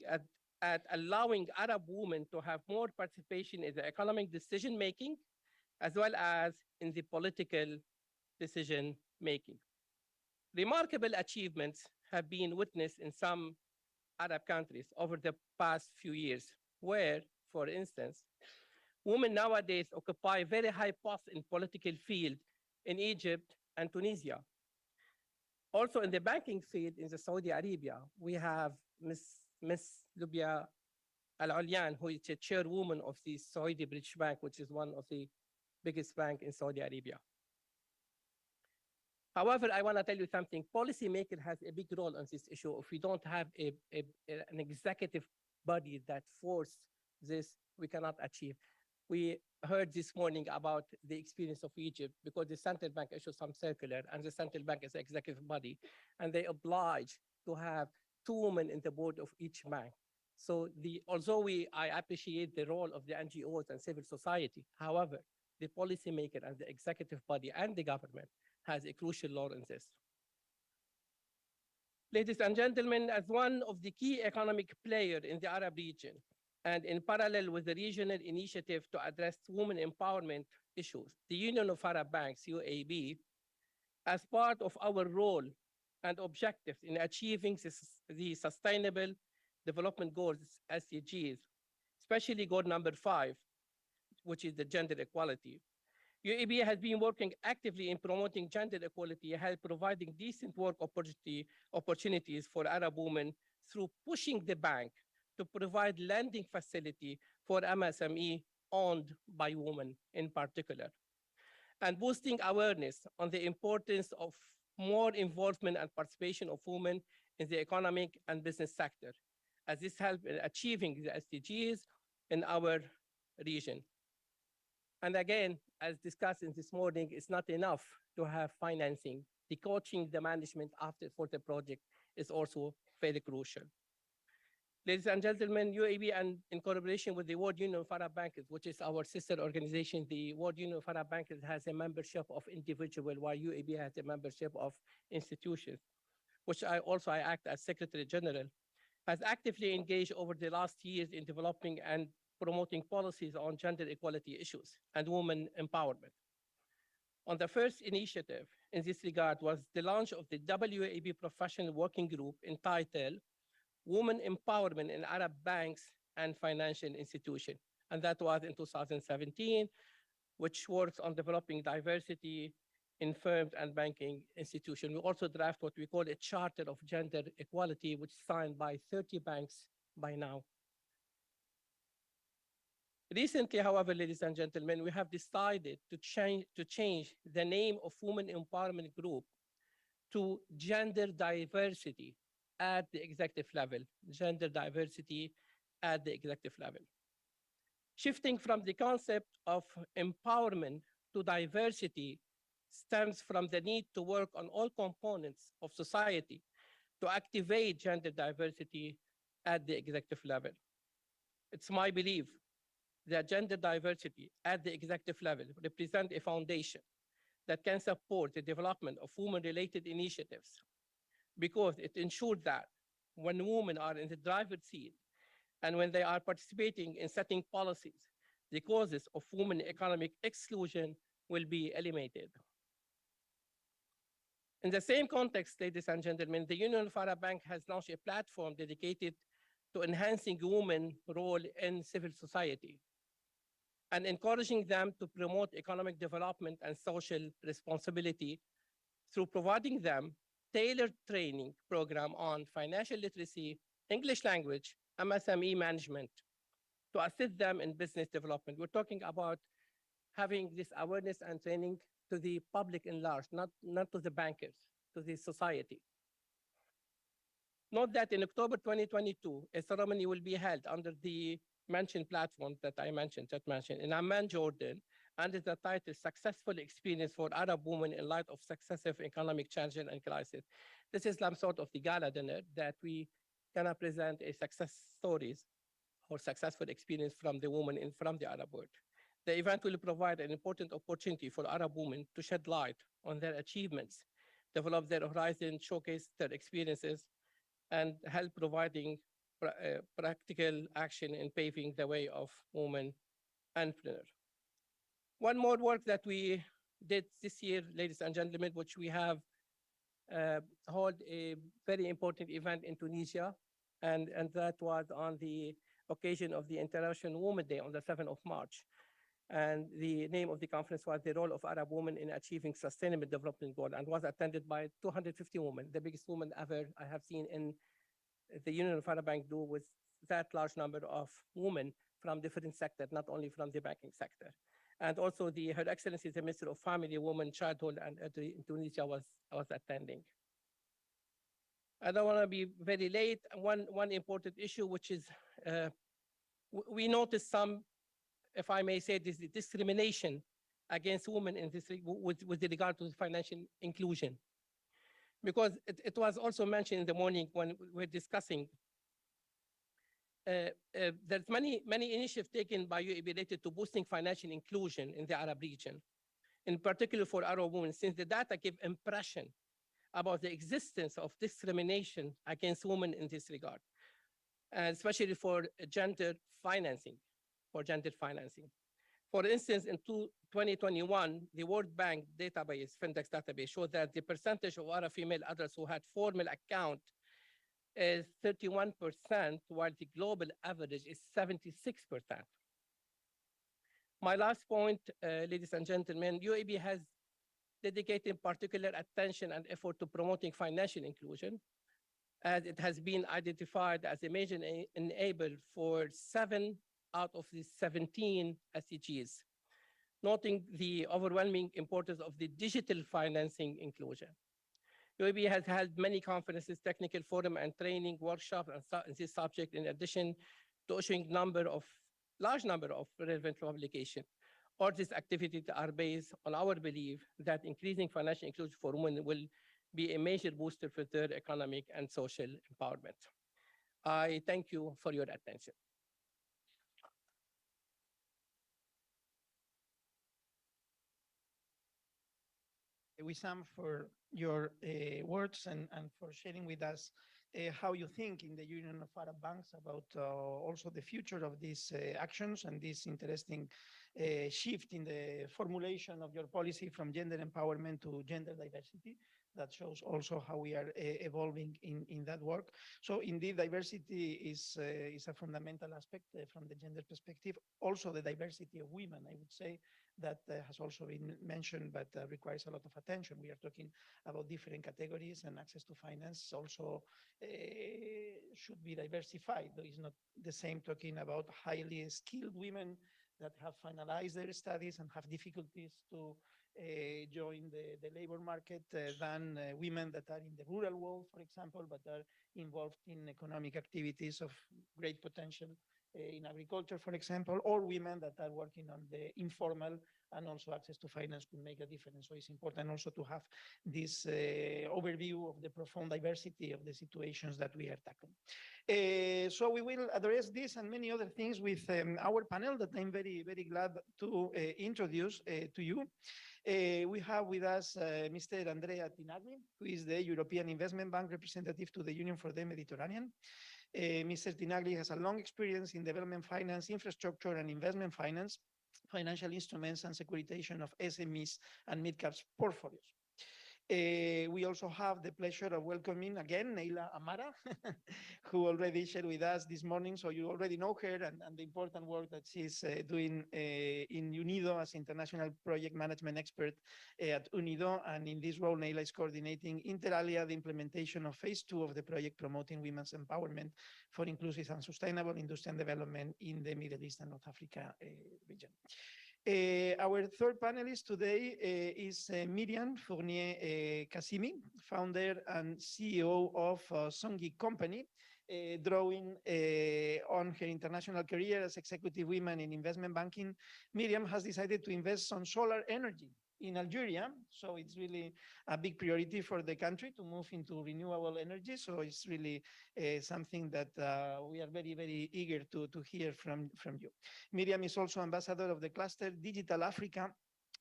at allowing Arab women to have more participation in the economic decision-making, as well as in the political decision-making. Remarkable achievements have been witnessed in some Arab countries over the past few years, where, for instance, women nowadays occupy very high posts in political field in Egypt and Tunisia. Also in the banking field in Saudi Arabia, we have Ms. Lubia Al-Ulyan, who is the chairwoman of the Saudi British Bank, which is one of the biggest banks in Saudi Arabia. However, I want to tell you something. Policymaker has a big role on this issue. If we don't have an executive body that force this, we cannot achieve. We heard this morning about the experience of Egypt because the central bank issued some circular, and the central bank is the executive body, and they oblige to have 2 women in the board of each bank. So although I appreciate the role of the NGOs and civil society, however, the policymaker and the executive body and the government has a crucial role in this. Ladies and gentlemen, as one of the key economic players in the Arab region, and in parallel with the regional initiative to address women empowerment issues, the Union of Arab Banks, UAB, as part of our role and objectives in achieving the Sustainable Development Goals, SDGs, especially goal number 5, which is the gender equality. UAB has been working actively in promoting gender equality, help providing decent work opportunities for Arab women through pushing the bank to provide lending facility for MSME owned by women in particular, and boosting awareness on the importance of more involvement and participation of women in the economic and business sector, as this helps in achieving the SDGs in our region. And again, as discussed in this morning, it's not enough to have financing. The coaching, the management for the project is also very crucial. Ladies and gentlemen, UAB, and in collaboration with the World Union of Arab Bankers, which is our sister organization, the World Union of Arab Bankers has a membership of individuals, while UAB has a membership of institutions, which I act as Secretary General, has actively engaged over the last years in developing and promoting policies on gender equality issues and women empowerment. On the first initiative in this regard was the launch of the WAB Professional Working Group entitled Women Empowerment in Arab Banks and Financial Institutions. And that was in 2017, which works on developing diversity in firms and banking institutions. We also draft what we call a Charter of Gender Equality, which is signed by 30 banks by now. Recently, however, ladies and gentlemen, we have decided to change the name of Women Empowerment Group to Gender Diversity at the executive level, gender diversity at the executive level. Shifting from the concept of empowerment to diversity stems from the need to work on all components of society to activate gender diversity at the executive level. It's my belief that gender diversity at the executive level represents a foundation that can support the development of women-related initiatives, because it ensures that when women are in the driver's seat and when they are participating in setting policies, the causes of women economic exclusion will be eliminated. In the same context, ladies and gentlemen, the Union of Arab Bank has launched a platform dedicated to enhancing women's role in civil society and encouraging them to promote economic development and social responsibility through providing them tailored training program on financial literacy, English language, MSME management to assist them in business development. We're talking about having this awareness and training to the public in large, not to the bankers, to the society. Note that in October 2022, a ceremony will be held under the mentioned platform that I mentioned, in Amman, Jordan, under the title Successful Experience for Arab Women in Light of Successive Economic Challenges and Crisis. This is some sort of the gala dinner that we can present a success stories or successful experience from the women from the Arab world. The event will provide an important opportunity for Arab women to shed light on their achievements, develop their horizon, showcase their experiences, and help providing practical action in paving the way of women entrepreneurs. One more work that we did this year, ladies and gentlemen, which we have held a very important event in Tunisia, and that was on the occasion of the International Women's Day on the 7th of March. And the name of the conference was The Role of Arab Women in Achieving Sustainable Development Goals, and was attended by 250 women, the biggest women ever I have seen in the Union of Arab Bank do with that large number of women from different sectors, not only from the banking sector. And also Her Excellency, the Minister of Family, Women, Childhood, and Elderly in Tunisia was attending. I don't want to be very late. One important issue, which is we noticed some, if I may say this, discrimination against women in this with regard to financial inclusion. because it was also mentioned in the morning when we're discussing there's many initiatives taken by UAE related to boosting financial inclusion in the Arab region, in particular for Arab women, since the data give impression about the existence of discrimination against women in this regard, especially for gender financing, For instance, in 2021, the World Bank database, Findex database, showed that the percentage of Arab female adults who had formal account is 31%, while the global average is 76%. My last point, ladies and gentlemen, UAB has dedicated particular attention and effort to promoting financial inclusion, as it has been identified as a major enabler for 7 out of the 17 SDGs, noting the overwhelming importance of the digital financing inclusion. UAB has held many conferences, technical forum, and training workshops on this subject, in addition to issuing large number of relevant publications. All these activities are based on our belief that increasing financial inclusion for women will be a major booster for their economic and social empowerment. I thank you for your attention. Wissam, for your words and for sharing with us how you think in the Union of Arab Banks about also the future of these actions and this interesting shift in the formulation of your policy from gender empowerment to gender diversity. That shows also how we are evolving in that work. So indeed, diversity is a fundamental aspect from the gender perspective. Also, the diversity of women, I would say, that has also been mentioned, but requires a lot of attention. We are talking about different categories, and access to finance also should be diversified. Though it's not the same talking about highly skilled women that have finalized their studies and have difficulties to join the labor market than women that are in the rural world, for example, but are involved in economic activities of great potential in agriculture, for example, or women that are working on the informal, and also access to finance could make a difference. So it's important also to have this overview of the profound diversity of the situations that we are tackling. So we will address this and many other things with our panel that I'm very, very glad to introduce to you. We have with us Mr. Andrea Tinagli, who is the European Investment Bank representative to the Union for the Mediterranean. Mr. Tinagli has a long experience in development finance, infrastructure, and investment finance, financial instruments, and securitization of SMEs and mid-caps portfolios. We also have the pleasure of welcoming again Neila Amara, who already shared with us this morning. So you already know her and the important work that she's doing in UNIDO as international project management expert at UNIDO. And in this role, Neila is coordinating inter alia the implementation of phase 2 of the project promoting women's empowerment for inclusive and sustainable industrial development in the Middle East and North Africa region. Our third panelist today is Miriam Fournier-Kassimi, founder and CEO of Songi Company, drawing on her international career as executive women in investment banking. Miriam has decided to invest on solar energy in Algeria. So it's really a big priority for the country to move into renewable energy. So it's really something that we are very, very eager to hear from you. Miriam is also ambassador of the cluster Digital Africa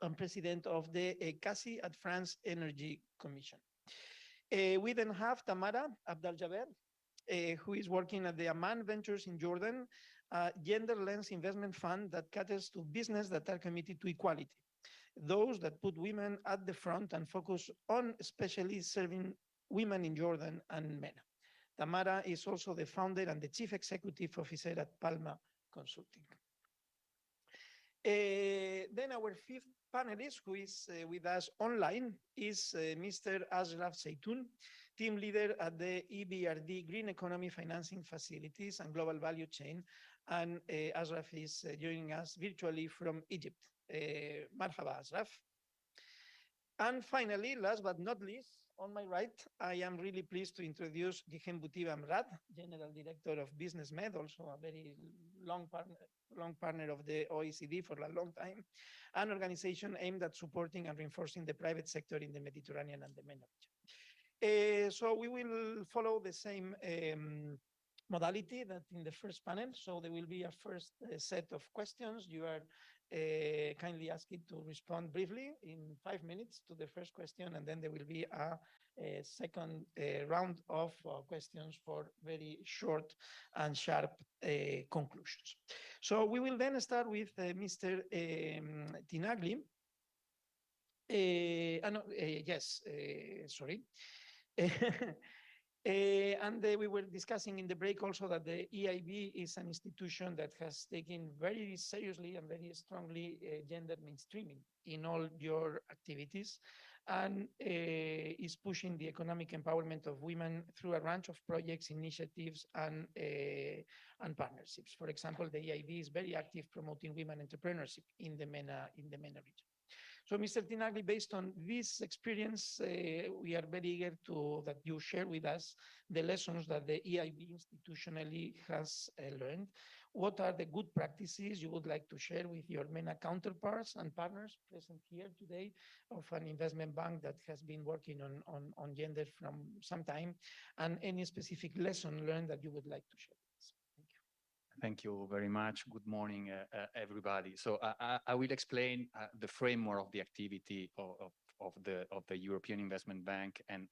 and president of the CASI at France Energy Commission. We then have Tamara Abdel-Jaber, who is working at the Amman Ventures in Jordan, a gender lens investment fund that caters to business that are committed to equality, those that put women at the front and focus on especially serving women in Jordan and MENA. Tamara is also the founder and the chief executive officer at Palma Consulting. Then our fifth panelist, who is with us online, is Mr. Ashraf Zeitoun, team leader at the EBRD Green Economy Financing Facilities and Global Value Chain. And Ashraf is joining us virtually from Egypt. Marhaba, Ashraf. And finally, last but not least, on my right, I am really pleased to introduce Gihem Boutiba Amrad, General Director of Business Med, also a very long partner of the OECD for a long time, an organization aimed at supporting and reinforcing the private sector in the Mediterranean and the MENA region. So we will follow the same modality that in the first panel. So there will be a first set of questions. You are kindly asked to respond briefly in 5 minutes to the first question, and then there will be a second round of questions for very short and sharp conclusions. So we will then start with Mr. Tinagli. Sorry. And we were discussing in the break also that the EIB is an institution that has taken very seriously and very strongly gender mainstreaming in all your activities, and is pushing the economic empowerment of women through a range of projects, initiatives, and partnerships. For example, the EIB is very active promoting women entrepreneurship in the MENA region. So, Mr. Tinagli, based on this experience, we are very eager that you share with us the lessons that the EIB institutionally has learned. What are the good practices you would like to share with your MENA counterparts and partners present here today of an investment bank that has been working on gender from some time, and any specific lesson learned that you would like to share with us? Thank you. Thank you very much. Good morning, everybody. So I will explain the framework of the activity of the European Investment Bank and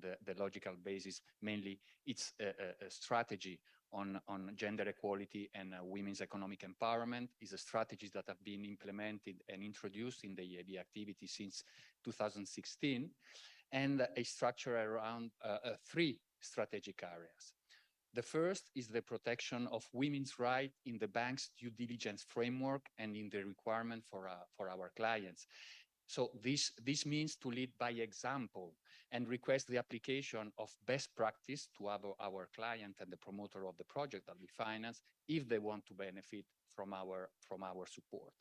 the logical basis. Mainly, it's a strategy on gender equality and women's economic empowerment. Is a strategies that have been implemented and introduced in the EIB activity since 2016, and a structure around 3 strategic areas. The first is the protection of women's rights in the bank's due diligence framework and in the requirement for our clients. So this means to lead by example and request the application of best practice to our client and the promoter of the project that we finance if they want to benefit from our support.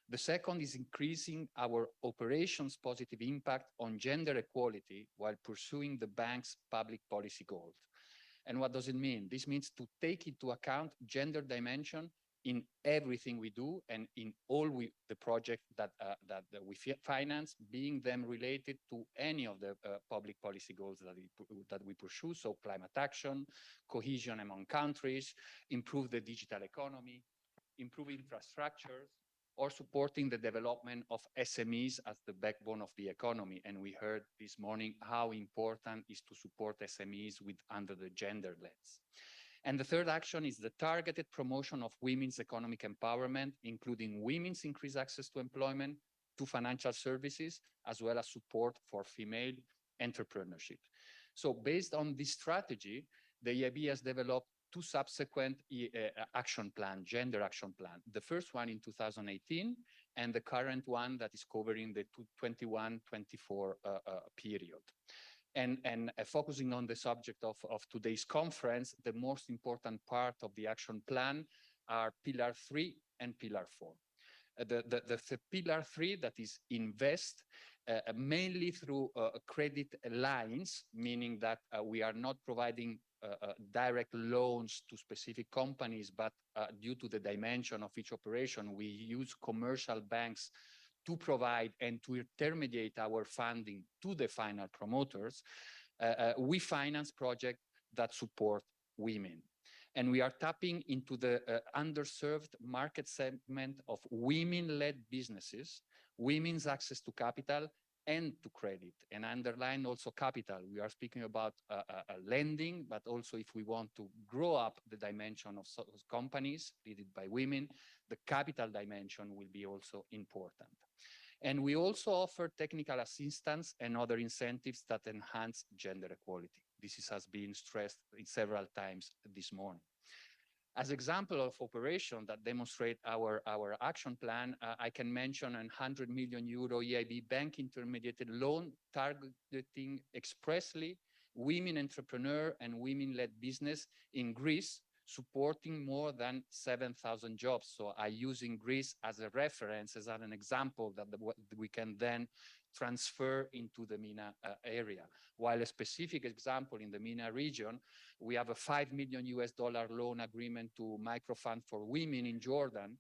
The second is increasing our operations' positive impact on gender equality while pursuing the bank's public policy goals. And what does it mean? This means to take into account gender dimension in everything we do and in all the projects that we finance, being them related to any of the public policy goals that we pursue. So climate action, cohesion among countries, improve the digital economy, improve infrastructures, or supporting the development of SMEs as the backbone of the economy. And we heard this morning how important is to support SMEs under the gender lens. And the third action is the targeted promotion of women's economic empowerment, including women's increased access to employment, to financial services, as well as support for female entrepreneurship. So based on this strategy, the EIB has developed 2 subsequent gender action plan. The first one in 2018, and the current one that is covering the 21-24 period. And focusing on the subject of today's conference, the most important part of the action plan are Pillar 3 and Pillar 4. The Pillar 3, that is invest, mainly through credit lines, meaning that we are not providing direct loans to specific companies, but due to the dimension of each operation, we use commercial banks to provide and to intermediate our funding to the final promoters. We finance projects that support women. And we are tapping into the underserved market segment of women-led businesses, women's access to capital and to credit, and underline also capital. We are speaking about lending, but also if we want to grow up the dimension of companies led by women, the capital dimension will be also important. And we also offer technical assistance and other incentives that enhance gender equality. This has been stressed several times this morning. As example of operation that demonstrate our action plan, I can mention a 100 million euro EIB bank intermediated loan targeting expressly women entrepreneur and women-led business in Greece, supporting more than 7,000 jobs. So I using Greece as a reference, as an example that we can then transfer into the MENA area. While a specific example in the MENA region, we have a $5 million loan agreement to microfund for women in Jordan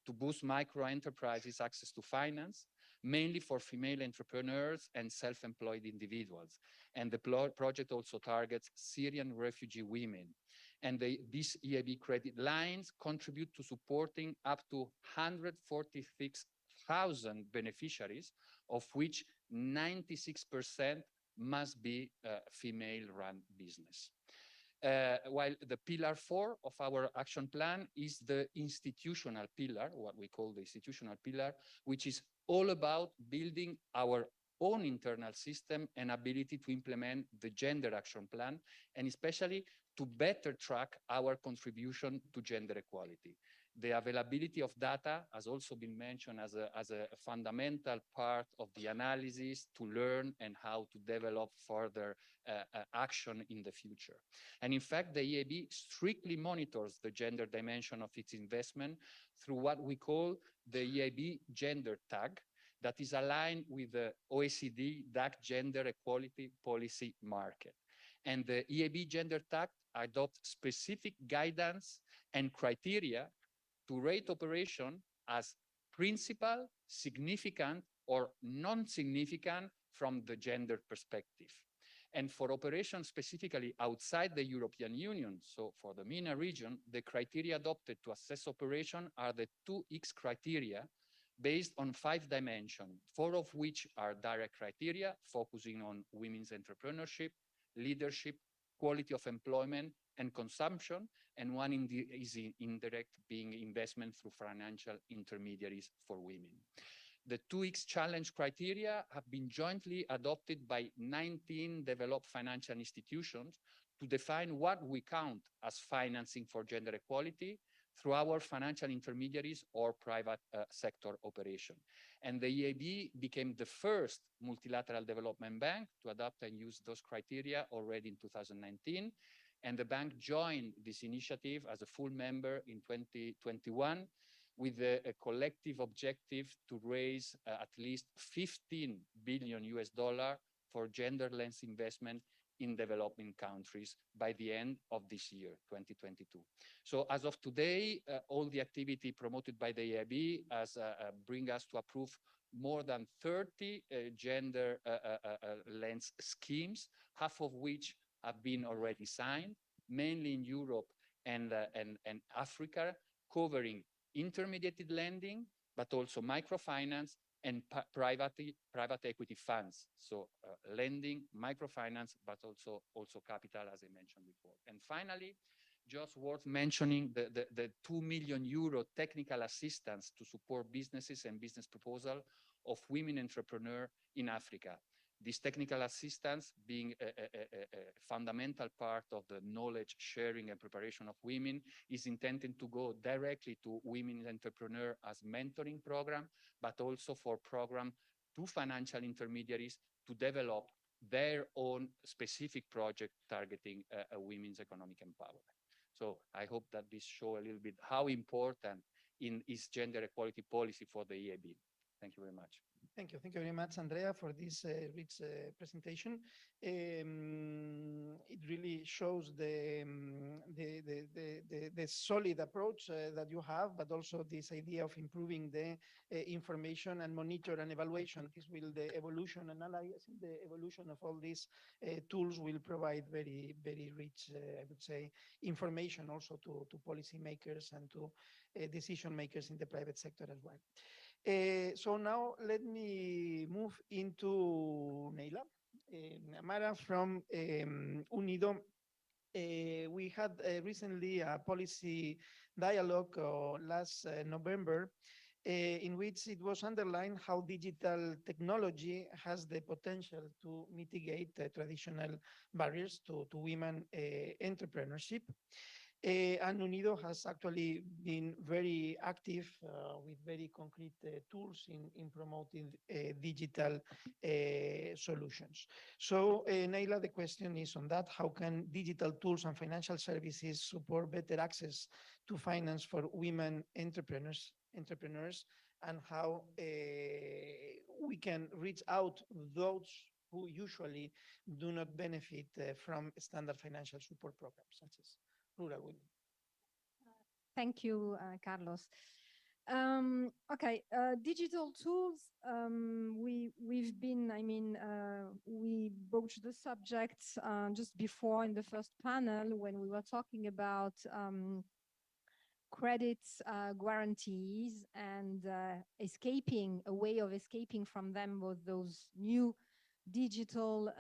to boost micro enterprises access to finance, mainly for female entrepreneurs and self-employed individuals. And the project also targets Syrian refugee women. And these EIB credit lines contribute to supporting up to 146,000 beneficiaries, of which 96% must be female-run business. While the pillar 4 of our action plan is the institutional pillar, what we call the institutional pillar, which is all about building our own internal system and ability to implement the gender action plan, and especially to better track our contribution to gender equality. The availability of data has also been mentioned as a fundamental part of the analysis to learn and how to develop further action in the future. And in fact, the EIB strictly monitors the gender dimension of its investment through what we call the EIB gender tag, that is aligned with the OECD DAC gender equality policy market. And the EIB gender tag adopts specific guidance and criteria to rate operation as principal, significant, or non-significant from the gender perspective. And for operations specifically outside the European Union, so for the MENA region, the criteria adopted to assess operation are the 2X criteria based on 5 dimensions, 4 of which are direct criteria, focusing on women's entrepreneurship, leadership, quality of employment, and consumption, and one is indirect, being investment through financial intermediaries for women. The 2X challenge criteria have been jointly adopted by 19 developed financial institutions to define what we count as financing for gender equality through our financial intermediaries or private sector operation. And the EIB became the first multilateral development bank to adopt and use those criteria already in 2019. And the bank joined this initiative as a full member in 2021 with a collective objective to raise at least 15 billion US dollar for gender-lens investment in developing countries by the end of this year, 2022. So as of today, all the activity promoted by the EIB has bring us to approve more than 30 gender lens schemes, half of which have been already signed, mainly in Europe and Africa, covering intermediated lending, but also microfinance and private equity funds. So lending, microfinance, but also capital, as I mentioned before. And finally, just worth mentioning the 2 million euro technical assistance to support businesses and business proposal of women entrepreneurs in Africa. This technical assistance being a fundamental part of the knowledge sharing and preparation of women is intended to go directly to women entrepreneurs as mentoring program, but also for program to financial intermediaries to develop their own specific project targeting women's economic empowerment. So I hope that this shows a little bit how important is gender equality policy for the EIB. Thank you very much. Thank you. Thank you very much, Andrea, for this rich presentation. It really shows the solid approach that you have, but also this idea of improving the information and monitor and evaluation. This will, the evolution analysis, the evolution of all these tools will provide very, very rich, I would say, information also to policymakers and to decision makers in the private sector as well. So now let me move into Neila. Mara from UNIDO. We had recently a policy dialogue last November in which it was underlined how digital technology has the potential to mitigate traditional barriers to women entrepreneurship. And UNIDO has actually been very active with very concrete tools in promoting digital solutions. So, Neila, the question is on that. How can digital tools and financial services support better access to finance for women entrepreneurs, and how we can reach out those who usually do not benefit from standard financial support programs, such as rural women? Thank you, Carlos. Okay, digital tools. We've been, we broached the subject just before in the first panel when we were talking about credit guarantees and escaping, a way of escaping from them with those new digital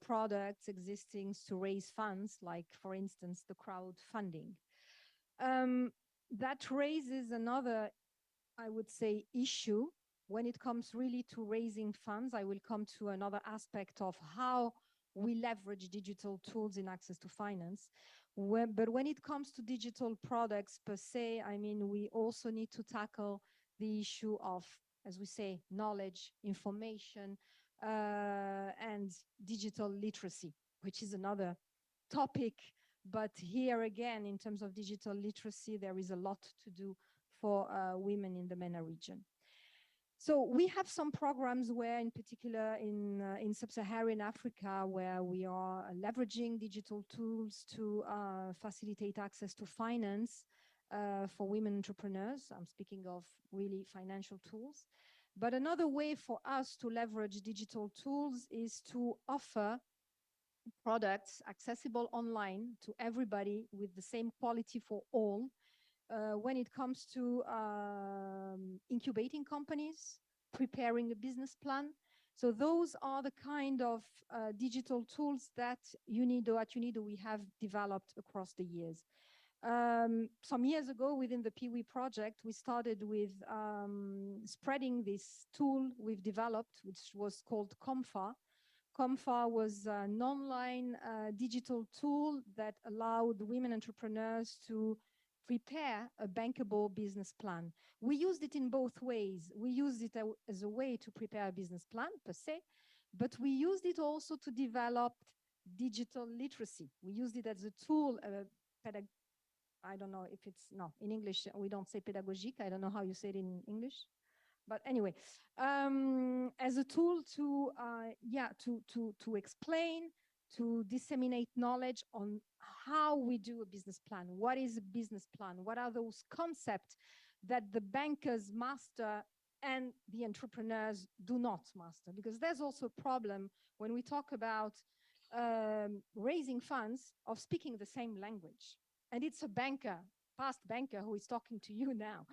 products existing to raise funds, like, for instance, the crowdfunding. That raises another, I would say, issue when it comes really to raising funds. I will come to another aspect of how we leverage digital tools in access to finance. But when it comes to digital products per se, we also need to tackle the issue of, as we say, knowledge, information, and digital literacy, which is another topic. But here again, in terms of digital literacy, there is a lot to do for women in the MENA region. So we have some programs where, in particular in sub-Saharan Africa, where we are leveraging digital tools to facilitate access to finance for women entrepreneurs. I'm speaking of really financial tools. But another way for us to leverage digital tools is to offer products accessible online to everybody with the same quality for all, when it comes to incubating companies, preparing a business plan. So those are the kind of digital tools that we have developed across the years. Some years ago, within the Peewee project, we started with spreading this tool we've developed, which was called Comfa. Comfa was an online digital tool that allowed women entrepreneurs to prepare a bankable business plan. We used it in both ways. We used it as a way to prepare a business plan per se, but we used it also to develop digital literacy. We used it as a tool, I don't know if it's, no, in English, we don't say pédagogique. I don't know how you say it in English. But anyway, as a tool to explain, to disseminate knowledge on how we do a business plan. What is a business plan? What are those concepts that the bankers master and the entrepreneurs do not master? Because there's also a problem when we talk about raising funds of speaking the same language. And it's a banker, past banker, who is talking to you now.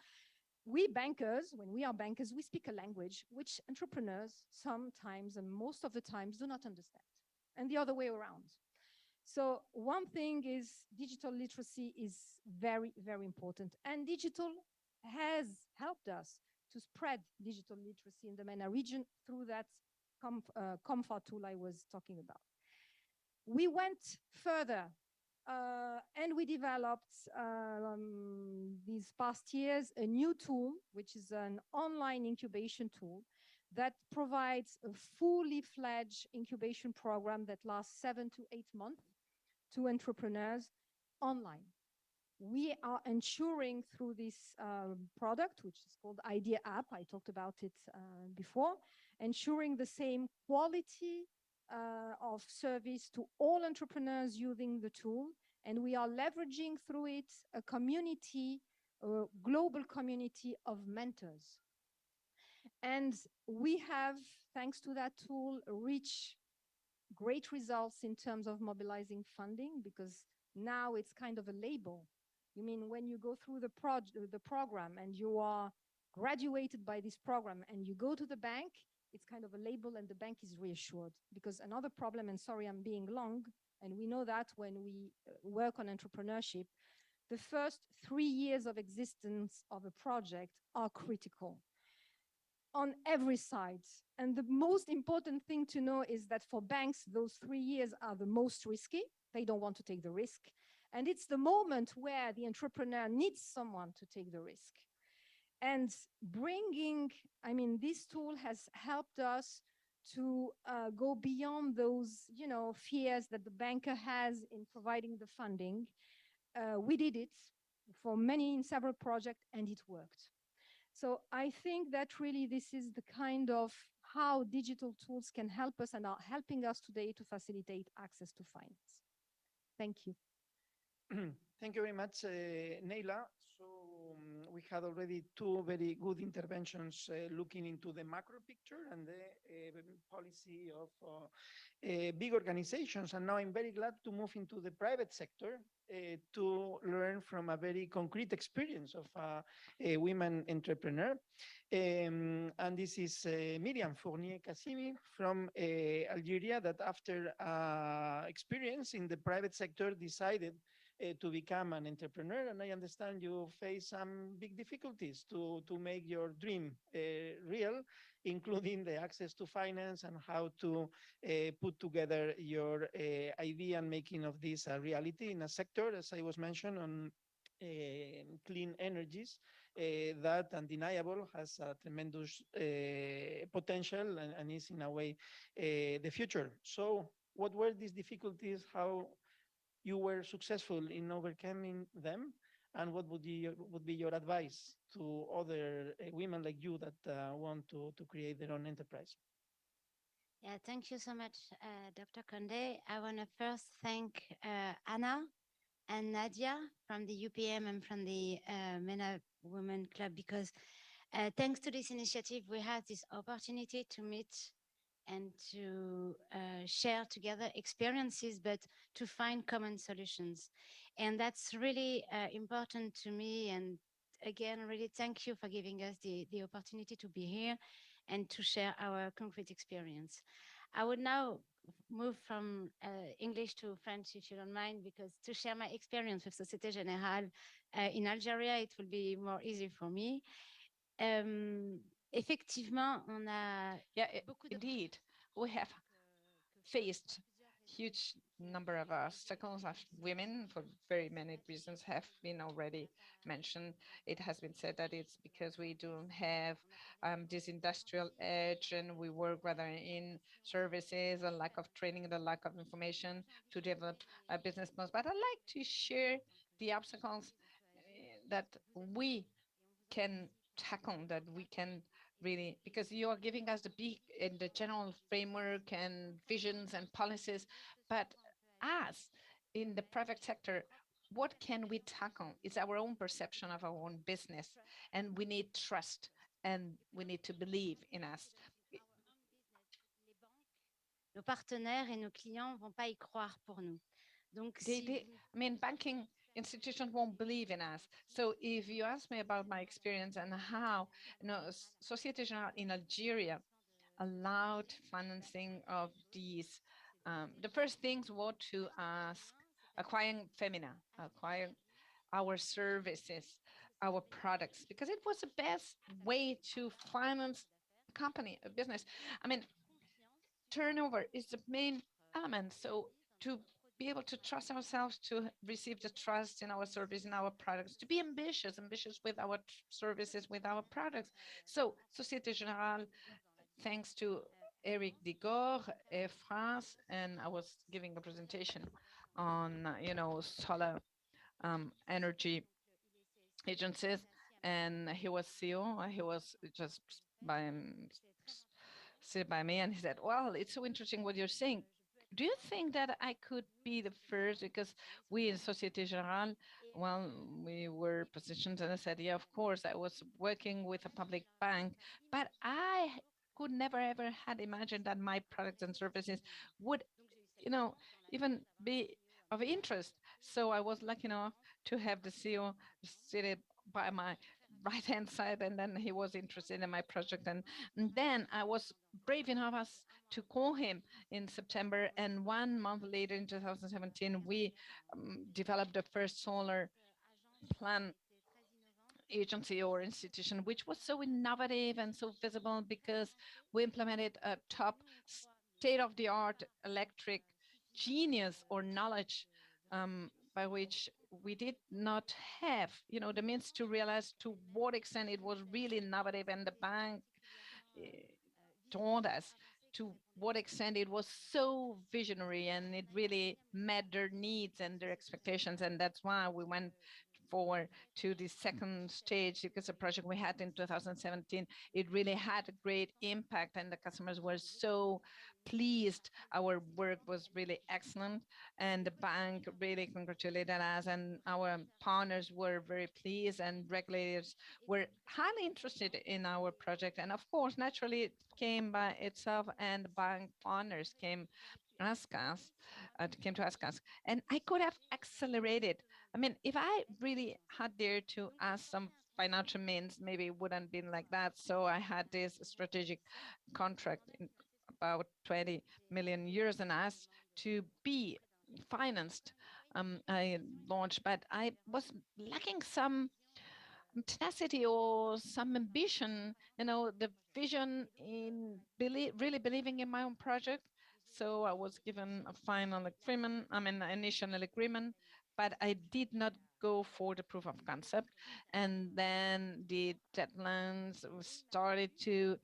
We bankers, when we are bankers, we speak a language which entrepreneurs sometimes and most of the times do not understand, and the other way around. So one thing is digital literacy is very, very important. And digital has helped us to spread digital literacy in the MENA region through that Comfa tool I was talking about. We went further and we developed these past years a new tool, which is an online incubation tool that provides a fully fledged incubation program that lasts 7 to 8 months to entrepreneurs online. We are ensuring through this product, which is called Idea App, I talked about it before, ensuring the same quality of service to all entrepreneurs using the tool. And we are leveraging through it a community, a global community of mentors. And we have, thanks to that tool, reached great results in terms of mobilizing funding, because now it's kind of a label. You mean when you go through the program and you are graduated by this program and you go to the bank, it's kind of a label and the bank is reassured. Because another problem, and sorry I'm being long, and we know that when we work on entrepreneurship, the first 3 years of existence of a project are critical on every side. And the most important thing to know is that for banks, those 3 years are the most risky. They don't want to take the risk. And it's the moment where the entrepreneur needs someone to take the risk. And bringing, this tool has helped us to go beyond those, fears that the banker has in providing the funding. We did it for in several projects, and it worked. So I think that really this is the kind of how digital tools can help us and are helping us today to facilitate access to finance. Thank you. Thank you very much, Neila. So we had already two very good interventions looking into the macro picture and the policy of big organizations. And now I'm very glad to move into the private sector to learn from a very concrete experience of a women entrepreneur. And this is Miriam Fournier-Kassimi from Algeria, that after experience in the private sector decided to become an entrepreneur. And I understand you face some big difficulties to make your dream real, including the access to finance and how to put together your idea and making of this a reality in a sector, as I was mentioned, on clean energies that undeniable has a tremendous potential and is in a way the future. So what were these difficulties? How you were successful in overcoming them? And what would be your advice to other women like you that want to create their own enterprise? Yeah, thank you so much, Dr. Conde. I want to first thank Anna and Nadia from the UPM and from the MENA Women Club, because thanks to this initiative, we had this opportunity to meet and to share together experiences, but to find common solutions. And that's really important to me. And again, really thank you for giving us the opportunity to be here and to share our concrete experience. I would now move from English to French, if you don't mind, because to share my experience with Société Générale in Algeria, it will be more easy for me. Effectivement, on a indeed, we have faced huge number of obstacles as women for very many reasons have been already mentioned. It has been said that it's because we don't have this industrial edge and we work rather in services, a lack of training, the lack of information to develop a business model. But I'd like to share the obstacles that we can tackle, that we can really, because you are giving us the big and the general framework and visions and policies, but us in the private sector, what can we tackle? It's our own perception of our own business, and we need trust and we need to believe in us. Nos partenaires et nos clients vont pas y croire pour nous. Donc, I mean, banking institutions won't believe in us. So if you ask me about my experience and how, Société Générale in Algeria allowed financing of these, the first things were to ask, acquiring Femina, acquiring our services, our products, because it was the best way to finance a company, a business. I mean, turnover is the main element. So to be able to trust ourselves, to receive the trust in our service, in our products, to be ambitious with our services, with our products. So Société Générale, thanks to Eric Digor, Air France, and I was giving a presentation on, solar energy agencies, and he was CEO, he was just sit by me and he said, well, it's so interesting what you're saying. Do you think that I could be the first? Because we in Société Générale, well, we were positioned, and I said, yeah, of course, I was working with a public bank, but I could never ever had imagined that my products and services would, even be of interest. So I was lucky enough to have the CEO seated by my right-hand side, and then he was interested in my project. And then I was brave enough as to call him in September, and 1 month later in 2017, we developed the first solar plan agency or institution, which was so innovative and so visible because we implemented a top state-of-the-art electric genius or knowledge by which we did not have, the means to realize to what extent it was really innovative, and the bank told us to what extent it was so visionary and it really met their needs and their expectations. And that's why we went forward to the second stage because the project we had in 2017, it really had a great impact and the customers were so pleased. Our work was really excellent and the bank really congratulated us and our partners were very pleased and regulators were highly interested in our project. And of course, naturally, it came by itself and the bank partners came came to ask us. And I could have accelerated. I mean, if I really had dared to ask some financial means, maybe it wouldn't been like that. So I had this strategic contract in about 20 million euros and asked to be financed. I launched, but I was lacking some tenacity or some ambition, the vision in really believing in my own project. So I was given a final agreement, initial agreement, but I did not go for the proof of concept. And then the deadlines started to,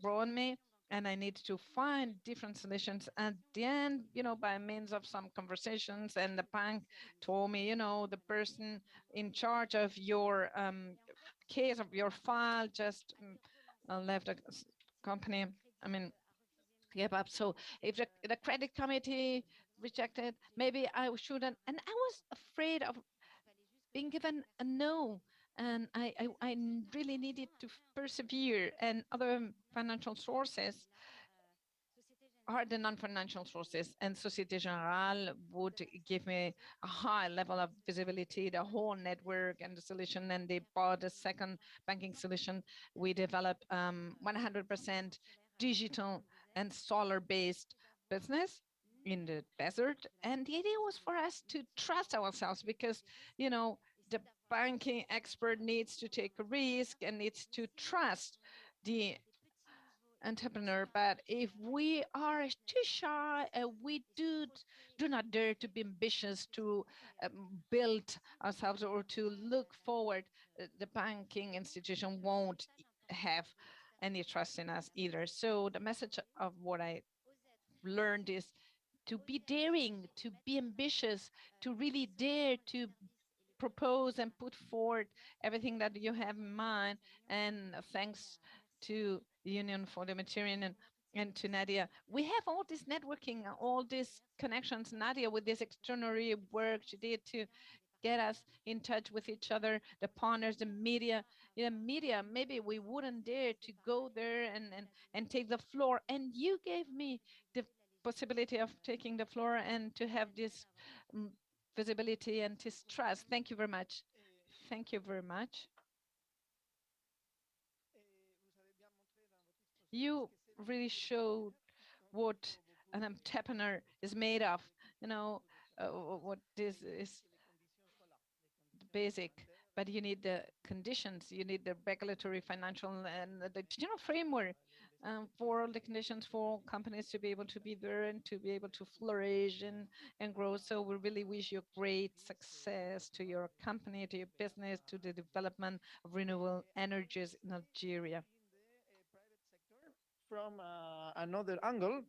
grow on me and I need to find different solutions. At the end, by means of some conversations and the bank told me, the person in charge of your case of your file just left the company. Gave up. So if the credit committee rejected, maybe I shouldn't. And I was afraid of being given a no. And I really needed to persevere. And other financial sources are the non-financial sources, and Societe Generale would give me a high level of visibility, the whole network and the solution, and they bought a second banking solution. We developed 100% digital and solar-based business in the desert, and the idea was for us to trust ourselves because, the banking expert needs to take a risk and needs to trust the entrepreneur. But if we are too shy, we do not dare to be ambitious to build ourselves or to look forward, the banking institution won't have any trust in us either. So the message of what I learned is to be daring, to be ambitious, to really dare to propose and put forward everything that you have in mind. And thanks to the Union for the Mediterranean and to Nadia, we have all this networking, all these connections. Nadia, with this extraordinary work she did to get us in touch with each other, the partners, the media. Media, maybe we wouldn't dare to go there and take the floor. And you gave me the possibility of taking the floor and to have this visibility and this trust. Thank you very much. Thank you very much. You really showed what an entrepreneur is made of, what this is basic, but you need the conditions, you need the regulatory, financial, and the general framework for all the conditions for companies to be able to be there and to be able to flourish and grow. So we really wish you great success to your company, to your business, to the development of renewable energies in Algeria. From another angle,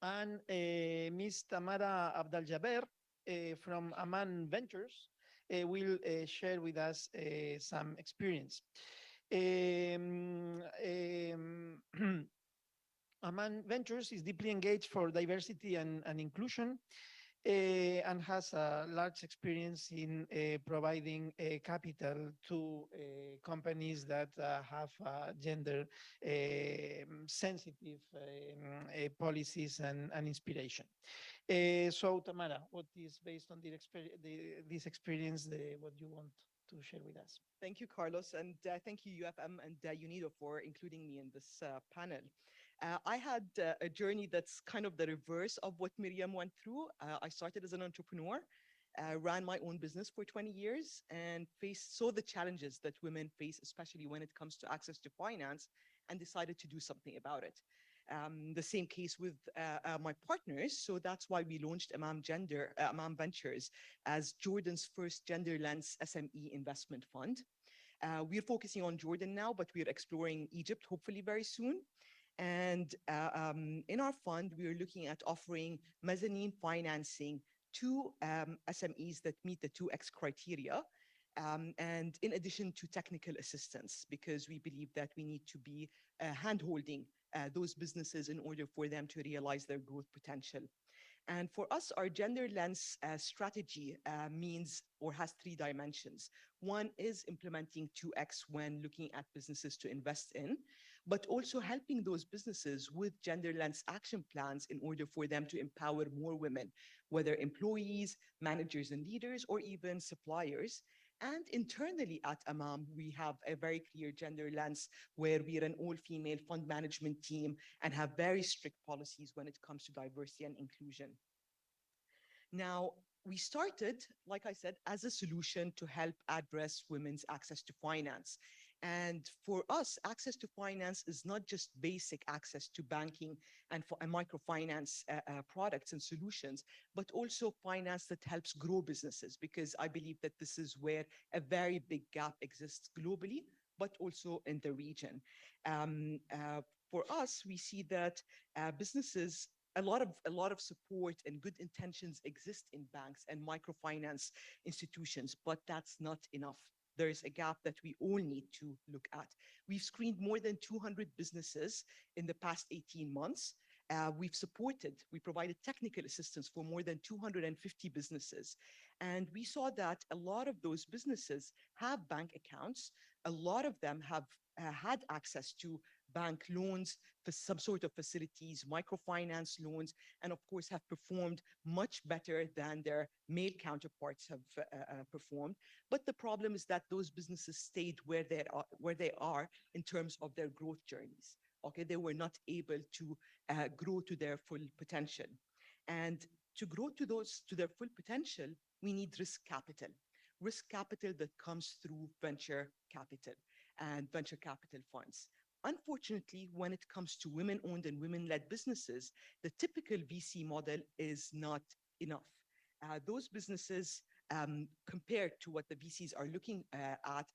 and Ms. Tamara Abdaljaber from Aman Ventures will share with us some experience. Aman Ventures is deeply engaged for diversity and inclusion and has a large experience in providing capital to companies that have gender sensitive policies and inspiration. So Tamara, what is based on this experience, what you want to share with us? Thank you, Carlos, and thank you, UFM and UNIDO for including me in this panel. I had a journey that's kind of the reverse of what Miriam went through. I started as an entrepreneur, ran my own business for 20 years, and saw the challenges that women face, especially when it comes to access to finance, and decided to do something about it. The same case with my partners. So that's why we launched Amam Ventures as Jordan's first gender lens SME investment fund. We're focusing on Jordan now, but we're exploring Egypt hopefully very soon. And in our fund, we are looking at offering mezzanine financing to SMEs that meet the 2X criteria. and in addition to technical assistance, because we believe that we need to be hand-holding those businesses in order for them to realize their growth potential. And for us, our gender lens strategy means or has three dimensions. One is implementing 2X when looking at businesses to invest in, but also helping those businesses with gender lens action plans in order for them to empower more women, whether employees, managers and leaders, or even suppliers. And internally at AMAM, we have a very clear gender lens where we are an all-female fund management team and have very strict policies when it comes to diversity and inclusion. Now, we started, like I said, as a solution to help address women's access to finance. And for us, access to finance is not just basic access to banking and microfinance products and solutions, but also finance that helps grow businesses, because I believe that this is where a very big gap exists globally, but also in the region. For us, we see that businesses a lot of support and good intentions exist in banks and microfinance institutions, but that's not enough. There is a gap that we all need to look at. We've screened more than 200 businesses in the past 18 months. We provided technical assistance for more than 250 businesses. And we saw that a lot of those businesses have bank accounts. A lot of them have had access to bank loans, for some sort of facilities, microfinance loans, and of course have performed much better than their male counterparts have performed. But the problem is that those businesses stayed where they are in terms of their growth journeys. Okay, they were not able to grow to their full potential. And to grow to their full potential, we need risk capital that comes through venture capital and venture capital funds. Unfortunately, when it comes to women-owned and women-led businesses, the typical VC model is not enough. Those businesses, compared to what the VCs are looking at,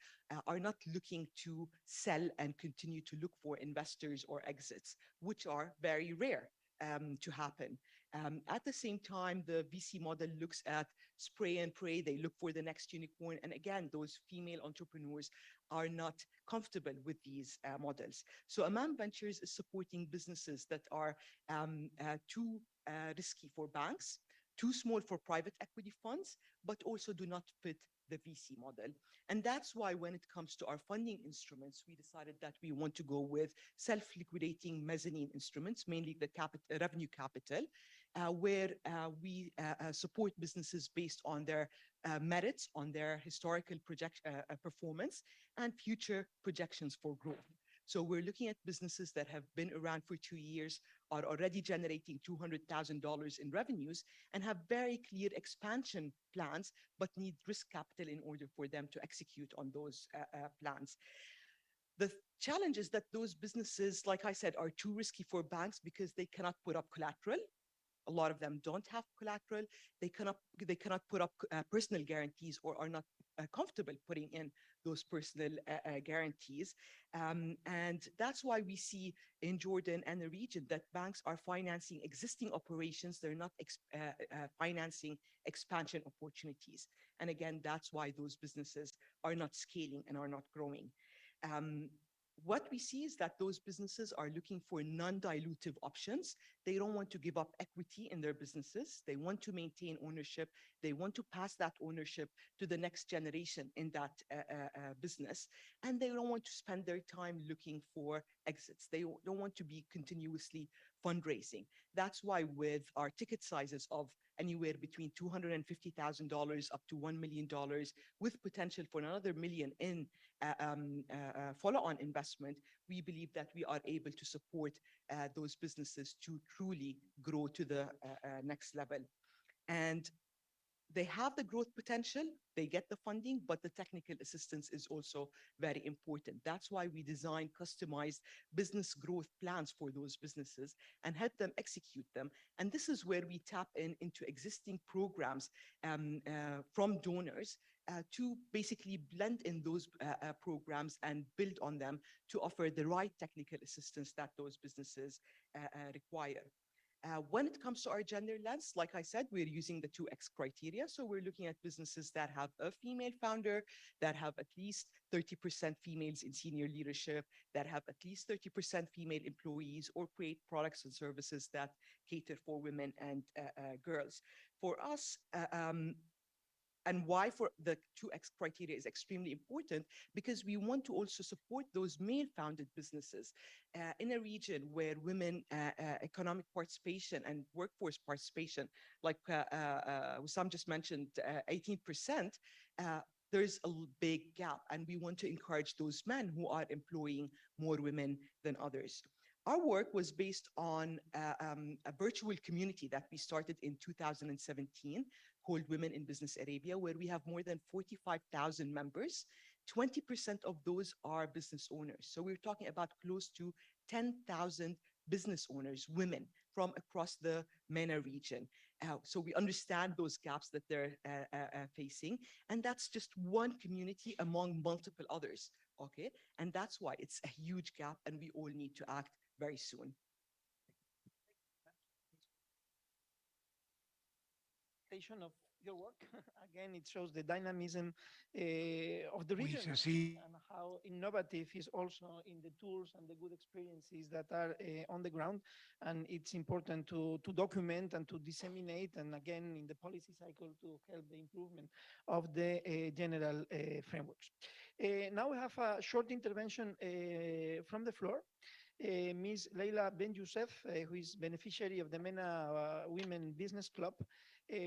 are not looking to sell and continue to look for investors or exits, which are very rare to happen. At the same time, the VC model looks at spray and pray. They look for the next unicorn. And again, those female entrepreneurs are not comfortable with these models. So AMAM Ventures is supporting businesses that are too risky for banks, too small for private equity funds, but also do not fit the VC model. And that's why when it comes to our funding instruments, we decided that we want to go with self-liquidating mezzanine instruments, mainly the revenue capital, where we support businesses based on their merits, on their historical performance, and future projections for growth. So we're looking at businesses that have been around for 2 years, are already generating $200,000 in revenues, and have very clear expansion plans, but need risk capital in order for them to execute on those plans. The challenge is that those businesses, like I said, are too risky for banks because they cannot put up collateral. A lot of them don't have collateral. They cannot put up personal guarantees, or are not comfortable putting in those personal guarantees. And that's why we see in Jordan and the region that banks are financing existing operations. They're not financing expansion opportunities. And again, that's why those businesses are not scaling and are not growing. What we see is that those businesses are looking for non-dilutive options. They don't want to give up equity in their businesses. They want to maintain ownership. They want to pass that ownership to the next generation in that business. And they don't want to spend their time looking for exits. They don't want to be continuously fundraising. That's why with our ticket sizes of anywhere between $250,000 up to $1 million, with potential for another million in follow-on investment, we believe that we are able to support those businesses to truly grow to the next level. And they have the growth potential, they get the funding, but the technical assistance is also very important. That's why we design customized business growth plans for those businesses and help them execute them. And this is where we tap into existing programs from donors to basically blend in those programs and build on them to offer the right technical assistance that those businesses require. When it comes to our gender lens, like I said, we're using the 2X criteria. So we're looking at businesses that have a female founder, that have at least 30% females in senior leadership, that have at least 30% female employees, or create products and services that cater for women and girls. For us, and why for the 2X criteria is extremely important, because we want to also support those male-founded businesses in a region where women economic participation and workforce participation, like Wissam just mentioned, 18%, there's a big gap, and we want to encourage those men who are employing more women than others. Our work was based on a virtual community that we started in 2017 called Women in Business Arabia, where we have more than 45,000 members. 20% of those are business owners. So we're talking about close to 10,000 business owners, women from across the MENA region. So we understand those gaps that they're facing. And that's just one community among multiple others. Okay. And that's why it's a huge gap, and we all need to act very soon. Of your work. Again, it shows the dynamism of the We region succeed. and how innovative is also in the tools and the good experiences that are on the ground. And it's important to document and to disseminate, and again, in the policy cycle, to help the improvement of the general frameworks. Now we have a short intervention from the floor. Ms. Leila Ben Youssef, who is beneficiary of the MENA Women Business Club,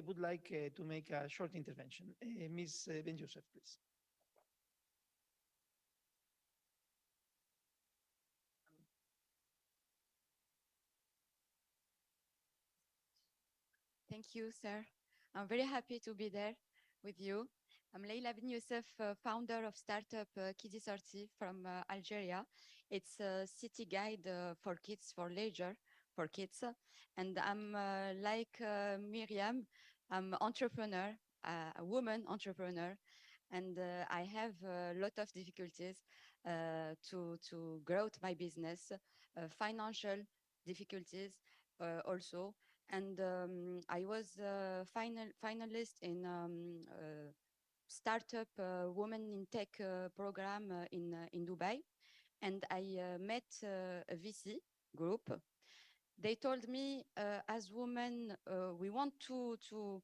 would like to make a short intervention. Ms. Ben Youssef, please. Thank you, sir. I'm very happy to be there with you. I'm Leila Ben Youssef, founder of startup Kidi Sorti from Algeria. It's a city guide for kids, for leisure for kids. And I'm like Miriam, I'm entrepreneur, a woman entrepreneur. And I have a lot of difficulties to grow my business, financial difficulties also. And I was a finalist in startup women in tech program in Dubai. And I met a VC group. They told me, as women, we want to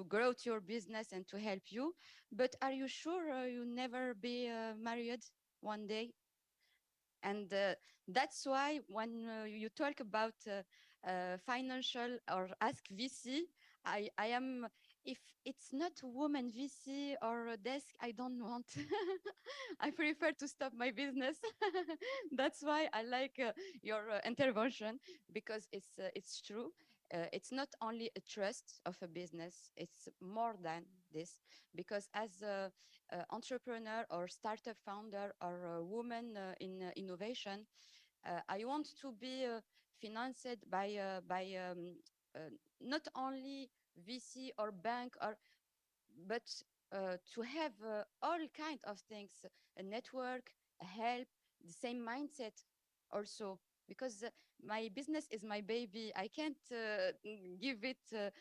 grow your business and to help you, but are you sure you never be married one day? And that's why when you talk about financial or ask VC, I am, if it's not woman VC or a desk, I don't want. I prefer to stop my business. That's why I like your intervention, because it's true. It's not only a trust of a business, it's more than this, because as a entrepreneur or startup founder or a woman in innovation, I want to be financed by not only VC or bank, but to have all kinds of things, a network, a help, the same mindset also, because my business is my baby. I can't give it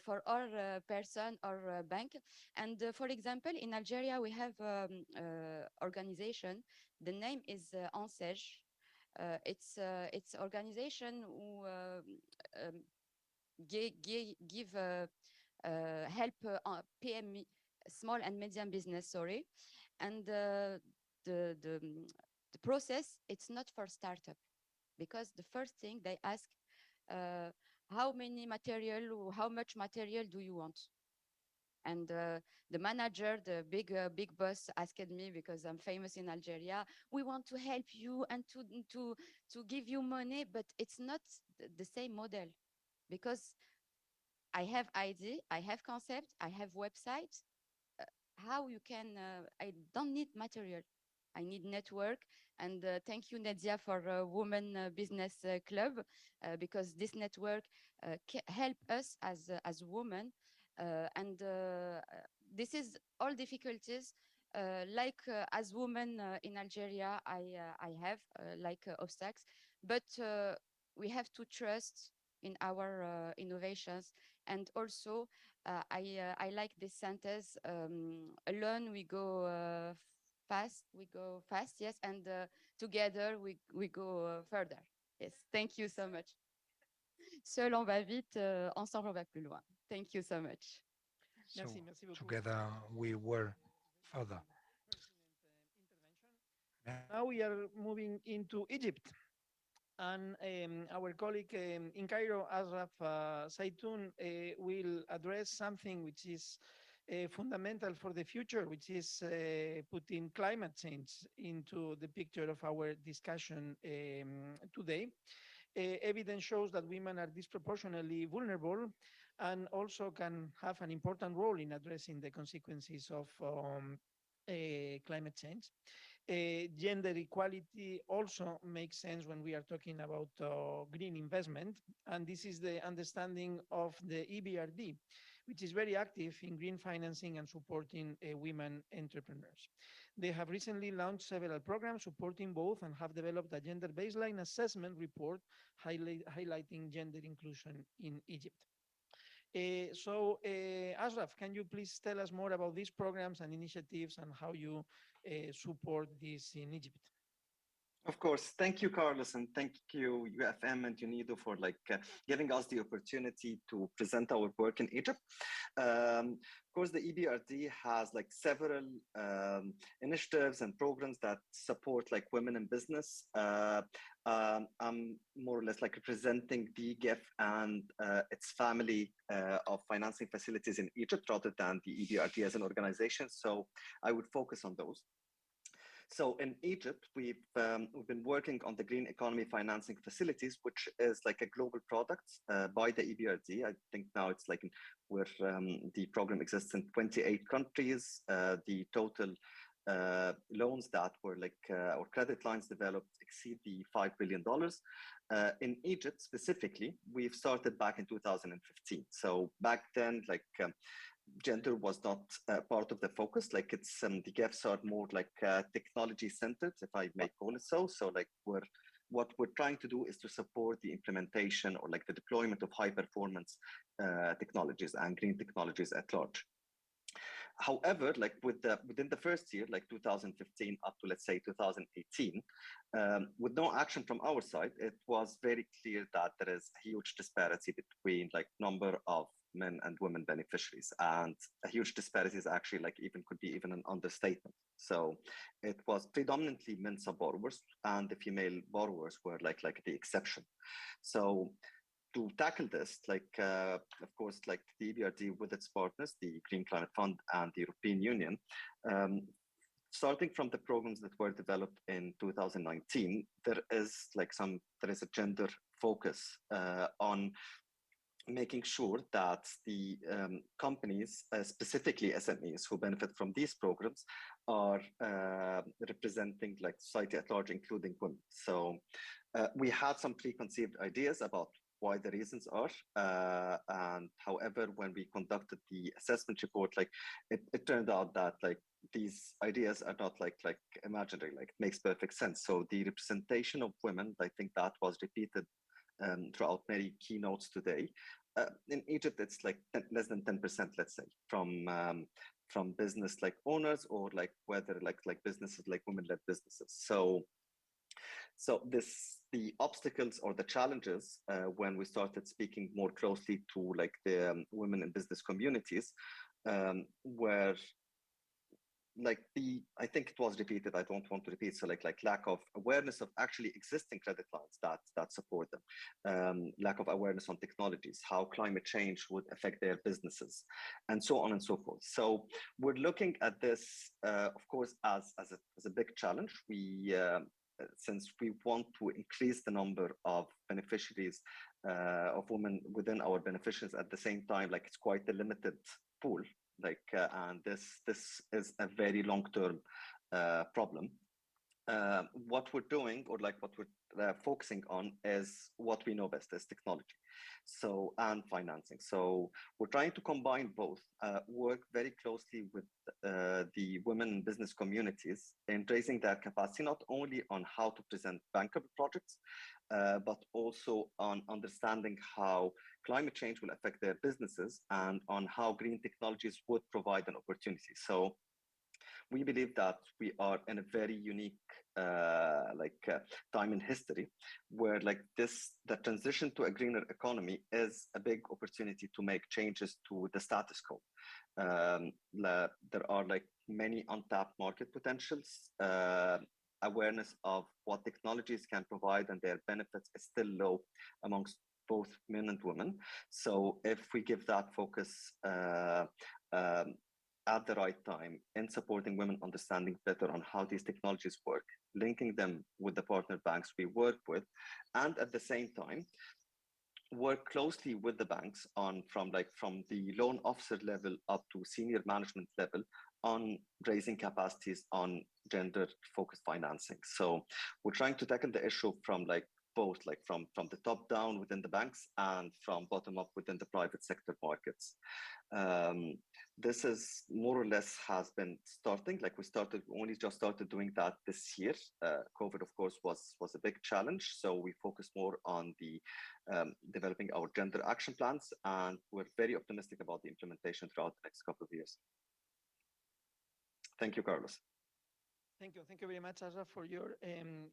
for all person or bank. And for example, in Algeria, we have organization. The name is ANSEJ. It's organization who give help PME, small and medium business, sorry. And the process, it's not for startup, because the first thing they ask, how much material do you want? And the manager, the big boss, asked me, because I'm famous in Algeria, we want to help you and to give you money, but it's not the same model, because I have idea, I have concept, I have website. How you can? I don't need material. I need network. And thank you, Nadia, for Women Business Club, because this network help us as women. And this is all difficulties. Like as women in Algeria, I have like obstacles, but we have to trust in our innovations. And also, I like this sentence, alone we go fast, yes, and together we go further. Yes, thank you so much. Seul on va vite, ensemble on va plus loin. Thank you so much. So Merci beaucoup. together we were further. Now we are moving into Egypt. And our colleague in Cairo, Ashraf Saitoun, will address something which is fundamental for the future, which is putting climate change into the picture of our discussion today. Evidence shows that women are disproportionately vulnerable and also can have an important role in addressing the consequences of climate change. Gender equality also makes sense when we are talking about green investment. And this is the understanding of the EBRD, which is very active in green financing and supporting women entrepreneurs. They have recently launched several programs supporting both and have developed a gender baseline assessment report highlighting gender inclusion in Egypt. Ashraf, can you please tell us more about these programs and initiatives and how you support this in Egypt? Of course. Thank you, Carlos, and thank you, UFM and UNIDO, for giving us the opportunity to present our work in Egypt. Of course, the EBRD has several initiatives and programs that support women in business. I'm more or less representing the GIF and its family of financing facilities in Egypt rather than the EBRD as an organization. So I would focus on those. So in Egypt, we've been working on the green economy financing facilities, which is a global product by the EBRD. I think now it's where the program exists in 28 countries. The total loans that were or credit lines developed exceed the $5 billion. In Egypt specifically, we've started back in 2015. So back then, gender was not part of the focus. It's the GEFs are more technology centered, if I may call it so. So what we're trying to do is to support the implementation or the deployment of high performance technologies and green technologies at large. However, within the first year, 2015 up to, let's say, 2018, with no action from our side, it was very clear that there is a huge disparity between number of men and women beneficiaries, and a huge disparity is actually could be even an understatement. So it was predominantly Mensa borrowers, and the female borrowers were the exception. So to tackle this, of course, the EBRD with its partners, the Green Climate Fund and the European Union, starting from the programs that were developed in 2019, there is a gender focus on making sure that the companies, specifically SMEs who benefit from these programs, are representing society at large, including women. So we had some preconceived ideas about why the reasons are, and however, when we conducted the assessment report, it turned out that these ideas are not imaginary. It makes perfect sense. So the representation of women, I think that was repeated throughout many keynotes today. In Egypt, it's less than 10%, let's say, from business owners, or whether businesses women-led businesses. So the obstacles or the challenges when we started speaking more closely to the women in business communities were I think it was repeated, I don't want to repeat. So lack of awareness of actually existing credit lines that support them, lack of awareness on technologies, how climate change would affect their businesses, and so on and so forth. So we're looking at this, of course, as a big challenge. Since we want to increase the number of beneficiaries of women within our beneficiaries, at the same time, it's quite a limited pool. And this is a very long-term problem. what we're doing, or like what we're focusing on, is what we know best, is technology, so, and financing. So we're trying to combine both, work very closely with the women in business communities in raising their capacity, not only on how to present bankable projects, but also on understanding how climate change will affect their businesses and on how green technologies would provide an opportunity. So we believe that we are in a very unique time in history where the transition to a greener economy is a big opportunity to make changes to the status quo. There are many untapped market potentials. Awareness of what technologies can provide and their benefits is still low amongst both men and women. So if we give that focus at the right time in supporting women understanding better on how these technologies work, linking them with the partner banks we work with, and at the same time, work closely with the banks on from the loan officer level up to senior management level on raising capacities on gender focused financing. So we're trying to tackle the issue from both from the top down within the banks and from bottom up within the private sector markets. This is more or less has been starting. We only just started doing that this year. COVID, of course, was a big challenge. So we focus more on the developing our gender action plans, and we're very optimistic about the implementation throughout the next couple of years. Thank you, Carlos. Thank you very much, Azra, for your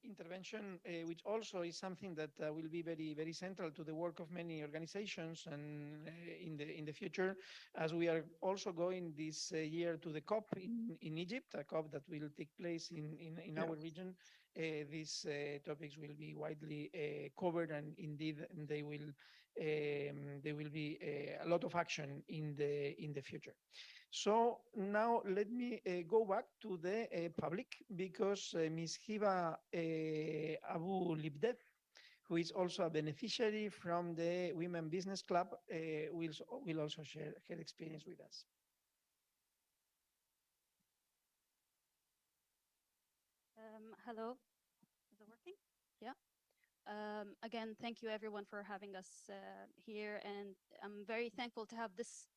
intervention, which also is something that will be very, very central to the work of many organizations and in the future, as we are also going this year to the COP in Egypt, a COP that will take place in our region. These topics will be widely covered, and indeed there will be a lot of action in the future. So now let me go back to the public, because Ms. Hiba Abu Libdeh, who is also a beneficiary from the Women Business Club, will also share her experience with us. Hello, is it working? Yeah. Again, thank you everyone for having us here, and I'm very thankful to have this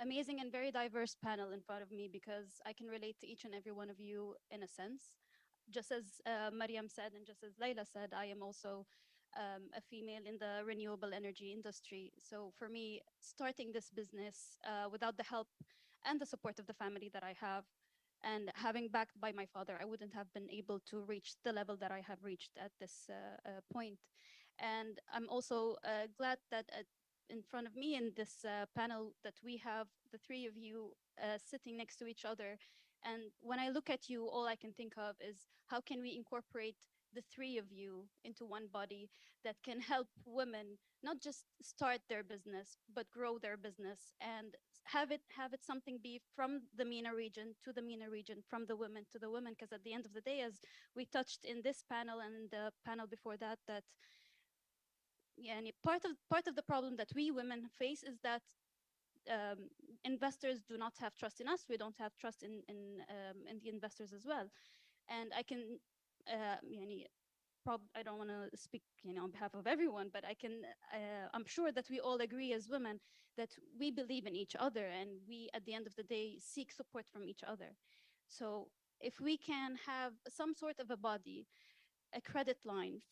amazing and very diverse panel in front of me, because I can relate to each and every one of you in a sense. Just as Mariam said, and just as Layla said, I am also a female in the renewable energy industry. So for me, starting this business without the help and the support of the family that I have, and having backed by my father, I wouldn't have been able to reach the level that I have reached at this point. And I'm also glad that in front of me in this panel that we have the three of you sitting next to each other. And when I look at you, all I can think of is how can we incorporate the three of you into one body that can help women not just start their business, but grow their business, and have it something be from the MENA region to the MENA region, from the women to the women. Because at the end of the day, as we touched in this panel and in the panel before that, and part of the problem that we women face is that investors do not have trust in us. We don't have trust in the investors as well. And I can, I don't want to speak, on behalf of everyone, but I'm sure that we all agree as women that we believe in each other, and we, at the end of the day, seek support from each other. So if we can have some sort of a body, a credit line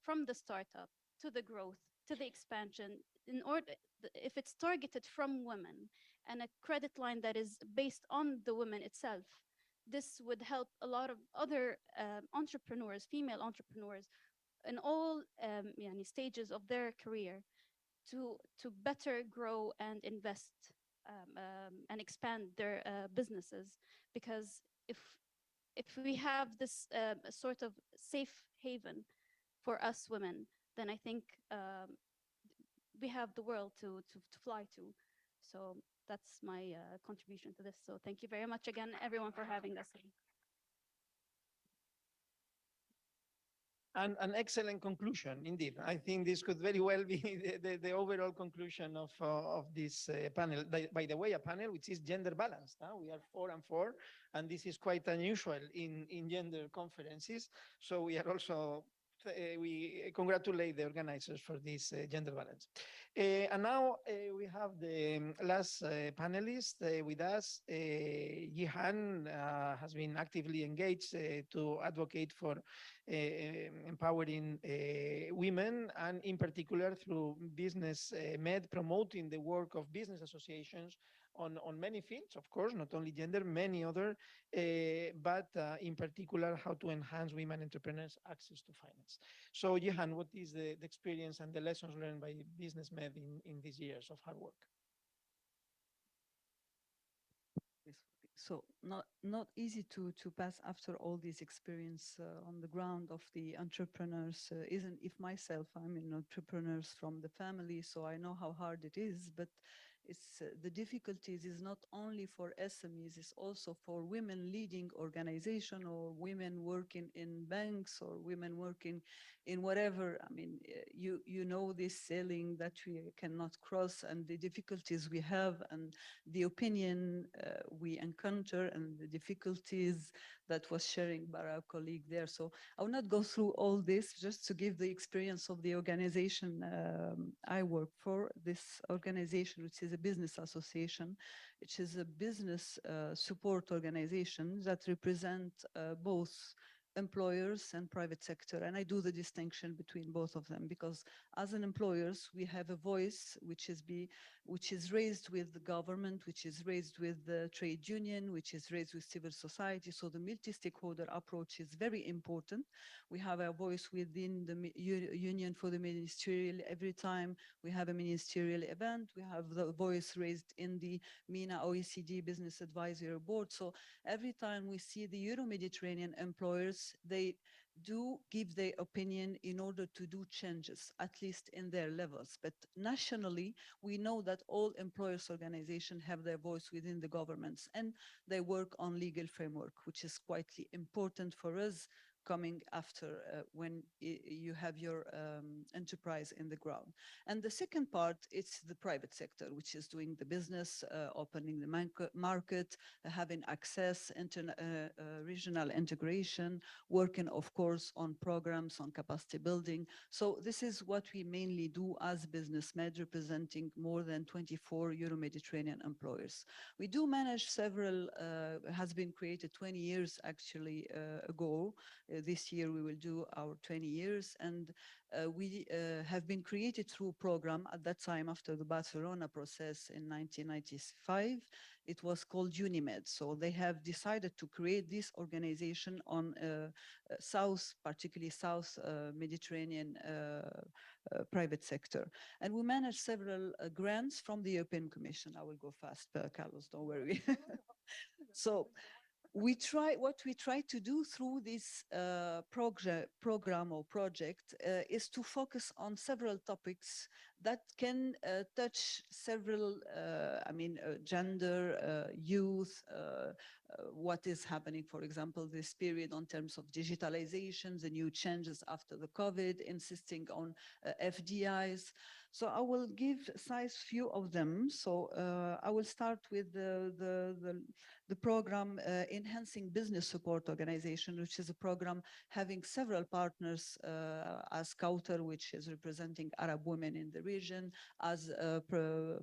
from the startup to the growth to the expansion, in order, if it's targeted from women, and a credit line that is based on the women itself, this would help a lot of other entrepreneurs, female entrepreneurs, in all stages of their career, to better grow and invest and expand their businesses. Because if we have this sort of safe haven for us women, then I think we have the world to fly to. So that's my contribution to this. So thank you very much again, everyone, for having us. And an excellent conclusion, indeed. I think this could very well be the overall conclusion of this panel. By the way, a panel which is gender balanced. We are 4 and 4, and this is quite unusual in gender conferences. So we are also we congratulate the organizers for this gender balance. And now we have the last panelist with us. Yihan has been actively engaged to advocate for empowering women, and in particular through Business Med, promoting the work of business associations on many fields, of course, not only gender, many other, but in particular, how to enhance women entrepreneurs' access to finance. So, Jehan, what is the experience and the lessons learned by Business Med in these years of hard work? So not easy to pass after all this experience on the ground of the entrepreneurs. Isn't if myself, I'm an entrepreneur from the family, so I know how hard it is. But it's the difficulties is not only for SMEs, it's also for women leading organization, or women working in banks, or women working in whatever. I mean, you know this ceiling that we cannot cross, and the difficulties we have, and the opinion we encounter, and the difficulties that was sharing by our colleague there. So I will not go through all this, just to give the experience of the organization I work for. This organization, which is a business association, which is a business support organization that represent both employers and private sector. And I do the distinction between both of them, because as an employers, we have a voice which is raised with the government, which is raised with the trade union, which is raised with civil society. So the multi-stakeholder approach is very important. We have a voice within the union for the ministerial. Every time we have a ministerial event, we have the voice raised in the MENA OECD Business Advisory Board. So every time we see the Euro-Mediterranean employers, they do give their opinion in order to do changes, at least in their levels. But nationally, we know that all employers' organizations have their voice within the governments, and they work on legal framework, which is quite important for us coming after when you have your enterprise in the ground. And the second part, it's the private sector, which is doing the business, opening the market, having access, regional integration, working, of course, on programs, on capacity building. So this is what we mainly do as Business Med, representing more than 24 Euro-Mediterranean employers. We do manage several, has been created 20 years actually ago. This year we will do our 20 years, and we have been created through a program at that time after the Barcelona process in 1995. It was called UNIMED. So they have decided to create this organization on South, particularly South Mediterranean private sector. And we manage several grants from the European Commission. I will go fast, Carlos, don't worry. So what we try to do through this program or project is to focus on several topics that can touch several, gender, youth, what is happening, for example, this period in terms of digitalization, the new changes after the COVID, insisting on FDIs. So I will give size few of them. So I will start with the program Enhancing Business Support Organization, which is a program having several partners as Kautar, which is representing Arab women in the region, as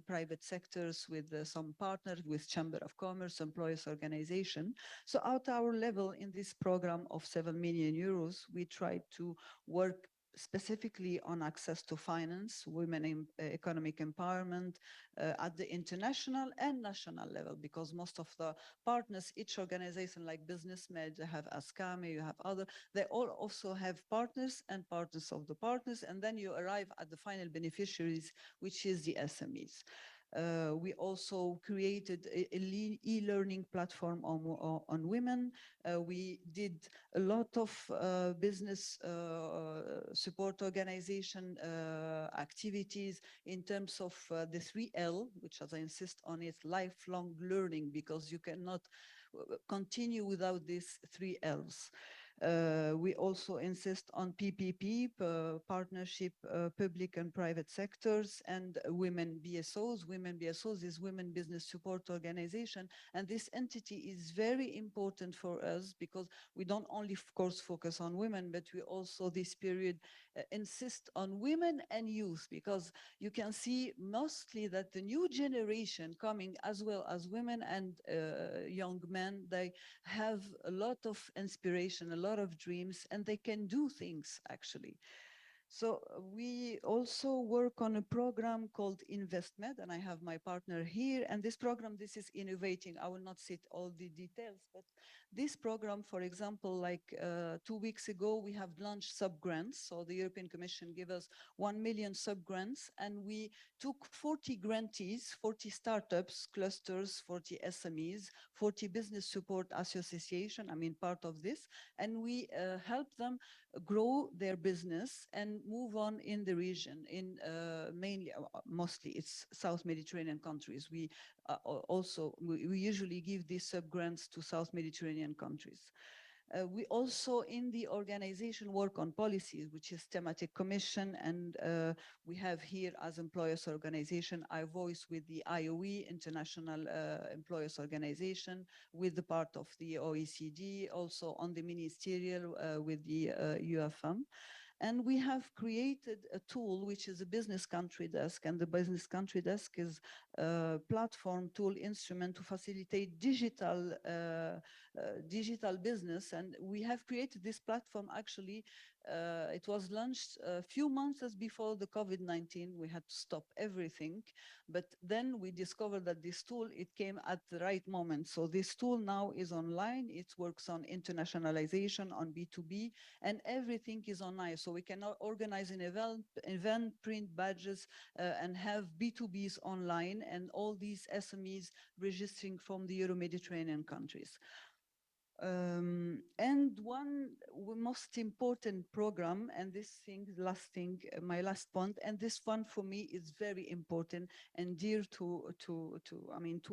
private sectors with some partners, with Chamber of Commerce, employers organization. So at our level in this program of 7 million euros, we try to work specifically on access to finance, women in economic empowerment at the international and national level, because most of the partners, each organization like Business Med, they have ASCAME, you have other, they all also have partners and partners of the partners, and then you arrive at the final beneficiaries, which is the SMEs. We also created an e-learning platform on women. We did a lot of business support organization activities in terms of the 3L, which, as I insist on, is lifelong learning, because you cannot continue without these 3 Ls. We also insist on PPP, partnership, public and private sectors, and women BSOs. Women BSOs is Women Business Support Organization. And this entity is very important for us because we don't only, of course, focus on women, but we also this period insist on women and youth, because you can see mostly that the new generation coming, as well as women and young men, they have a lot of inspiration, a lot of dreams, and they can do things actually. So we also work on a program called InvestMed, and I have my partner here. And this program, this is innovating. I will not cite all the details, but this program, for example, like 2 weeks ago, we have launched sub-grants. So the European Commission gave us 1 million sub-grants, and we took 40 grantees, 40 startups, clusters, 40 SMEs, 40 business support association, I mean, part of this, and we helped them grow their business and move on in the region, in mainly, mostly it's South Mediterranean countries. We we usually give these sub-grants to South Mediterranean countries. We also in the organization work on policies, which is thematic commission, and we have here as employers organization, I voice with the IOE, International Employers Organization, with the part of the OECD, also on the ministerial with the UFM. And we have created a tool, which is a business country desk. And the business country desk is a platform tool instrument to facilitate digital business. And we have created this platform actually. It was launched a few months before the COVID-19. We had to stop everything. But then we discovered that this tool, it came at the right moment. So this tool now is online. It works on internationalization, on B2B, and everything is online. So we can organize an event, print badges, and have B2Bs online, and all these SMEs registering from the Euro-Mediterranean countries. And one most important program, and this thing, last thing, my last point, and this one for me is very important and dear to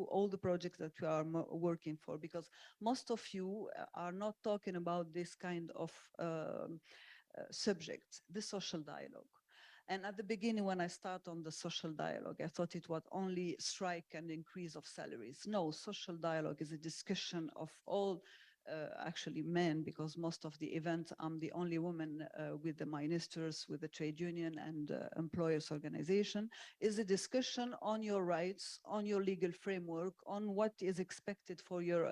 all the projects that we are working for, because most of you are not talking about this kind of subject, the social dialogue. And at the beginning, when I start on the social dialogue, I thought it was only strike and increase of salaries. No, social dialogue is a discussion of all actually men, because most of the events, I'm the only woman with the ministers, with the trade union and employers organization, is a discussion on your rights, on your legal framework, on what is expected for your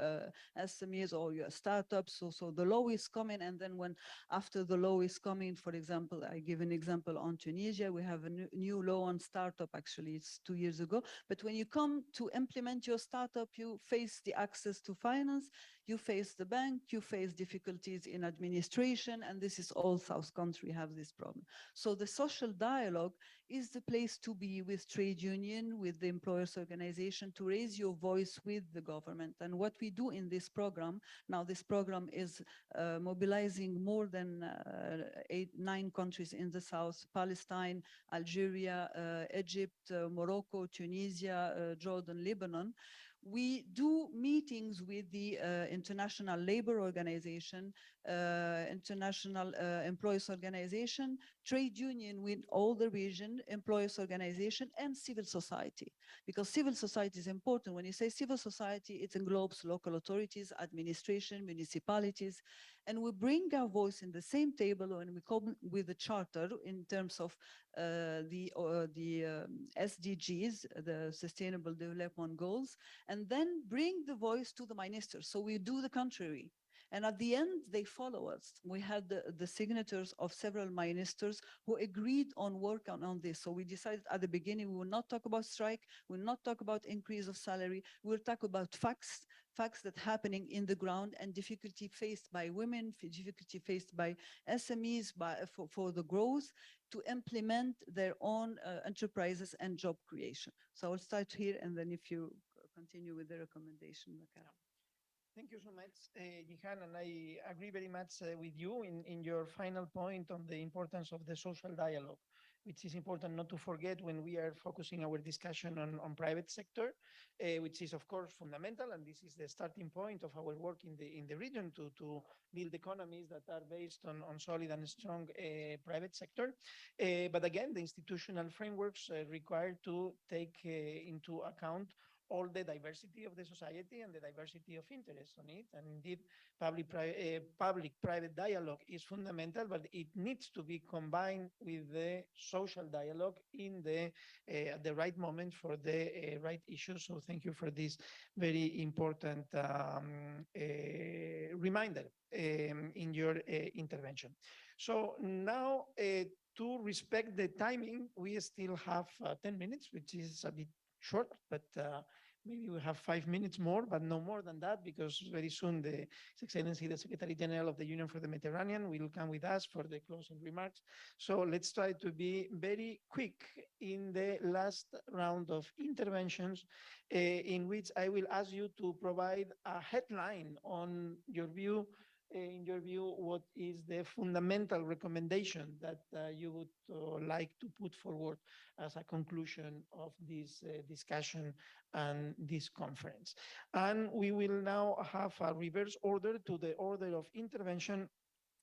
SMEs or your startups. So the law is coming, and then when after the law is coming, for example, I give an example on Tunisia, we have a new law on startup, actually it's 2 years ago, but when you come to implement your startup, you face the access to finance, you face the bank, you face difficulties in administration, and this is all South country have this problem. So the social dialogue is the place to be with trade union, with the employers organization, to raise your voice with the government. And what we do in this program, now this program is mobilizing more than 9 countries in the South, Palestine, Algeria, Egypt, Morocco, Tunisia, Jordan, Lebanon. We do meetings with the International Labor Organization, International Employees Organization, trade union with all the region, employers organization, and civil society. Because civil society is important. When you say civil society, it englobes local authorities, administration, municipalities, and we bring our voice in the same table when we come with the charter in terms of the SDGs, the Sustainable Development Goals, and then bring the voice to the ministers. So we do the contrary. And at the end, they follow us. We had the signatures of several ministers who agreed on work on this. So we decided at the beginning, we will not talk about strike, we will not talk about increase of salary, we will talk about facts that happening in the ground, and difficulty faced by women, difficulty faced by SMEs for the growth, to implement their own enterprises and job creation. So I'll start here, and then if you continue with the recommendation, Makar. Thank you so much, Jihan, and I agree very much with you in your final point on the importance of the social dialogue. which is important not to forget when we are focusing our discussion on private sector, which is of course fundamental, and this is the starting point of our work in the region to build economies that are based on solid and strong private sector. But again, the institutional frameworks required to take into account all the diversity of the society and the diversity of interests on it. And indeed, public-private dialogue is fundamental, but it needs to be combined with the social dialogue in at the right moment for the right issues. So thank you for this very important reminder in your intervention. So now, to respect the timing, we still have 10 minutes, which is a bit short, but maybe we have 5 minutes more, but no more than that, because very soon His Excellency, the Secretary General of the Union for the Mediterranean, will come with us for the closing remarks. So let's try to be very quick in the last round of interventions, in which I will ask you to provide a headline on your view. In your view, what is the fundamental recommendation that you would like to put forward as a conclusion of this discussion and this conference? And we will now have a reverse order to the order of intervention.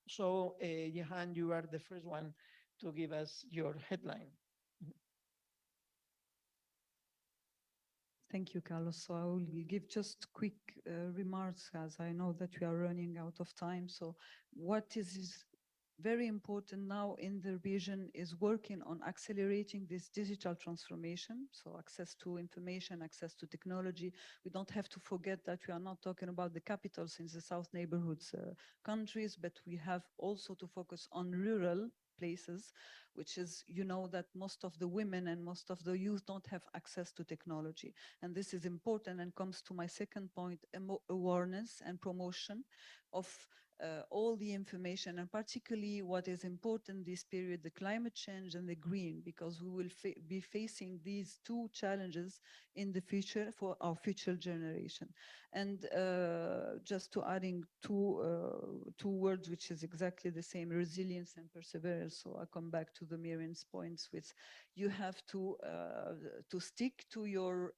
So, Jehan, you are the first one to give us your headline. Thank you, Carlos. So I will give just quick remarks, as I know that we are running out of time. So what is very important now in the region is working on accelerating this digital transformation. So access to information, access to technology. We don't have to forget that we are not talking about the capitals in the South neighborhoods countries, but we have also to focus on rural places, which is, you know, that most of the women and most of the youth don't have access to technology. And this is important and comes to my second point, awareness and promotion of all the information, and particularly what is important this period, the climate change and the green, because we will be facing these two challenges in the future for our future generation. And just to adding two words, which is exactly the same, resilience and perseverance. So I come back to the Miriam's points, which you have to stick to your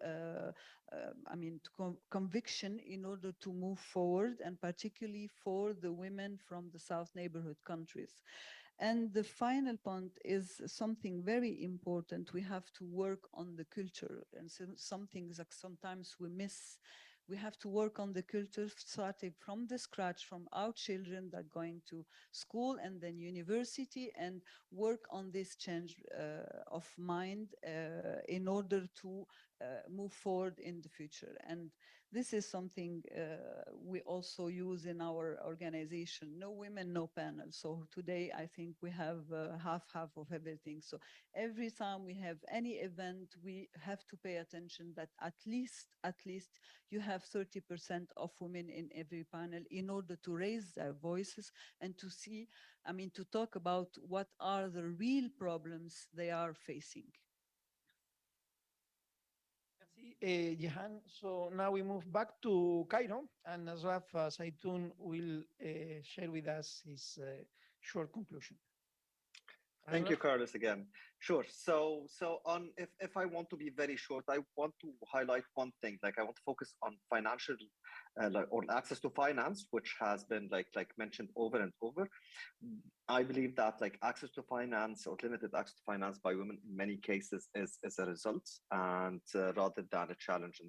conviction in order to move forward, and particularly for the women from the South neighborhood countries. And the final point is something very important. We have to work on the culture, and some things that sometimes we miss. We have to work on the culture, starting from the scratch, from our children that are going to school and then university, and work on this change of mind in order to move forward in the future. And this is something we also use in our organization. No women, no panel. So today, I think we have half of everything. So every time we have any event, we have to pay attention that at least you have 30% of women in every panel in order to raise their voices and to see, to talk about what are the real problems they are facing. Jehan, so now we move back to Cairo, and Asraf Saitoun will share with us his short conclusion. Thank you, Carlos, again. Sure. So if I want to be very short, I want to highlight one thing. Like, I want to focus on financial or access to finance, which has been like mentioned over and over. I believe that access to finance or limited access to finance by women in many cases is a result, and rather than a challenge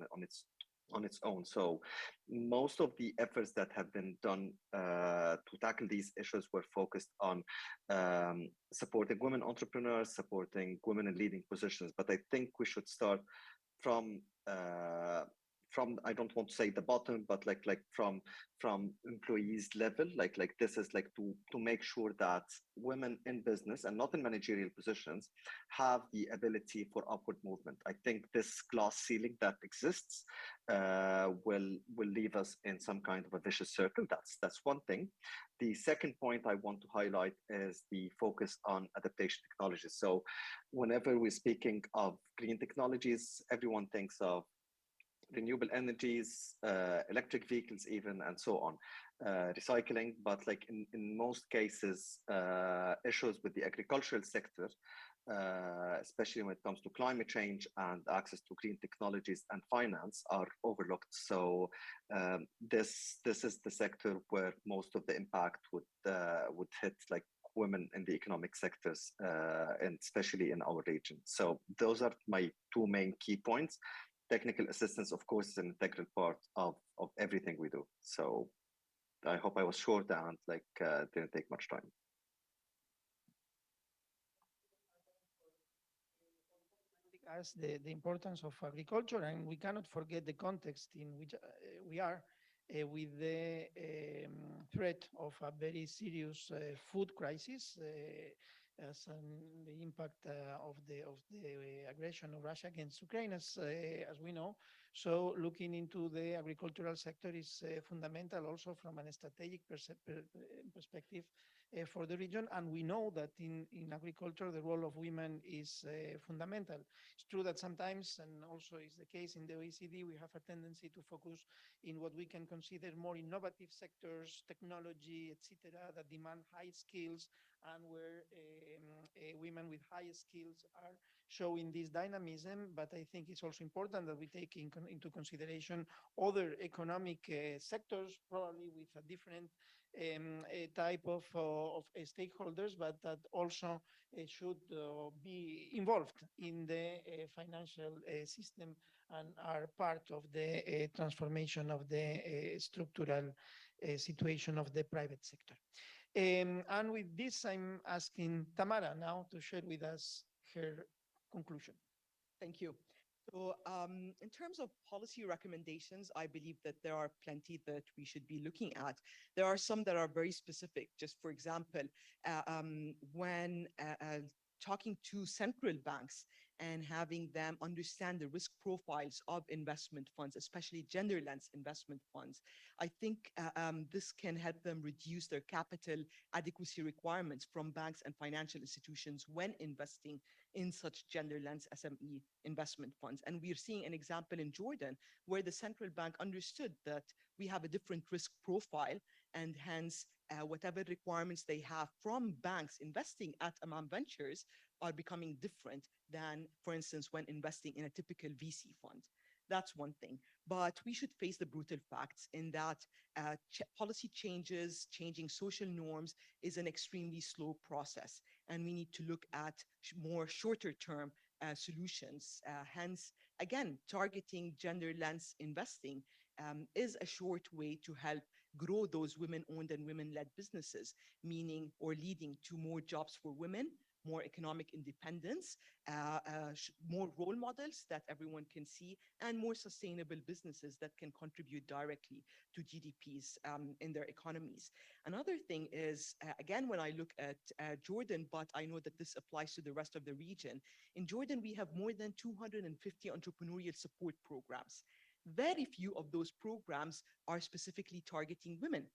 on its own. So most of the efforts that have been done to tackle these issues were focused on supporting women entrepreneurs, supporting women in leading positions. But I think we should start from I don't want to say the bottom, but from employees level. This is to make sure that women in business and not in managerial positions have the ability for upward movement. I think this glass ceiling that exists will leave us in some kind of a vicious circle. That's one thing. The second point I want to highlight is the focus on adaptation technologies. So whenever we're speaking of green technologies, everyone thinks of renewable energies, electric vehicles even, and so on, recycling. But in most cases, issues with the agricultural sector especially when it comes to climate change and access to green technologies and finance, are overlooked. So this is the sector where most of the impact would hit, like women in the economic sectors, and especially in our region. So those are my two main key points. Technical assistance, of course, is an integral part of everything we do. So I hope I was short and didn't take much time. As the importance of agriculture, and we cannot forget the context in which we are with the threat of a very serious food crisis, as the impact of the aggression of Russia against Ukraine, as we know. So looking into the agricultural sector is fundamental also from a strategic perspective for the region. And we know that in agriculture, the role of women is fundamental. It's true that sometimes, and also is the case in the OECD, we have a tendency to focus in what we can consider more innovative sectors, technology, etc., that demand high skills, and where women with high skills are showing this dynamism. But I think it's also important that we take into consideration other economic sectors, probably with a different type of stakeholders, but that also should be involved in the financial system and are part of the transformation of the structural situation of the private sector. And with this, I'm asking Tamara now to share with us her conclusion. Thank you. So in terms of policy recommendations, I believe that there are plenty that we should be looking at. There are some that are very specific. Just for example, when talking to central banks and having them understand the risk profiles of investment funds, especially gender lens investment funds, I think this can help them reduce their capital adequacy requirements from banks and financial institutions when investing in such gender lens SME investment funds. And we are seeing an example in Jordan where the central bank understood that we have a different risk profile, and hence whatever requirements they have from banks investing at Amman Ventures are becoming different than, for instance, when investing in a typical VC fund. That's one thing. But we should face the brutal facts in that policy changes, changing social norms is an extremely slow process. And we need to look at more shorter term solutions. Hence, again, targeting gender lens investing is a short way to help grow those women-owned and women-led businesses, meaning or leading to more jobs for women, more economic independence, more role models that everyone can see, and more sustainable businesses that can contribute directly to GDPs in their economies. Another thing is, again, when I look at Jordan, but I know that this applies to the rest of the region, in Jordan, we have more than 250 entrepreneurial support programs. Very few of those programs are specifically targeting women.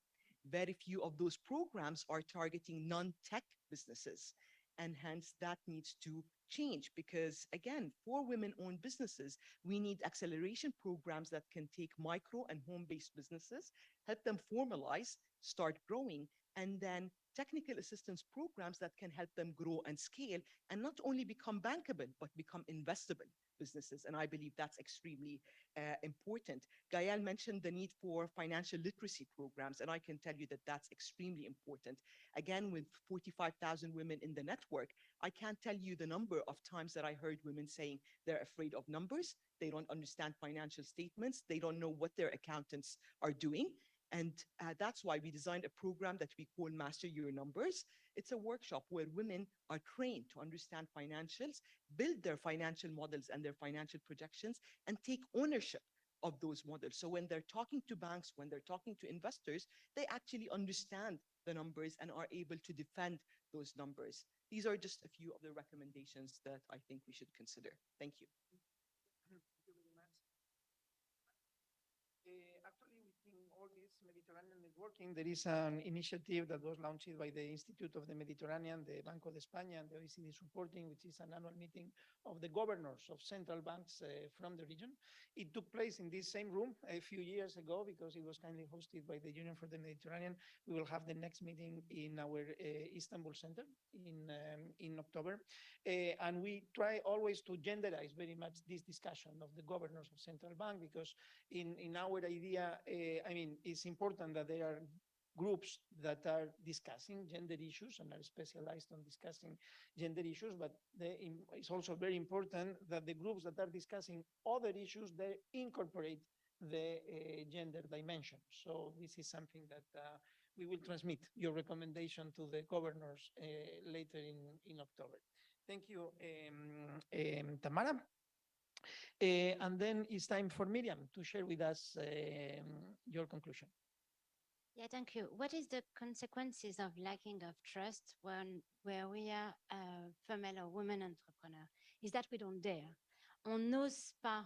Very few of those programs are targeting non-tech businesses. And hence that needs to change because, again, for women-owned businesses, we need acceleration programs that can take micro and home-based businesses, help them formalize, start growing, and then technical assistance programs that can help them grow and scale and not only become bankable, but become investable businesses. And I believe that's extremely important. Gael mentioned the need for financial literacy programs, and I can tell you that that's extremely important. Again, with 45,000 women in the network, I can't tell you the number of times that I heard women saying they're afraid of numbers, they don't understand financial statements, they don't know what their accountants are doing. And that's why we designed a program that we call Master Your Numbers. It's a workshop where women are trained to understand financials, build their financial models and their financial projections, and take ownership of those models. So when they're talking to banks, when they're talking to investors, they actually understand the numbers and are able to defend those numbers. These are just a few of the recommendations that I think we should consider. Thank you. Actually, within all these Mediterranean working. There is an initiative that was launched by the Institute of the Mediterranean, the Banco de España, and the OECD supporting, which is an annual meeting of the governors of central banks from the region. It took place in this same room a few years ago because it was kindly hosted by the Union for the Mediterranean. We will have the next meeting in our Istanbul center in October. And we try always to genderize very much this discussion of the governors of central bank because in our idea, I mean, it's important that there are groups that are discussing gender issues and are specialized on discussing gender issues, but it's also very important that the groups that are discussing other issues, they incorporate the gender dimension. So this is something that we will transmit your recommendation to the governors later in October. Thank you, Tamara. And then it's time for Miriam to share with us your conclusion. Yeah, thank you. What is the consequences of lacking of trust where we are female or women entrepreneurs? Is that we don't dare. On n'ose pas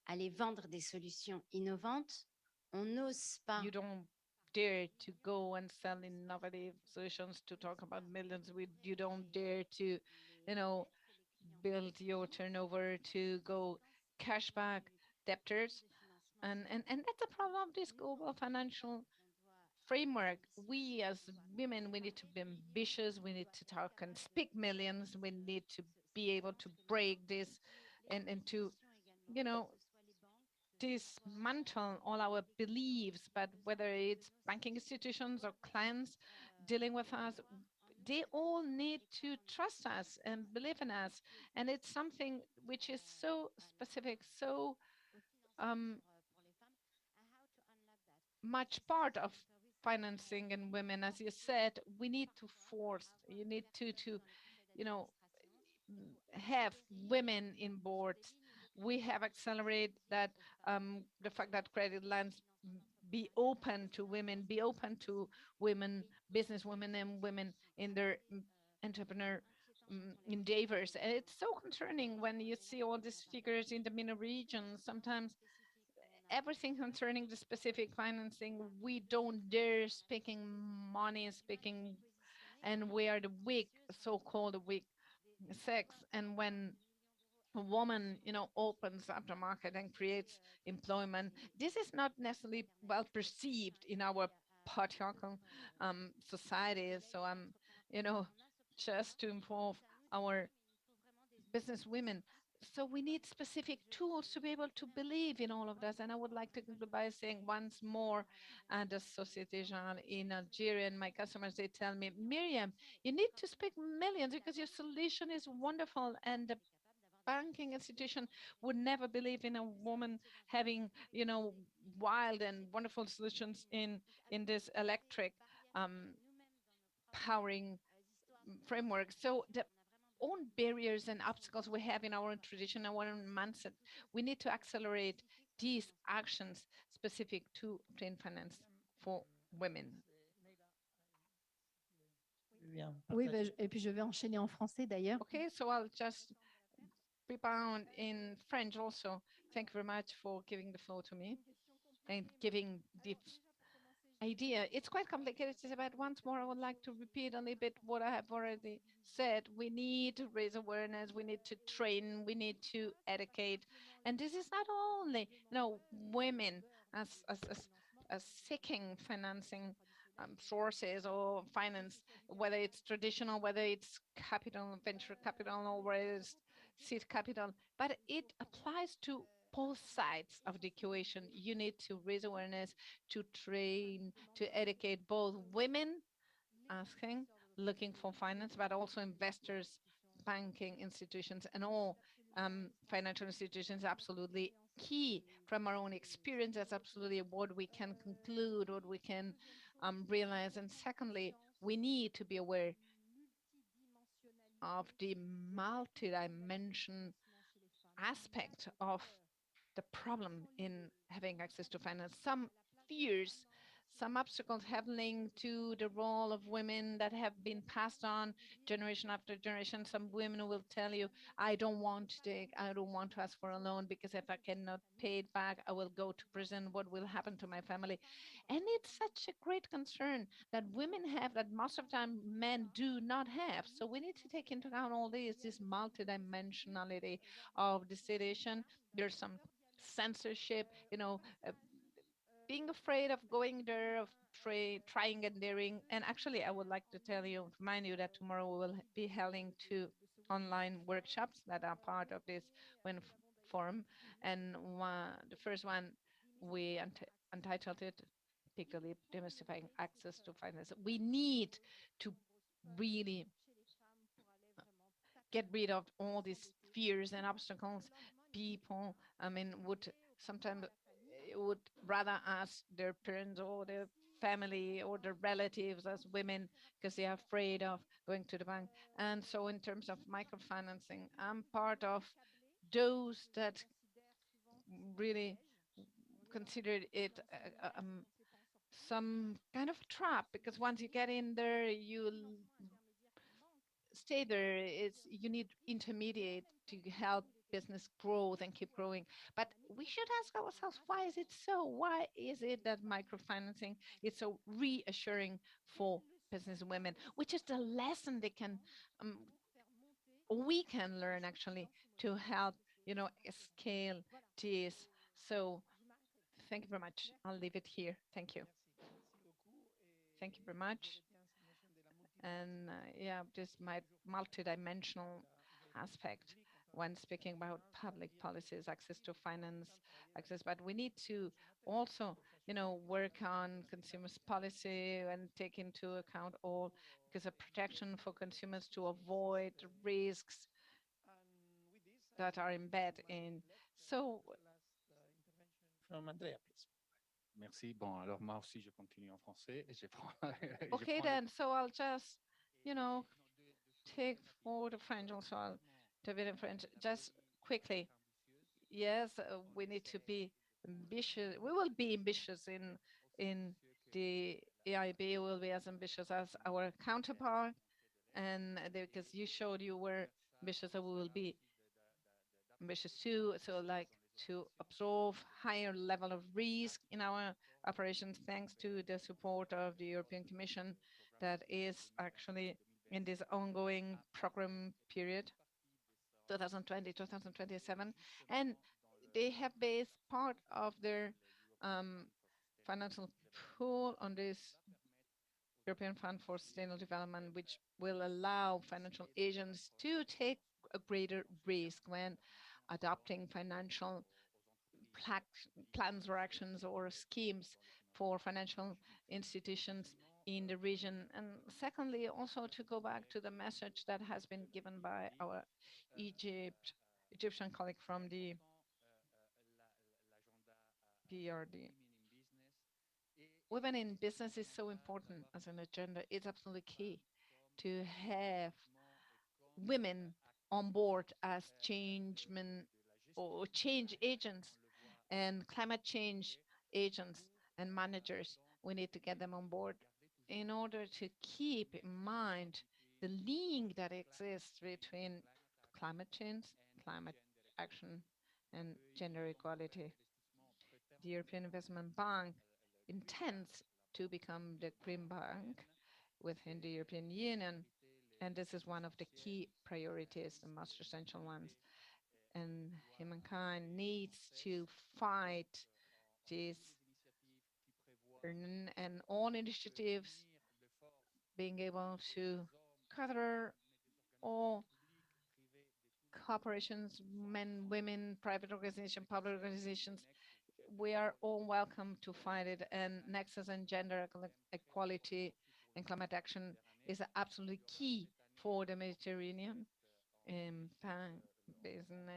aller vendre des solutions innovantes. On n'ose pas. You don't dare to go and sell innovative solutions to talk about millions. You don't dare to, build your turnover to go cashback debtors. And that's the problem of this global financial framework. We as women, we need to be ambitious. We need to talk and speak millions. We need to be able to break this and to, dismantle all our beliefs, but whether it's banking institutions or clients dealing with us, they all need to trust us and believe in us. And it's something which is so specific, so much part of financing in women. As you said, we need to force, you need to have women in boards. We have accelerated that, the fact that credit lines be open to women, be open to women, business women and women in their entrepreneur endeavors. And it's so concerning when you see all these figures in the MENA region. Sometimes everything concerning the specific financing, we don't dare speaking money, speaking, and we are the weak, so-called weak sex. And when a woman, opens up the market and creates employment, this is not necessarily well perceived in our patriarchal society. So I'm, just to involve our business women. So we need specific tools to be able to believe in all of this. And I would like to conclude by saying once more, at the Société Générale in Algeria, and my customers, they tell me, Miriam, you need to speak millions because your solution is wonderful. And the banking institution would never believe in a woman having, wild and wonderful solutions in this electric powering framework. So the own barriers and obstacles we have in our own tradition and our own mindset, we need to accelerate these actions specific to obtain finance for women. Oui, et puis je vais enchaîner en français d'ailleurs. Okay, so I'll just rebound in French also. Thank you very much for giving the floor to me and giving the idea. It's quite complicated to say, but once more, I would like to repeat a little bit what I have already said. We need to raise awareness, we need to train, we need to educate. And this is not only, women as seeking financing sources or finance, whether it's traditional, whether it's capital, venture capital, or whether it's seed capital, but it applies to both sides of the equation. You need to raise awareness, to train, to educate both women asking, looking for finance, but also investors, banking institutions, and all financial institutions. Absolutely key from our own experience. That's absolutely what we can conclude, what we can realize. And secondly, we need to be aware of the multi-dimension aspect of the problem in having access to finance. Some fears some obstacles have linked to the role of women that have been passed on generation after generation. Some women will tell you, I don't want to take, I don't want to ask for a loan because if I cannot pay it back, I will go to prison. What will happen to my family? And it's such a great concern that women have that most of the time men do not have. So we need to take into account all this multidimensionality of the situation. There's some censorship, being afraid of going there, of trying and daring. And actually, I would like to remind you that tomorrow we will be holding two online workshops that are part of this forum. And the first one, we entitled it Take the Leap, Demystifying Access to Finance. We need to really get rid of all these fears and obstacles. People, would sometimes would rather ask their parents or their family or their relatives as women because they are afraid of going to the bank. And so in terms of microfinancing, I'm part of those that really considered it some kind of trap, because once you get in there, you stay there. You need intermediate to help business growth and keep growing. But we should ask ourselves, why is it so? Why is it that microfinancing is so reassuring for business women? Which is the lesson they can we can learn actually to help scale this. So thank you very much. I'll leave it here. Thank you. Thank you very much. And yeah, this my multidimensional aspect when speaking about public policies, access to finance, access, but we need to also, work on consumers policy and take into account all, because of protection for consumers to avoid risks that are embedded in. So From Andrea, please. Merci. Bon, alors moi aussi, je continue en français. Et je prends, okay, then, so I'll just, take for the French also, I'll do it in French, just quickly. Yes, we need to be ambitious. We will be ambitious in the EIB. Will be as ambitious as our counterpart, and because you showed you were ambitious, so we will be ambitious too. So like to absorb higher level of risk in our operations, thanks to the support of the European Commission that is actually in this ongoing program period, 2020-2027, and they have based part of their financial pool on this European Fund for Sustainable Development, which will allow financial agents to take a greater risk when adopting financial plans or actions or schemes for financial institutions in the region. And secondly, also to go back to the message that has been given by our Egyptian colleague from the PRD. Women in business is so important as an agenda. It's absolutely key to have women on board as changemen or change agents and climate change agents and managers. We need to get them on board in order to keep in mind the link that exists between climate change, climate action, and gender equality. The European Investment Bank intends to become the green bank within the European Union, and this is one of the key priorities, the most essential ones. And humankind needs to fight this and all initiatives being able to gather all corporations, men, women, private organizations, public organizations. We are all welcome to fight it. And nexus and gender equality and climate action is absolutely key for the Mediterranean basin.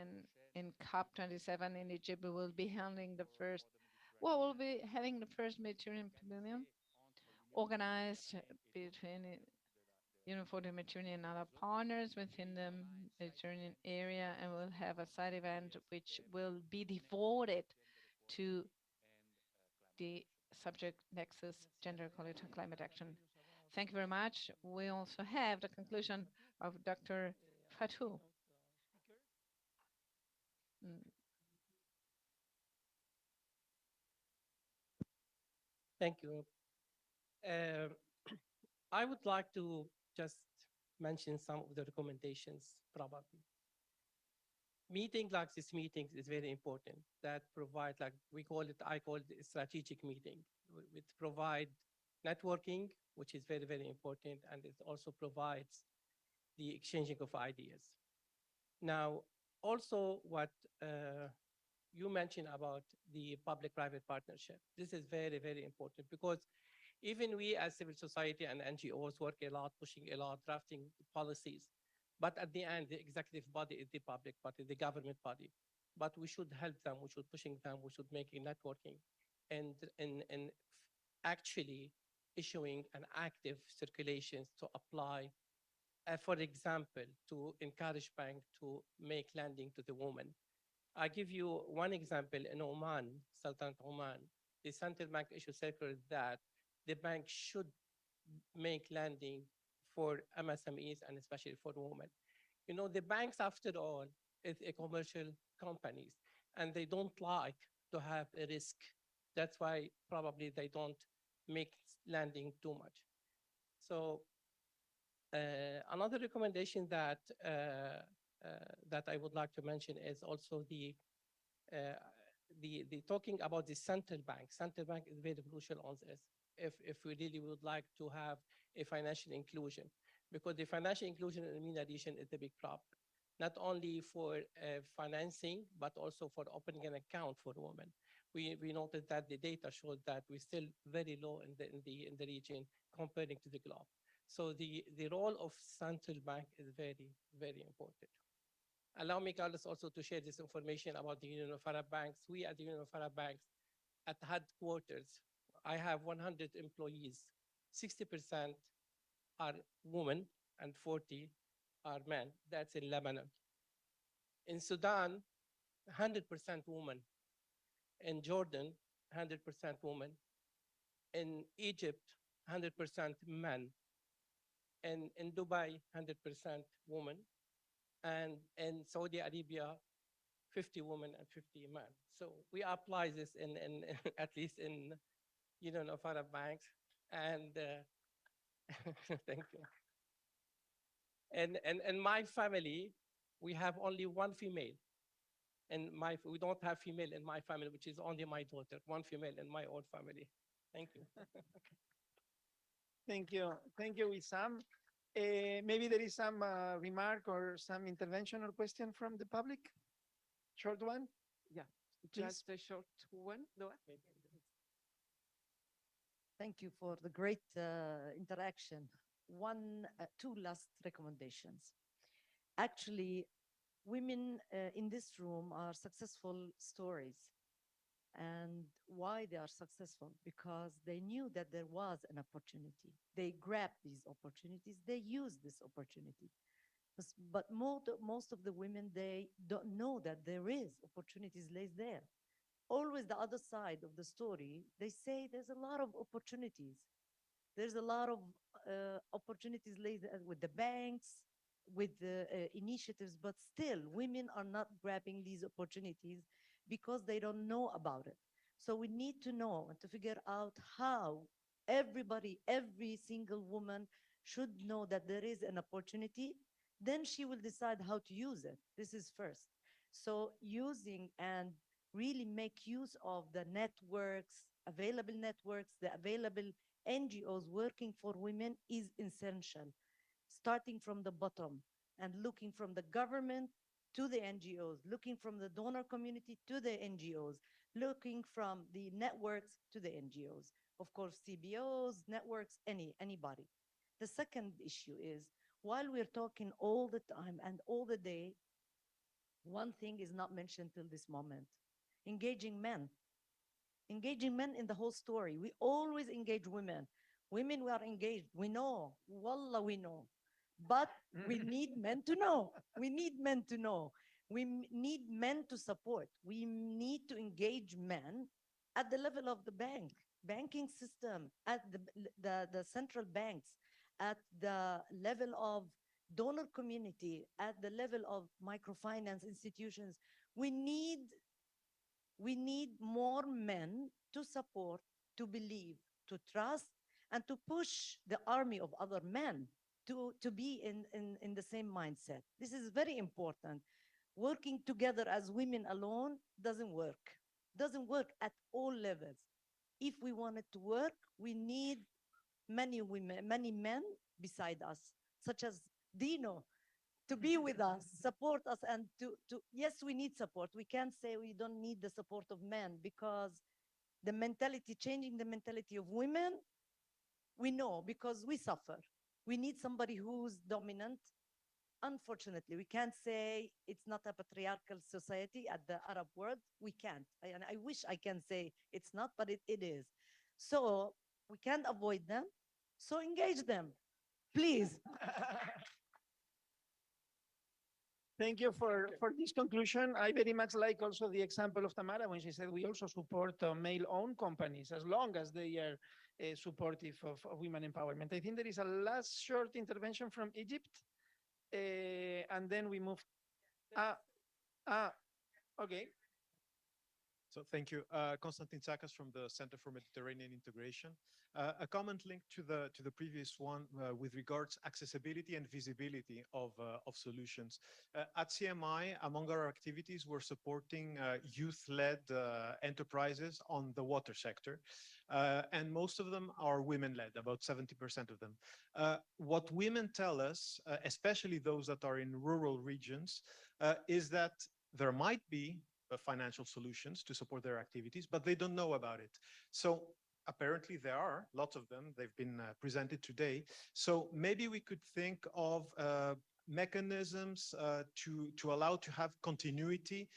And in COP27 in Egypt, we will be handling the first, well, we'll be having the first Mediterranean Pavilion organized between for the Mediterranean and other partners within the Mediterranean area, and we'll have a side event which will be devoted to the subject nexus, gender equality and climate action. Thank you very much. We also have the conclusion of Dr. Fatou. Mm. Thank you. Um, I would like to just mention some of the recommendations, probably. Meeting like this meeting is very important. That provide, like we call it, I call it a strategic meeting. It provide networking, which is very, very important, and it also provides the exchanging of ideas. Now, also what you mentioned about the public-private partnership. This is very, very important because even we as civil society and NGOs work a lot, pushing a lot, drafting policies. But at the end, the executive body is the public body, the government body. But we should help them, we should pushing them, we should make networking and actually issuing an active circulation to apply, for example, to encourage bank to make lending to the woman. I give you one example in Oman, Sultanate Oman. The central bank issued circular that the bank should make lending for MSMEs and especially for women. You know, the banks, after all, is a commercial companies, and they don't like to have a risk. That's why probably they don't make lending too much. So another recommendation that I would like to mention is also uh, the talking about the central bank. Central bank is very crucial on this. If we really would like to have a financial inclusion, because the financial inclusion in the MENA region is a big problem, not only for financing but also for opening an account for women. We noted that the data showed that we're still very low in the region comparing to the globe. So the role of central bank is very, very important. Allow me, Carlos, also to share this information about the Union of Arab Banks. We at the Union of Arab Banks, at headquarters, I have 100 employees. 60% are women and 40 are men. That's in Lebanon. In Sudan, 100% women. In Jordan, 100% women. In Egypt, 100% men. And in Dubai, 100% women. And in Saudi Arabia, 50 women and 50 men. So we apply this in at least in Union of Arab Banks. And thank you. And my family, we have only one female. And we don't have female in my family, which is only my daughter, one female in my own family. Thank you. Thank you. Thank you, Wissam. Maybe there is some remark or some intervention or question from the public? Short one? Yeah, please. just a short one. Thank you for the great interaction. Two last recommendations. Actually, women in this room are successful stories. And why they are successful? Because they knew that there was an opportunity. They grabbed these opportunities. They used this opportunity. But most of the women, they don't know that there is opportunities lays there. Always the other side of the story, they say there's a lot of opportunities. There's a lot of opportunities laid with the banks, with the initiatives, but still women are not grabbing these opportunities because they don't know about it. So we need to know and to figure out how everybody, every single woman should know that there is an opportunity. Then she will decide how to use it. This is first. So using and really make use of the networks, the available NGOs working for women is essential, starting from the bottom and looking from the government to the NGOs, looking from the donor community to the NGOs, looking from the networks to the NGOs. Of course, CBOs, networks, anybody. The second issue is, while we're talking all the time and all the day, one thing is not mentioned till this moment: engaging men. Engaging men in the whole story. We always engage women. Women, we are engaged. We know. Wallah, we know. But we need men to know. We need men to know. We need men to support. We need to engage men at the level of the bank. banking system, at the central banks, at the level of donor community, at the level of microfinance institutions. We need we need more men to support, to believe, to trust, and to push the army of other men to be in the same mindset. This is very important. Working together as women alone doesn't work at all levels. If we want it to work, we need many women, many men beside us, such as Dino, to be with us, support us, and yes, we need support. We can't say we don't need the support of men, because the mentality, changing the mentality of women, we know because we suffer. We need somebody who's dominant. Unfortunately, we can't say it's not a patriarchal society at the Arab world. We can't. And I wish I can say it's not, but it is. So we can't avoid them. So engage them, please. Thank you for this conclusion. I very much like also the example of Tamara when she said we also support male-owned companies as long as they are supportive of women empowerment. I think there is a last short intervention from Egypt, and then we move. Okay. So thank you. Konstantin Tsakas from the Center for Mediterranean Integration. A comment link to the previous one with regards accessibility and visibility of solutions. At CMI, among our activities, we're supporting youth-led enterprises on the water sector. And most of them are women-led, about 70% of them. What women tell us, especially those that are in rural regions, is that there might be financial solutions to support their activities, but they don't know about it. So apparently there are lots of them. They've been presented today. So maybe we could think of mechanisms to allow to have continuity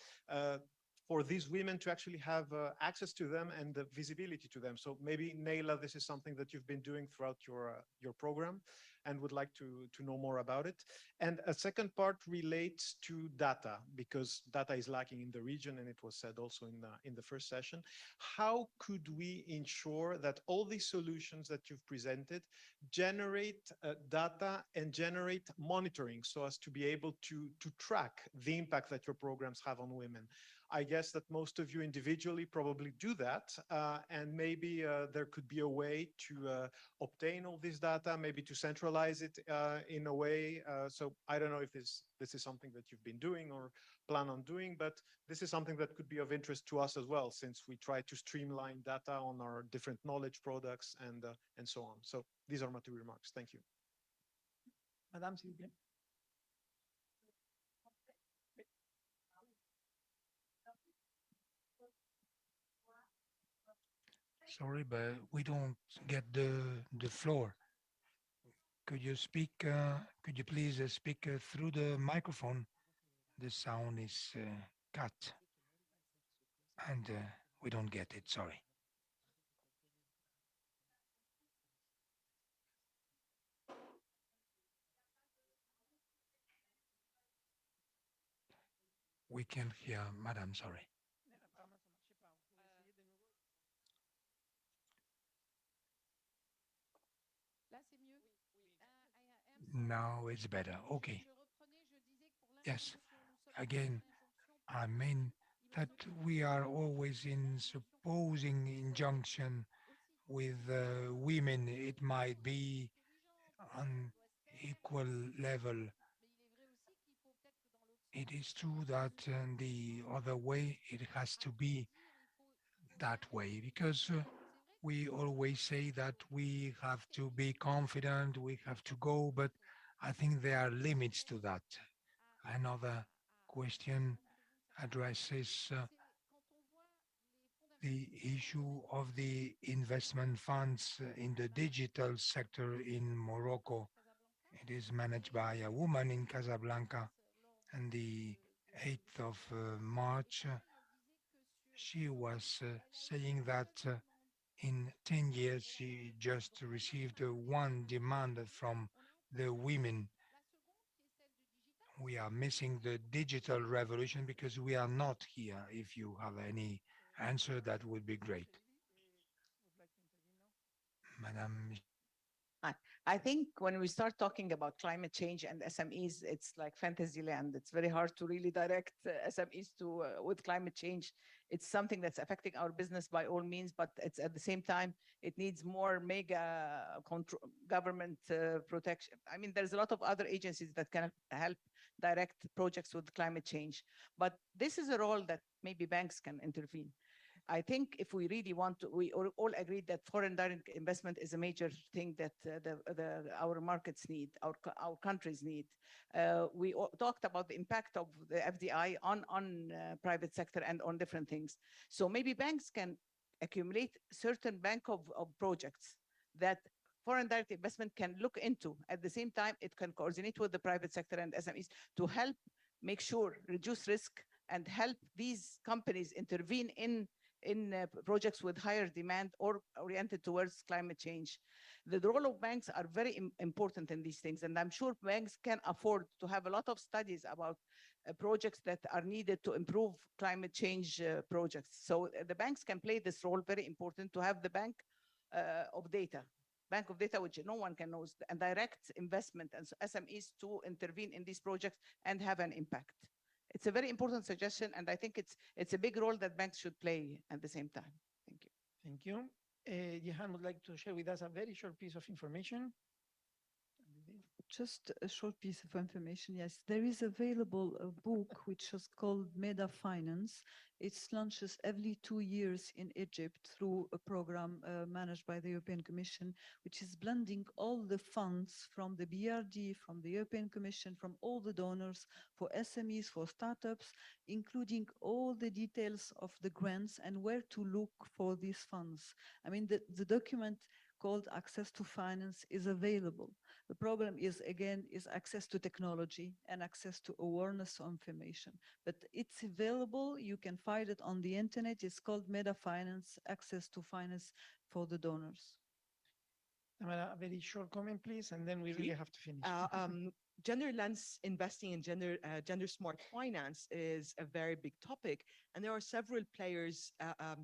for these women to actually have access to them and the visibility to them. So maybe, Neila, this is something that you've been doing throughout your program and would like to know more about it. And a second part relates to data, because data is lacking in the region, and it was said also in the first session. How could we ensure that all these solutions that you've presented generate data and generate monitoring so as to be able to track the impact that your programs have on women? I guess that most of you individually probably do that, and maybe there could be a way to obtain all this data, maybe to centralize it in a way. So I don't know if this is something that you've been doing or plan on doing, but this is something that could be of interest to us as well, since we try to streamline data on our different knowledge products and so on. So these are my two remarks. Thank you. Madame, s'il vous plaît. Sorry, but we don't get the floor. Could you speak? Could you please speak through the microphone? The sound is cut, and we don't get it. Sorry. We can't hear, Madam. Sorry. Now it's better. Okay. Yes. Again, I mean that we are always in supposing injunction with women. It might be on equal level. It is true that the other way, it has to be that way, because we always say that we have to be confident, we have to go, but I think there are limits to that. Another question addresses the issue of the investment funds in the digital sector in Morocco. It is managed by a woman in Casablanca, and the 8th of March, she was saying that in 10 years she just received one demand from the women. We are missing the digital revolution because we are not here. If you have any answer, that would be great. Madam. I think when we start talking about climate change and SMEs, it's like fantasy land. It's very hard to really direct SMEs to with climate change. It's something that's affecting our business by all means, but it's at the same time, it needs more mega government protection. I mean, there's a lot of other agencies that can help direct projects with climate change, but this is a role that maybe banks can intervene. I think if we really want to, we all agreed that foreign direct investment is a major thing that our markets need, our countries need. We talked about the impact of the FDI on private sector and on different things. So maybe banks can accumulate certain bank of projects that foreign direct investment can look into. At the same time, it can coordinate with the private sector and SMEs to help make sure, reduce risk, and help these companies intervene in projects with higher demand or oriented towards climate change. The role of banks are very important in these things. And I'm sure banks can afford to have a lot of studies about projects that are needed to improve climate change projects. So the banks can play this role, very important to have the bank of data which no one can know, and direct investment and SMEs to intervene in these projects and have an impact. It's a very important suggestion, and I think it's a big role that banks should play at the same time. Thank you. Thank you. Jehan would like to share with us a very short piece of information. Just a short piece of information. Yes, there is available a book which is called Meda Finance. It launches every 2 years in Egypt through a program managed by the European Commission, which is blending all the funds from the BRD, from the European Commission, from all the donors for SMEs, for startups, including all the details of the grants and where to look for these funds. I mean, the document called Access to Finance is available. The problem is, again, is access to technology and access to awareness of information. But it's available. You can find it on the internet. It's called Meda Finance, Access to Finance for the Donors. A very short comment, please, and then we really have to finish. Gender lens investing in gender smart finance is a very big topic, and there are several players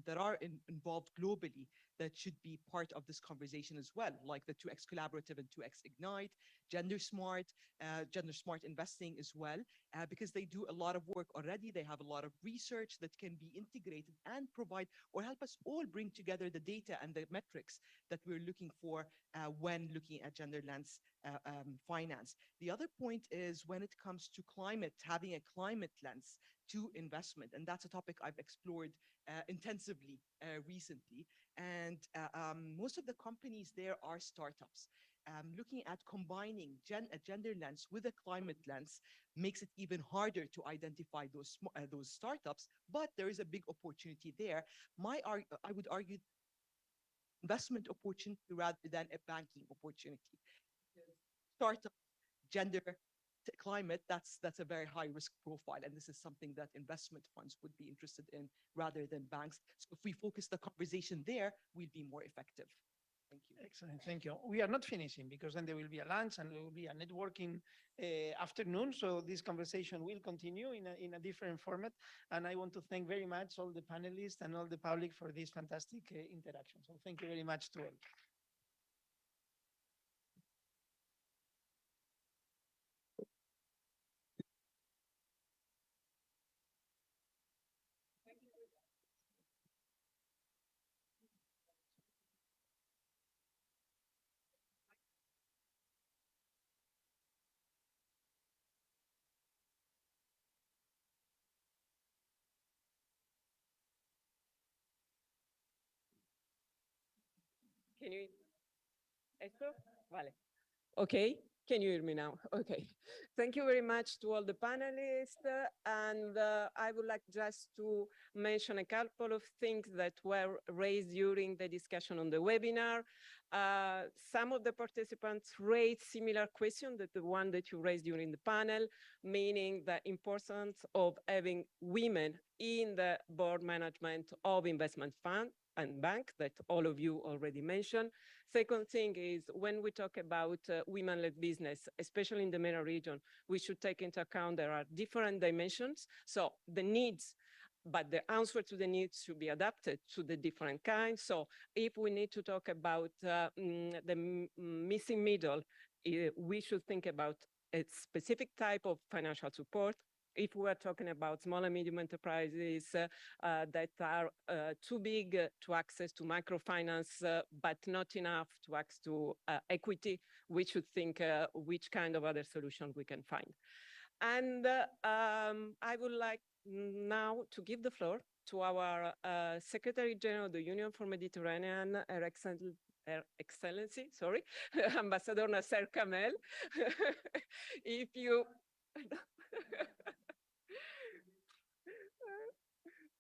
that are involved globally that should be part of this conversation as well, like the 2X Collaborative and 2X Ignite, gender smart investing as well, because they do a lot of work already. They have a lot of research that can be integrated and provide or help us all bring together the data and the metrics that we're looking for when looking at gender lens finance. The other point is when it comes to climate, having a climate lens to investment. And that's a topic I've explored intensively recently. And most of the companies there are startups. Looking at combining a gender lens with a climate lens makes it even harder to identify those startups, but there is a big opportunity there. I would argue investment opportunity rather than a banking opportunity. Startup, gender, climate, that's a very high risk profile. And this is something that investment funds would be interested in rather than banks. So if we focus the conversation there, we'll be more effective. Thank you. Excellent. Thank you. We are not finishing because then there will be a lunch and there will be a networking afternoon. So this conversation will continue in a different format. And I want to thank very much all the panelists and all the public for this fantastic interaction. So thank you very much to all. Can you? Esto? Vale. Okay. Can you hear me now? Okay. Thank you very much to all the panelists. And I would like just to mention a couple of things that were raised during the discussion on the webinar. Some of the participants raised similar questions to the one that you raised during the panel, meaning the importance of having women in the board management of investment funds and bank that all of you already mentioned. Second thing is when we talk about women-led business, especially in the MENA region, we should take into account there are different dimensions. So the needs but the answer to the needs should be adapted to the different kinds. So if we need to talk about the missing middle, we should think about a specific type of financial support. If we are talking about small and medium enterprises that are too big to access to microfinance, but not enough to access to equity, we should think which kind of other solution we can find. And I would like now to give the floor to our Secretary General of the Union for Mediterranean, Her Excellency, sorry, Ambassador Nasser Kamel. If you...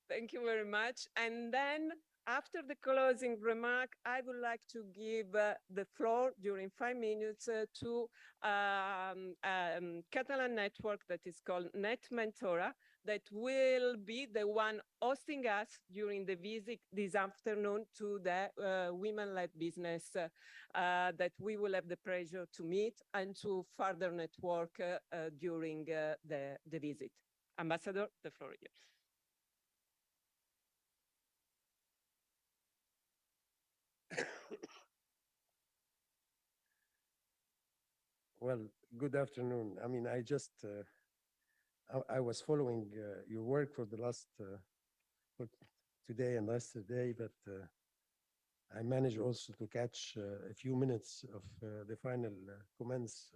Thank you very much. And then after the closing remark, I would like to give the floor during 5 minutes to Catalan network that is called Net Mentora, that will be the one hosting us during the visit this afternoon to the women-led business that we will have the pleasure to meet and to further network during the visit. Ambassador, the floor is yours. Well, good afternoon. I mean, I just, I was following your work for the last, for today and yesterday, but I managed also to catch a few minutes of the final comments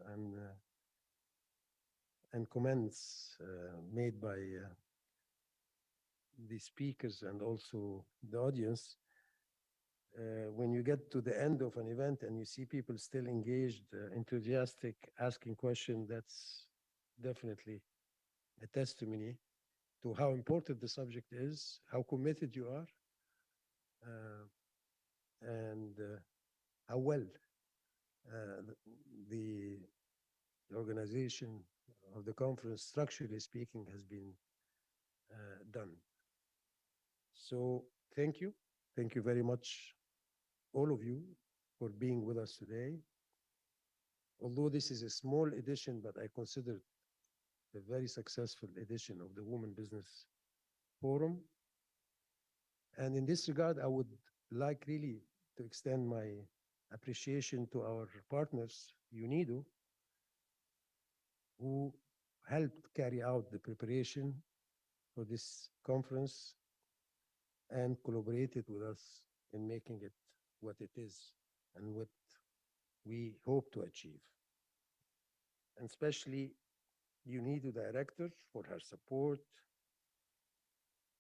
and comments made by the speakers and also the audience. When you get to the end of an event and you see people still engaged, enthusiastic, asking questions, that's definitely a testimony to how important the subject is, how committed you are, and how well the organization of the conference, structurally speaking, has been done. So thank you. Thank you very much, all of you, for being with us today. Although this is a small edition, but I consider it a very successful edition of the Women Business Forum. And in this regard, I would like really to extend my appreciation to our partners, UNIDO, who helped carry out the preparation for this conference and collaborated with us in making it what it is and what we hope to achieve. And especially UNIDO director for her support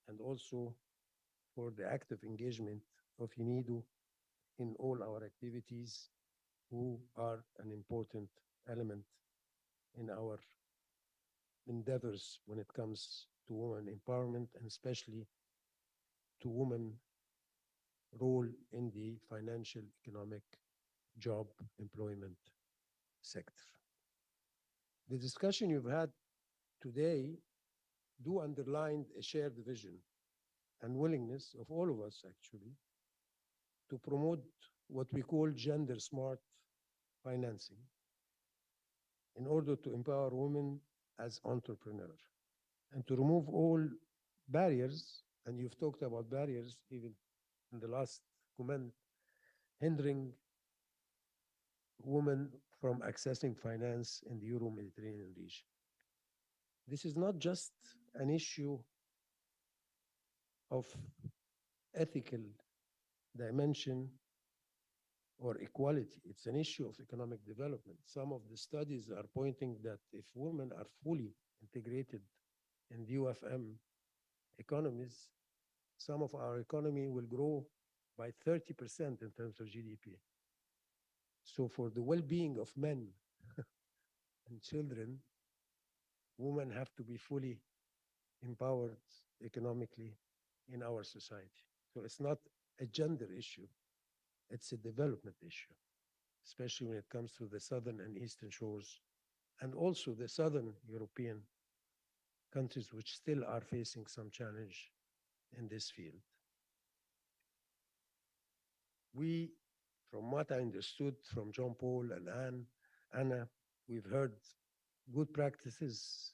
and also for the active engagement of UNIDO in all our activities, who are an important element in our endeavors when it comes to women empowerment and especially to women role in the financial, economic, job, employment sector. The discussion you've had today do underline a shared vision and willingness of all of us actually to promote what we call gender smart financing in order to empower women as entrepreneurs and to remove all barriers, and you've talked about barriers even in the last comment, hindering women from accessing finance in the Euro-Mediterranean region. This is not just an issue of ethical dimension or equality. It's an issue of economic development. Some of the studies are pointing that if women are fully integrated in the UFM economies, some of our economy will grow by 30% in terms of GDP. So for the well-being of men and children, women have to be fully empowered economically in our society. So it's not a gender issue, it's a development issue, especially when it comes to the southern and eastern shores, and also the southern European countries which still are facing some challenge in this field. We, from what I understood from Jean Paul and Anna, we've heard good practices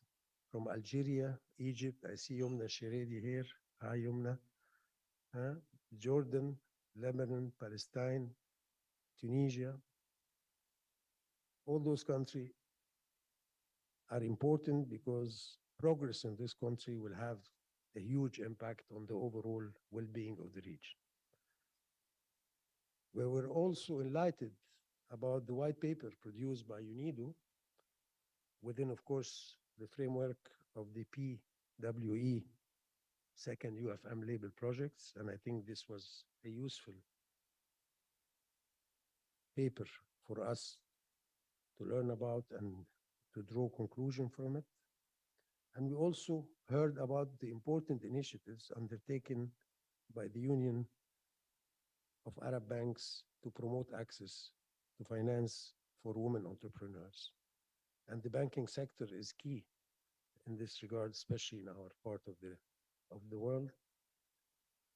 from Algeria, Egypt. I see Yomna Sheredi here, Hi, Yumna. Jordan, Lebanon, Palestine, Tunisia. All those countries are important because progress in this country will have a huge impact on the overall well-being of the region. We were also enlightened about the white paper produced by UNIDO within, of course, the framework of the PWE second UFM label projects. And I think this was a useful paper for us to learn about and to draw conclusion from it. And we also heard about the important initiatives undertaken by the Union of Arab Banks to promote access to finance for women entrepreneurs. And the banking sector is key in this regard, especially in our part of the world.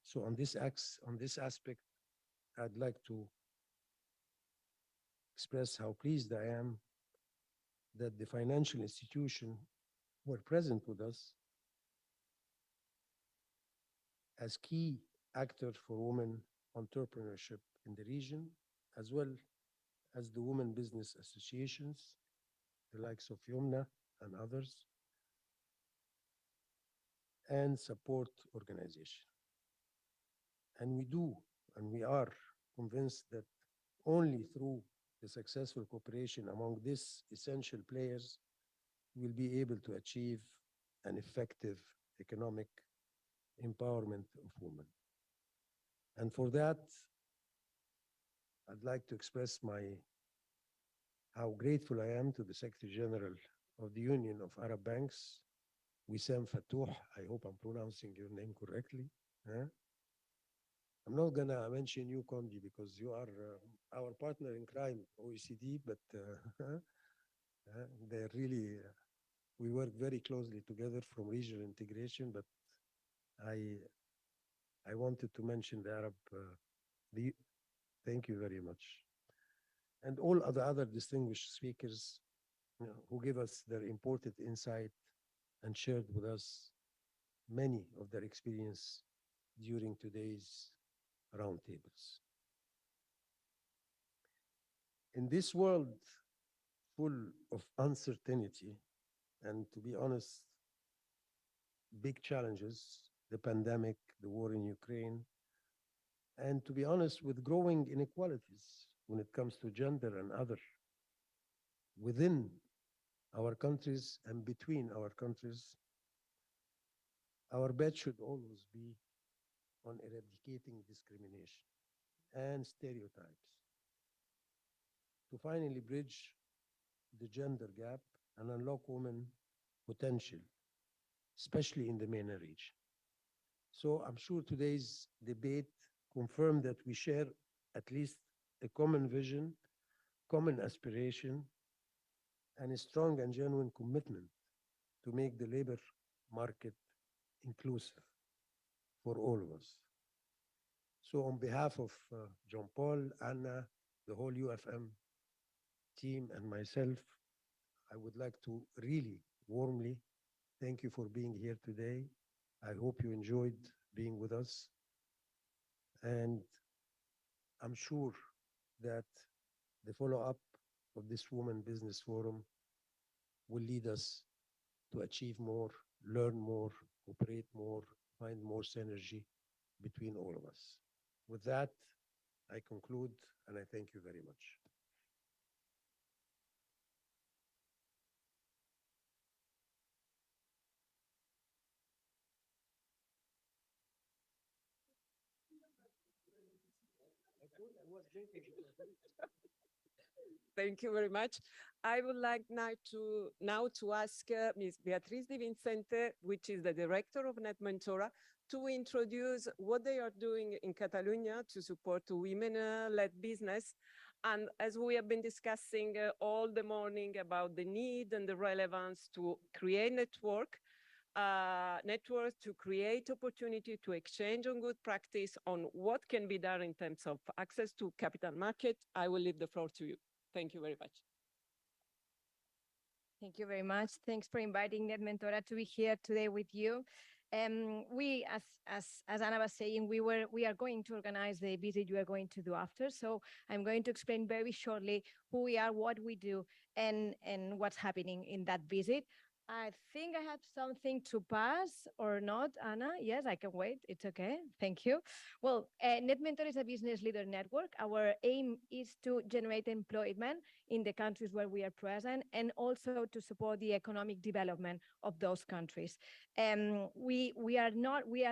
So on this aspect, I'd like to express how pleased I am that the financial institutions were present with us as key actors for women entrepreneurship in the region, as well as the women business associations, the likes of Yumna and others, and support organizations. And we are convinced that only through the successful cooperation among these essential players will be able to achieve an effective economic empowerment of women. And for that, I'd like to express how grateful I am to the Secretary General of the Union of Arab Banks, Wissam Fattouh. I hope I'm pronouncing your name correctly. I'm not gonna mention you, Kondi, because you are our partner in crime, OECD, but they're really, we work very closely together from regional integration, but I wanted to mention the Arab, thank you very much. And all of the other distinguished speakers who give us their important insight and shared with us many of their experience during today's roundtables. In this world full of uncertainty, and to be honest, big challenges, the pandemic, the war in Ukraine, and to be honest, with growing inequalities when it comes to gender and other within our countries and between our countries, our bet should always be on eradicating discrimination and stereotypes to finally bridge the gender gap and unlock women potential, especially in the MENA region. So I'm sure today's debate confirmed that we share at least a common vision, common aspiration, and a strong and genuine commitment to make the labor market inclusive for all of us. So on behalf of John Paul, Anna, the whole UFM team, and myself, I would like to really warmly thank you for being here today. I hope you enjoyed being with us. And I'm sure that the follow-up of this Women Business Forum will lead us to achieve more, learn more, cooperate more, find more synergy between all of us. With that, I conclude, and I thank you very much. Thank you very much. I would like now to ask Ms. Beatriz Di Vincente, which is the director of Net Mentora, to introduce what they are doing in Catalonia to support women-led business. And as we have been discussing all the morning about the need and the relevance to create networks to create opportunity to exchange on good practice on what can be done in terms of access to capital market, I will leave the floor to you. Thank you very much. Thank you very much. Thanks for inviting Net Mentora to be here today with you. We, as Anna was saying, we are going to organize the visit you are going to do after. So I'm going to explain very shortly who we are, what we do, and what's happening in that visit. I think I have something to pass or not, Anna. Yes, I can wait. It's okay. Thank you. Well, NetMentor is a business leader network. Our aim is to generate employment in the countries where we are present and also to support the economic development of those countries. We are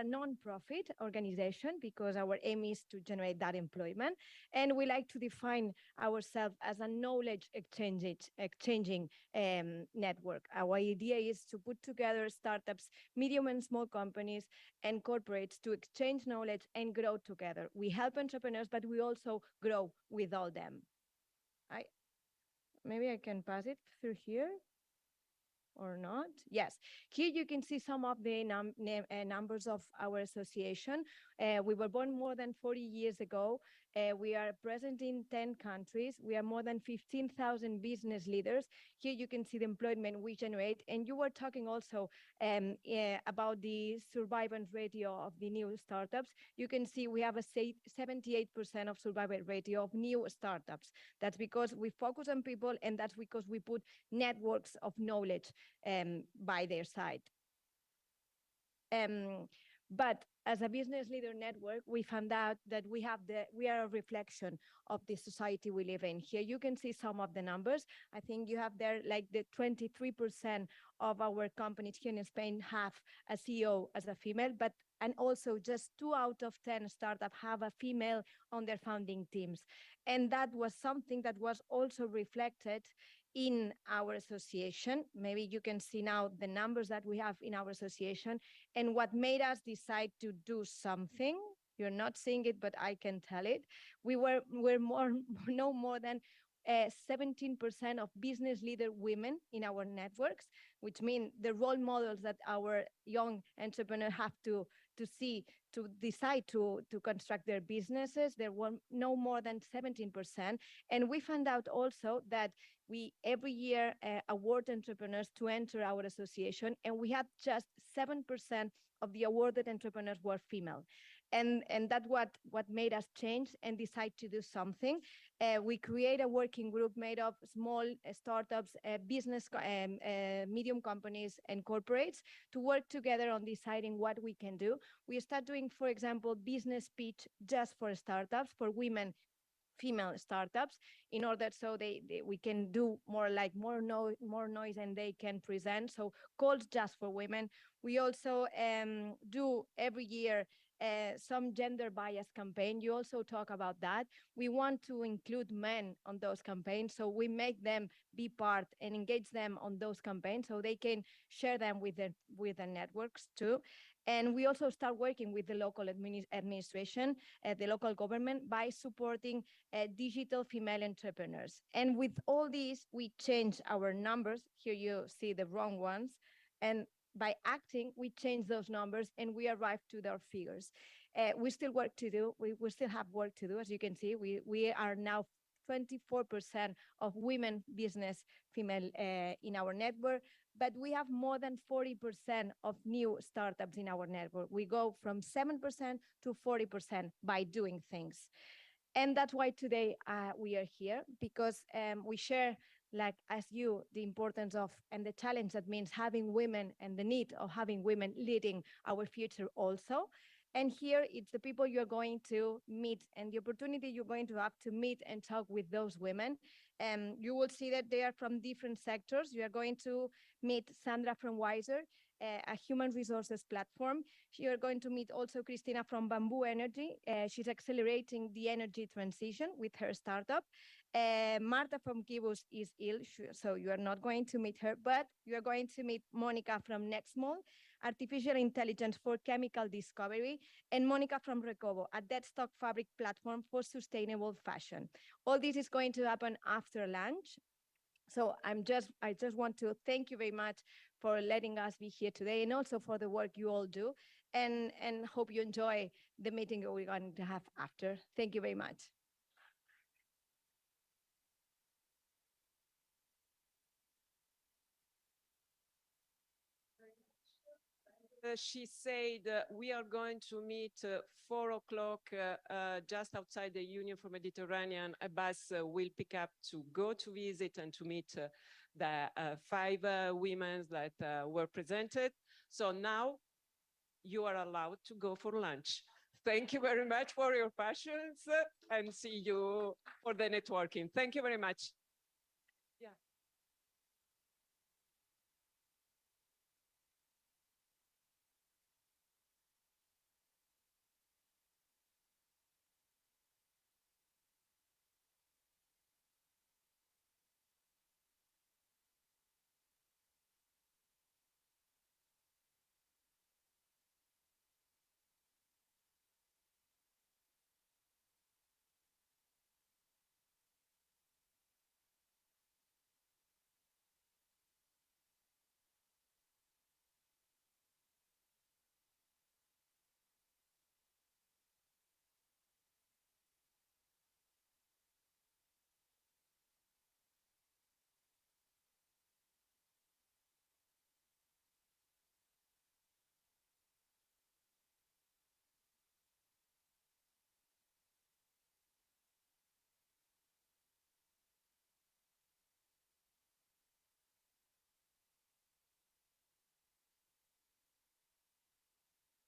non-profit organization because our aim is to generate that employment, and we like to define ourselves as a knowledge exchanging network. Our idea is to put together startups, medium and small companies, and corporates to exchange knowledge and grow together. We help entrepreneurs, but we also grow with all them. Maybe I can pass it through here or not. Yes, here you can see some of the numbers of our association. We were born more than 40 years ago. We are present in 10 countries. We are more than 15,000 business leaders. Here you can see the employment we generate. And you were talking also about the survival ratio of the new startups. You can see we have a 78% of survival ratio of new startups. That's because we focus on people, and that's because we put networks of knowledge by their side. But as a business leader network, we found out that we are a reflection of the society we live in. Here you can see some of the numbers. I think you have there like the 23% of our companies here in Spain have a CEO as a female, and also just 2 out of 10 startups have a female on their founding teams. And that was something that was also reflected in our association. Maybe you can see now the numbers that we have in our association and what made us decide to do something. You're not seeing it, but I can tell it. We're no more than 17% of business leader women in our networks, which means the role models that our young entrepreneurs have to see to decide to construct their businesses. There were no more than 17%. And we found out also that we every year award entrepreneurs to enter our association, and we had just 7% of the awarded entrepreneurs were female. And that's what made us change and decide to do something. We create a working group made of small startups, business, medium companies, and corporates to work together on deciding what we can do. We start doing, for example, business pitch just for startups, for women, female startups, in order so we can do more noise and they can present. So calls just for women. We also do every year some gender bias campaign. You also talk about that. We want to include men on those campaigns, so we make them be part and engage them on those campaigns so they can share them with the networks too. And we also start working with the local administration, the local government, by supporting digital female entrepreneurs. And with all these, we change our numbers. Here you see the wrong ones. And by acting, we change those numbers and we arrive to their figures. We still work to do. We still have work to do. As you can see, we are now 24% of women business female in our network, but we have more than 40% of new startups in our network. We go from 7% to 40% by doing things. And that's why today we are here, because we share, like as you, the importance of and the challenge that means having women and the need of having women leading our future also. And here it's the people you're going to meet and the opportunity you're going to have to meet and talk with those women. You will see that they are from different sectors. You are going to meet Sandra from Wiser, a human resources platform. You're going to meet also Christina from Bamboo Energy. She's accelerating the energy transition with her startup. Marta from Kibus is ill, so you are not going to meet her, but you are going to meet Monica from Nextmol, artificial intelligence for chemical discovery, and Monica from Recovo, a dead stock fabric platform for sustainable fashion. All this is going to happen after lunch. So I just want to thank you very much for letting us be here today, and also for the work you all do, and hope you enjoy the meeting that we're going to have after. Thank you very much. she said, we are going to meet 4 o'clock just outside the Union for Mediterranean. A bus will pick up to go to visit and to meet the 5 women that were presented. So now you are allowed to go for lunch. Thank you very much for your passions and see you for the networking. Thank you very much. Yeah.